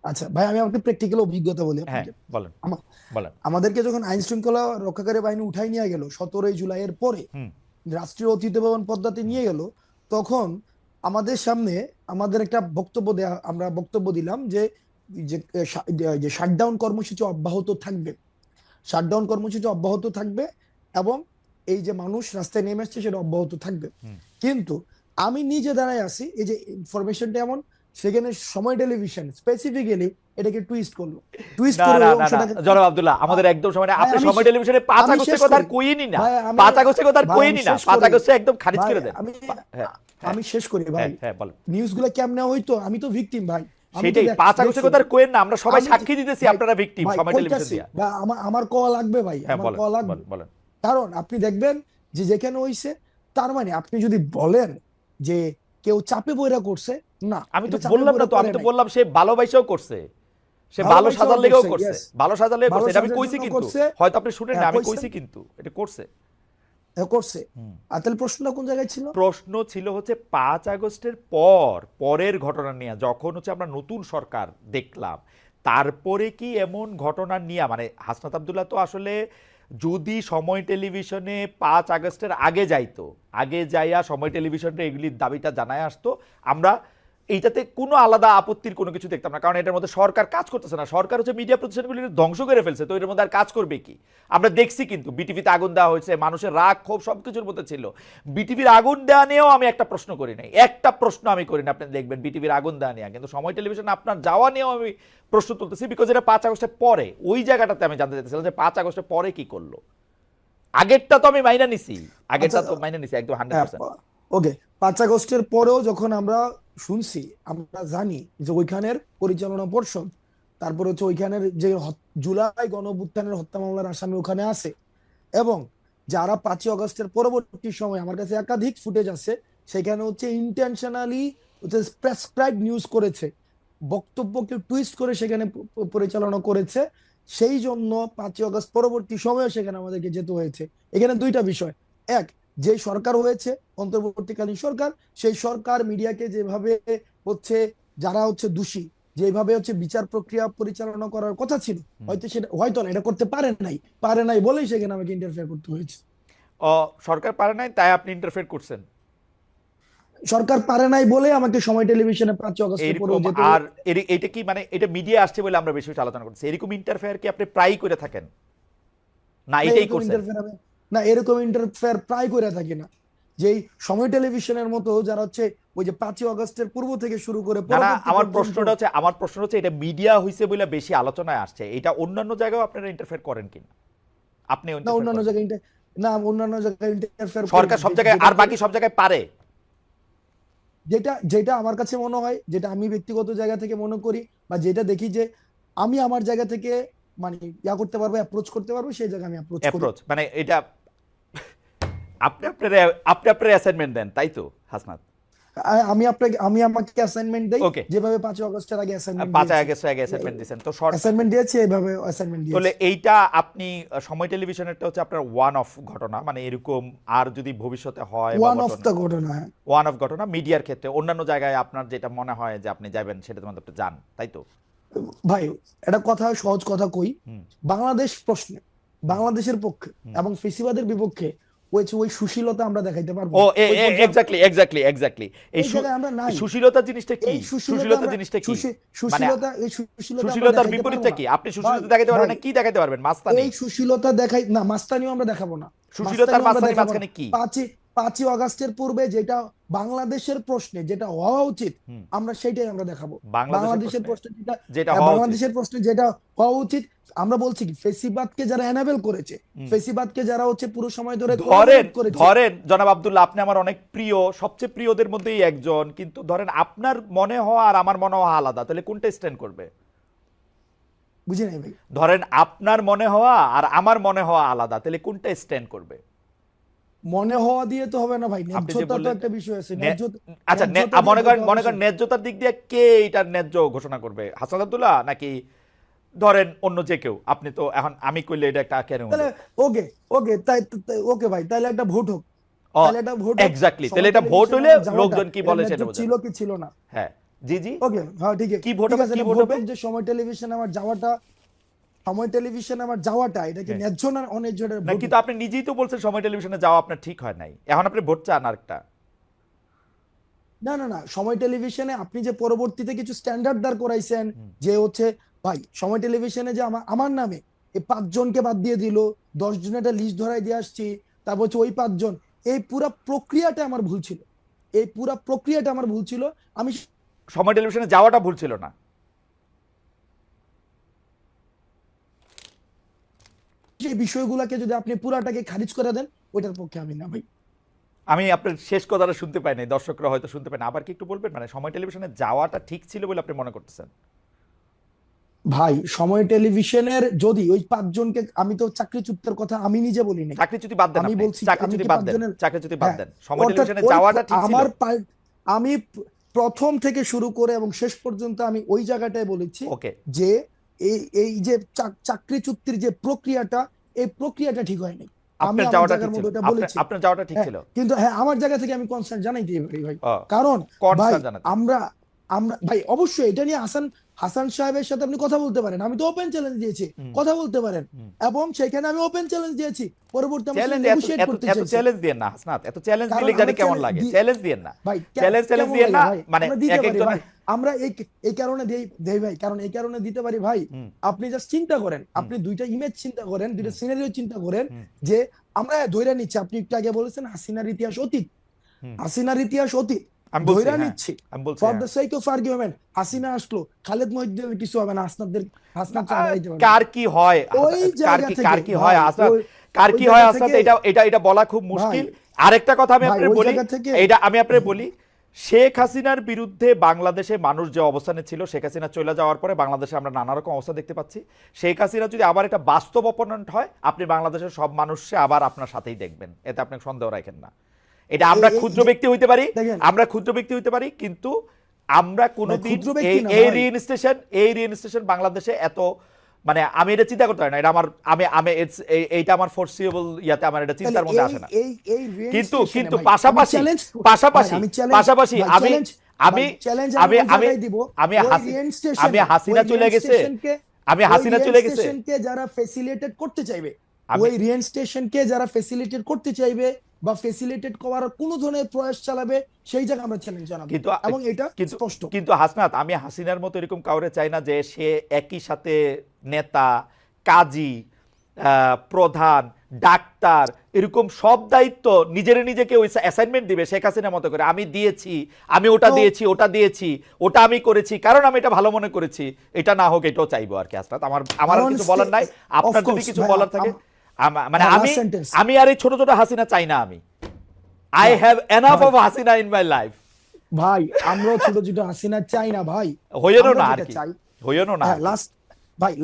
আচ্ছা ভাই, আমি আমাকে প্র্যাকটিক্যাল অভিজ্ঞতা বলি হ্যাঁ, আপনাকে। বলেন, বলেন। আমাদেরকে যখন আইন শৃঙ্খলা রক্ষাকারী বাহিনী উঠাই নিয়ে গেল 17 জুলাইয়ের পরে, হুম, রাষ্ট্রীয় অতিথি ভবন পদ্মাতে নিয়ে গেল, তখন আমাদের সামনে আমাদের একটা বক্তব্য দেয়া, আমরা বক্তব্য দিলাম যে যে যে শাটডাউন কর্মসূচি অব্যাহত থাকবে, শাটডাউন কর্মসূচি অব্যাহত থাকবে, এবং এই যে মানুষ রাস্তায় নেমে আসছে সেটা অব্যাহত থাকবে। হুম। কিন্তু আমি নিজে দাঁড়ায় আছি, এই যে ইনফরমেশনটা এমন, সেখানে সময় টেলিভিশন স্পেসিফিক্যালি এটাকে টুইস্ট করলো, টুইস্ট না করে না ওই না না, অংশটাকে। জনাব আব্দুল্লাহ, আমাদের একদম সময় না, ভাই আপনি আমি সময় টেলিভিশনে 5 আমি আগস্টের শেষ কথা আর করি কইনি না, ভাই, আমি 5 আগস্টের কথা আর ভাই কইনি আমি না, শেষ 5 করি আগস্টে একদম খারিজ ভাই, করে দেন। আমি হ্যাঁ, হ্যাঁ, আমি শেষ করি ভাই। হ্যাঁ, হ্যাঁ, বলেন। নিউজগুলো কেমনে হইতো, আমি তো ভিকটিম ভাই, আমি তো সেটাই, 5 আগস্টের দেখছি। কথা আর কইেন না, আমরা সবাই আমি সাক্ষী দিতেছি ভাই, আপনারা ভিকটিম ভাই সময় টেলিভিশন কইতাছি দিয়া। বা আমার আমার কল লাগবে ভাই, হ্যাঁ, আমার বলেন, কল লাগবে। বলেন, বলেন। কারণ আপনি দেখবেন যে যেখানে হইছে, তার মানে আপনি যদি বলেন যে কেউ চাপে বইরা করছে, না, আমি তো এটা চাপে বললাম না, বইরা তো আমি করে তো নাই, বললাম সে ভালোবাসাও করছে, সে ভালো ভালোবাসাও সাজার লেগেও করছে, করছে, ইয়েস, ভালো সাজার লেগে ভালো করছে, এটা আমি সাজার কইছি, জন্য কিন্তু করছে, হয়তো আপনি শুনেন না, আমি কইছেন, কইছি কিন্তু এটা করছে। করছে। হুম। আর তাহলে প্রশ্নটা কোন জায়গায় ছিল? প্রশ্ন ছিল হচ্ছে 5 আগস্টের পরের ঘটনা নিয়ে, যখন হচ্ছে আমরা নতুন সরকার দেখলাম, তারপরে কি এমন ঘটনা নিয়ে, মানে হাসনাত আবদুল্লাহ তো আসলে যদি সময় টেলিভিশনে 5 আগস্টের আগে যাইতো, আগে যাইয়া সময় টেলিভিশনে এগুলির দাবিটা জানায় আসতো, আমরা এইটাতে কোনো আলাদা আপত্তির কোনো কিছু দেখতাম না, কারণ এটার মধ্যে সরকার কাজ করতেছে না, সরকার হচ্ছে মিডিয়া প্রতিষ্ঠানগুলি ধ্বংস করে ফেলছে, তো এর মধ্যে আর কাজ করবে কি? আমরা দেখছি কিন্তু বিটিভিতে আগুন দেওয়া হয়েছে, মানুষের রাগ ক্ষোভ সবকিছুর মধ্যে ছিল। বিটিভির আগুন দেওয়া নিয়েও আমি একটা প্রশ্ন করি নাই, একটা প্রশ্ন আমি করি না, আপনি দেখবেন বিটিভির আগুন দেওয়া নিয়ে, কিন্তু সময় টেলিভিশন আপনার যাওয়া নিয়েও আমি প্রশ্ন তুলতেছি, বিকজ এটা 5 আগস্টের পরে, ওই জায়গাটাতে আমি জানতে চাইছিলাম যে 5 আগস্টের পরে কি করলো। আগেরটা তো আমি মাইনা নিছি, আগেরটা আচ্ছা, তো মাইনা নিছি একদম 100%। ওকে, 5 আগস্টের পরেও যখন আমরা শুনছি, আমরা জানি যে ওইখানের পরিচালনা পর্ষদ, তারপর হচ্ছে ওইখানের যে জুলাই গণঅভ্যুত্থানের হত্যা মামলার আসামি ওখানে আছে, এবং যারা 5 আগস্টের পরবর্তী সময়, আমার কাছে একাধিক ফুটেজ আছে, সেখানে হচ্ছে ইন্টেনশনালি হচ্ছে প্রেসক্রাইব নিউজ করেছে, বক্তব্যকে টুইস্ট করে সেখানে পরিচালনা করেছে, সেই জন্য 5 আগস্ট পরবর্তী সময়ে সেখানে আমাদেরকে যেতে হয়েছে। এখানে দুইটা বিষয়, এক, যে সরকার হয়েছে অন্তর্বর্তীকালীন সরকার, সেই সরকার মিডিয়াকে যেভাবে হচ্ছে, যারা হচ্ছে দোষী, যেভাবে হচ্ছে বিচার প্রক্রিয়া পরিচালনা করার কথা ছিল, হয়তো সেটা হয়তো না, এটা করতে পারে নাই বলেই সেখানে আমাকে ইন্টারফেয়ার করতে হয়েছে। সরকার পারে নাই তাই আপনি ইন্টারফেয়ার করছেন, সরকার পারে নাই বলে আমাকে সময় টেলিভিশনে 5 আগস্টের পরেও এইরকম? যেতে আর এটা কি মানে এটা মিডিয়া আসছে বলে আমরা বেশি বেশি আলোচনা করছি, এরকম ইন্টারফেয়ার কি আপনি প্রায়ই করে থাকেন, না না, এটাই এরকম করছেন? ইন্টারফেয়ার আমি, না, এরকম ইন্টারফেয়ার প্রায় করে থাকি না, যেই সময় টেলিভিশনের মতো যারা হচ্ছে ওই যে 5 আগস্টের পূর্ব থেকে শুরু করে না না, পরবর্তী আমার পর্যন্ত। প্রশ্নটা হচ্ছে, এটা মিডিয়া হইছে বলে বেশি আলোচনায় আসছে, এটা অন্যান্য জায়গায় আপনারা ইন্টারফেয়ার করেন কিনা? আপনি না, ইন্টারফেয়ার অন্যান্য করেন? জায়গায় না, অন্যান্য জায়গায় ইন্টারফেয়ার করি সরকার না, সব জায়গায় যেটা আর বাকি সব জায়গায় পারে? যেটা যেটা আমার কাছে মনে হয়, যেটা আমি ব্যক্তিগত জায়গা থেকে মনে করি, বা যেটা দেখি যে আমি আমার জায়গা থেকে মানে করতে পারবো, অ্যাপ্রোচ করতে পারবো, সেই জায়গায় আমি অ্যাপ্রোচ করি। অ্যাপ্রোচ মানে এটা আপনি আপনার অ্যাসাইনমেন্ট দেন, তাই তো হাসনাত? আমি আমাকে অ্যাসাইনমেন্ট দেই, ওকে, যেভাবে 5 আগস্টের আগে অ্যাসাইনমেন্ট 5 দিয়েছি, আগস্টের আগে অ্যাসাইনমেন্ট দিয়েছেন তো শর্ট। অ্যাসাইনমেন্ট দিয়েছি, এইভাবে অ্যাসাইনমেন্ট তাহলে দিয়েছি। এইটা আপনি সময় টেলিভিশনেরটা হচ্ছে আপনার ওয়ান অফ ঘটনা, মানে এরকম আর যদি ভবিষ্যতে হয় বা ওয়ান অফ ঘটনা, দ্য ঘটনা, হ্যাঁ। ওয়ান অফ ঘটনা মিডিয়ার ক্ষেত্রে অন্যান্য জায়গায় আপনার যেটা মনে হয় যে আপনি যাবেন সেটাতে মধ্যে আপনি যান, তাই তো? ভাই একটা কথা, সহজ কথা কই, হুম, বাংলাদেশ প্রশ্নে হুম, বাংলাদেশের পক্ষে হুম। এবং ফেসিবাদের বিপক্ষে ওই সুশীলতা আমরা দেখাইতে পারবো ও না। ওই পর্যায়ে এক্স্যাক্টলি এক্স্যাক্টলি এক্স্যাক্টলি এই জায়গায় আমরা নাই। সুশীলতা জিনিসটা কি? এই সুশীলতা সুশীলতা আমরা জিনিসটা কি? মানে এই সুশীলতা আমরা সুশীলতার দেখাইতে পারবো বিপরীতটা না। কি? আপনি ভাই সুশীলতা দেখাতে পারবেন ভাই না, কি দেখাতে পারবেন? মাস্তানি। এই সুশীলতা দেখাই না, মাস্তানিও আমরা দেখাবো না। সুশীলতার মাস্তানিও আমরা মাস্তানি দেখাবো না। মাঝখানে কি? 5ই আগস্টের পূর্বে যেটা বাংলাদেশের প্রশ্নে যেটা হওয়া উচিত, হুম, আমরা সেইটাই আমরা দেখাবো। বাংলাদেশের বাংলাদেশের প্রশ্নে প্রশ্নে যেটা, যেটা হওয়া উচিত। বাংলাদেশের প্রশ্নে যেটা হওয়া উচিত, আমরা বলছি কি, ফেসিবাদকে যারা এনাবেল করেছে, হুম। ফেসিবাদকে যারা হচ্ছে পুরো সময় ধরে ধরেন collaborate করেছে, ধরেন জনাব আব্দুল্লাহ, আপনি আমার অনেক প্রিয়, সবচেয়ে প্রিয়দের মধ্যেই একজন, কিন্তু ধরেন আপনার মনে হওয়া আর আমার মনে হওয়া আলাদা, তাহলে কোনটা স্ট্যান্ড করবে? বুঝি নাই ভাই। ধরেন আপনার মনে হওয়া আর আমার মনে হওয়া আলাদা, তাহলে কোনটা স্ট্যান্ড করবে? মনে হওয়া দিয়ে তো হবে না ভাই, আপনি যে ন্যায্যতা তো বললেন একটা বিষয় আছে। আচ্ছা, ন্যায্যতা দিয়ে মনে করেন যেতে হবে। ন্যায্যতার দিক দিয়ে কে এটার ন্যায্য ঘোষণা করবে? হাসান আব্দুল্লাহ নাকি ধরেন অন্য যে কেউ? আপনি তো এখন আমি কইলে এটা একটা কেন হলো? তাহলে ওকে, ওকে ভাই, তাহলে একটা ভোট হোক, ও তাহলে একটা ভোট হোক। এক্স্যাক্টলি, তাহলে সময় এটা ভোট টেলিভিশনে হইলে আমার যাওয়াটা লোকজন কি এটা বলে ন্যায্য সেটা বোঝেন। ছিল কি ছিল না। হ্যাঁ, জি জি। ওকে, হ্যাঁ, ঠিক আছে, কি ভোট ঠিক হবে? আছে, কি এটা ভোট ভোট হবে? হোক যে সময় টেলিভিশনে আমার যাওয়াটা, সময় টেলিভিশনে আমার যাওয়াটা এটা কি হ্যাঁ। ন্যায্য না অন্যায্য, এটা না, ভোট কিন্তু হোক। আপনি নিজেই তো বলছেন সময় টেলিভিশনে যাওয়া আপনার ঠিক হয় নাই, এখন আপনি ভোট চান আরেকটা। না না না, সময় টেলিভিশনে আপনি যে পরবর্তীতে কিছু স্ট্যান্ডার্ড দাঁড় করাইছেন, হুম। যে হচ্ছে ভাই সময় টেলিভিশনে যে আমার নামে এই 5 জনকে বাদ দিয়ে দিল, 10 জনের একটা লিস্ট ধরাই দিয়ে আসছি, তারপর হচ্ছে ওই 5 জন, এই পুরা প্রক্রিয়াটা আমার ভুল ছিল, এই পুরা প্রক্রিয়াটা আমার ভুল ছিল। আমি সময় টেলিভিশনে যাওয়াটা ভুল ছিল না। সেই বিষয়গুলোকে যদি আপনি পুরাটাকে খারিজ করে দেন, ওইটার পক্ষে আমি না ভাই। আমি আপনার শেষ কথাটা শুনতে পাই নাই, দর্শকরা হয়তো শুনতে পায় না, আবার কি একটু বলবেন? মানে সময় টেলিভিশনে যাওয়াটা ঠিক ছিল বলে আপনি মনে করতেছেন? ভাই সময় টেলিভিশনের যদি ওই 5 জনকে, আমি তো চাকরিচ্যুতের কথা আমি নিজে বলি নাই, চাকরিচ্যুতি বাদ দেন, আমি আপনি বলছি আমি চাকরিচ্যুতি কি বাদ 5 দেন, জনের, চাকরিচ্যুতি বাদ হ্যাঁ, দেন, সময় অর্থাৎ টেলিভিশনে যাওয়াটা ঠিক ছিল। আমি প্রথম থেকে শুরু করে এবং শেষ পর্যন্ত আমি ওই জায়গাটায় বলেছি ওকে, যে এই যে চাকরিচ্যুতির যে প্রক্রিয়াটা, এই প্রক্রিয়াটা ঠিক হয়নি। আমি আপনার আমার যাওয়াটা ঠিক জায়গার ছিল, মধ্যে ওটা বলেছি। আপনার যাওয়াটা ঠিক হ্যাঁ, ছিল। কিন্তু হ্যাঁ, আমার জায়গা থেকে আমি কনসার্ন জানাইতে পারি ভাই, ও, কারণ ভাই কনসার্ন জানাতে। আমরা আমরা ভাই অবশ্যই এটা নিয়ে হাসান সাহেবের সাথে আপনি কথা বলতে পারেন, আমি তো ওপেন চ্যালেঞ্জ দিয়েছি, হুম, কথা বলতে পারেন, হুম। এবং সেখানে আমি ওপেন চ্যালেঞ্জ দিয়েছি, পরবর্তী আমার সাথে চ্যালেঞ্জ নেগোশিয়েট করতে এত চাইছি। চ্যালেঞ্জ দিয়েন না হাসনাত, এত চ্যালেঞ্জ কারণ দিলে জানি আমরা কেমন লাগে। চ্যালেঞ্জ চ্যালেঞ্জ দিয়েন না, ভাই চ্যালেঞ্জ কেমন দিয়েন লাগে না, ভাই, মানে আমরা দিতে এক পারি একজন। ভাই, আমরা এই কারণে দেই ভাই, কারণ এই কারণে দিতে পারি ভাই। হুম, আপনি জাস্ট চিন্তা করেন, হুম, আপনি দুইটা ইমেজ চিন্তা করেন, দুইটা হুম, সিনারিও চিন্তা করেন, হুম, যে আমরা ধইরা নিচ্ছি, আপনি একটু আগে বলেছেন হাসিনার ইতিহাস অতীত, হুম। হাসিনার ইতিহাস অতীত আমি বলছি, ধইরা হ্যাঁ, নিচ্ছি, আমি বলছি, ফর হ্যাঁ। The sake of argument, Hasina আসলো, খালেদ মহিউদ্দিনের কিছু হবে না, হাসনাত চাঁদা দিতে পারবে না। কার কি হয়, ওই জায়গা কার থেকে কি হয় ভাই, হাসনাত, ওই কার ওই কি হয় জায়গা হাসনাত, থেকে এটা বলা খুব ভাই, মুশকিল। আরেকটা কথা আমি ভাই আপনাকে ওই বলি, জায়গা থেকে এটা আমি আপনাকে বলি, শেখ হাসিনার বিরুদ্ধে বাংলাদেশে মানুষ যে অবস্থানে ছিল, শেখ হাসিনা চলে যাওয়ার পরে বাংলাদেশে আমরা নানা রকম অবস্থা দেখতে পাচ্ছি। শেখ হাসিনা যদি আবার একটা বাস্তব অপোনেন্ট হয়, আপনি বাংলাদেশের সব মানুষকে আবার আপনার সাথেই দেখবেন, এতে আপনি সন্দেহ রাখেন না। এটা আমরা ক্ষুদ্র ব্যক্তি হইতে পারি, দেখেন কিন্তু আমরা কোনোদিন ক্ষুদ্র ব্যক্তি না এই ভাই, রিইনস্টেশন বাংলাদেশে এত, মানে আমি এটা চিন্তা করতে পারি না, এটা আমার এইটা আমার ফোরসিয়েবল ইয়াতে আমার এটা চিন্তার মধ্যে আসে না। কিন্তু কিন্তু পাশাপাশি আমি আমি আমি আমি আমি আমি হাসিনা চলে গেছে, যারা ফেসিলিটেট করতে চাইবে, আমি ওই রিইনস্টেশনকে যারা ফেসিলিটেট করতে চাইবে বা ফেসিলিটেট করার কোন ধরনের প্রয়াস চালাবে, সেই জায়গায় আমরা চ্যালেঞ্জ জানাবো, কিন্তু এবং এটা কিন্তু স্পষ্ট। কিন্তু হাসনাত, আমি হাসিনার মতো এরকম কাউরে চাই না যে সে একই সাথে নেতা, কাজী, প্রধান, ডাক্তার, এরকম সব দায়িত্ব নিজেকে ওই অ্যাসাইনমেন্ট দিবে শেখ হাসিনার মতো করে। আমি দিয়েছি, আমি ওটা দিয়েছি, ওটা আমি করেছি, কারণ আমি এটা ভালো মনে করেছি, এটা না হোক, এটাও চাইবো আর কি। হাসনাত, আমার আর কিছু বলার নাই, আপনার যদি কিছু বলার থাকে। মানে আমি আর এই ছোট ছোট হাসিনা চাই না, আমি I have enough of Hasina in my life. ভাই আমরাও ছোট ছোট হাসিনা চাই না ভাই, হইয়েনও আমরা না আর যেটা কি, চাই, হইয়েনও না।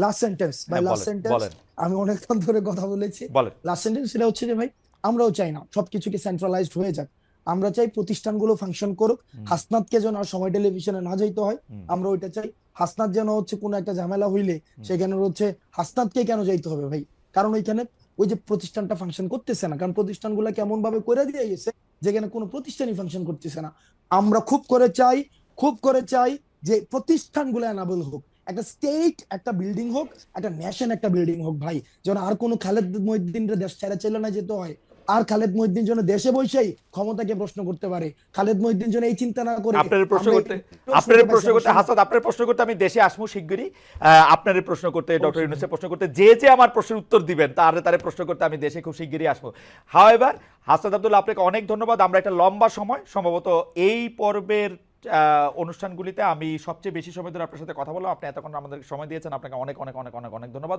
লাস্ট সেন্টেন্স হ্যাঁ, বলেন। আমি অনেকক্ষণ ধরে কথা বলেছি, বলেন। লাস্ট সেন্টেন্স সেটা হচ্ছে যে ভাই আমরাও চাই না সবকিছু কি সেন্ট্রালাইজড হয়ে যাক। আমরা চাই প্রতিষ্ঠানগুলো ফাংশন করুক, হাসনাতকে যেন আর সময় টেলিভিশনে না যাইতে হয়, আমরা ওইটা চাই। হাসনাত যেন হচ্ছে কোনো একটা ঝামেলা হইলে সেখানে হচ্ছে হাসনাতকে কেন যাইতে হবে ভাই? কারণ ওইখানে ওই যে প্রতিষ্ঠানটা ফাংশন করতেছে না, কারণ প্রতিষ্ঠানগুলো কেমন ভাবে করে দিয়ে গেছে যেখানে কোনো প্রতিষ্ঠানই ফাংশন করতেছে না। আমরা খুব করে চাই যে প্রতিষ্ঠানগুলো এনাবল হোক, একটা স্টেট একটা বিল্ডিং হোক, একটা ন্যাশন একটা বিল্ডিং হোক ভাই, যেন আর কোনো খালেদ মহিউদ্দিনের দেশ ছেড়ে চলে না যেতে হয়। আর খালেদ মহিউদ্দিন যেন দেশে বসেই ক্ষমতাকে প্রশ্ন করতে পারে, খালেদ মহিউদ্দিন যেন এই চিন্তা না করে আপনার প্রশ্ন আমরা করতে এই আপনার সুযোগ প্রশ্ন আছে, করতে আমরা হাসান, আপনার প্রশ্ন করতে আমি দেশে আসবো শিগগিরই। আপনার প্রশ্ন করতে, ডক্টর অবশ্যই। ইউনূসের প্রশ্ন করতে, যে আমার প্রশ্নের উত্তর দিবেন তারে প্রশ্ন করতে আমি দেশে খুব শিগগিরই আসবো। হাওয়েভার হাসনাত আব্দুল্লাহ, আপনাকে অনেক ধন্যবাদ। আমরা একটা লম্বা সময় সম্ভবত এই পর্বের অনুষ্ঠানগুলিতে আমি সবচেয়ে বেশি সময় ধরে আপনার সাথে কথা বললাম। আপনি এতক্ষণ আমাদের সময় দিয়েছেন, আপনাকে অনেক অনেক অনেক অনেক অনেক ধন্যবাদ।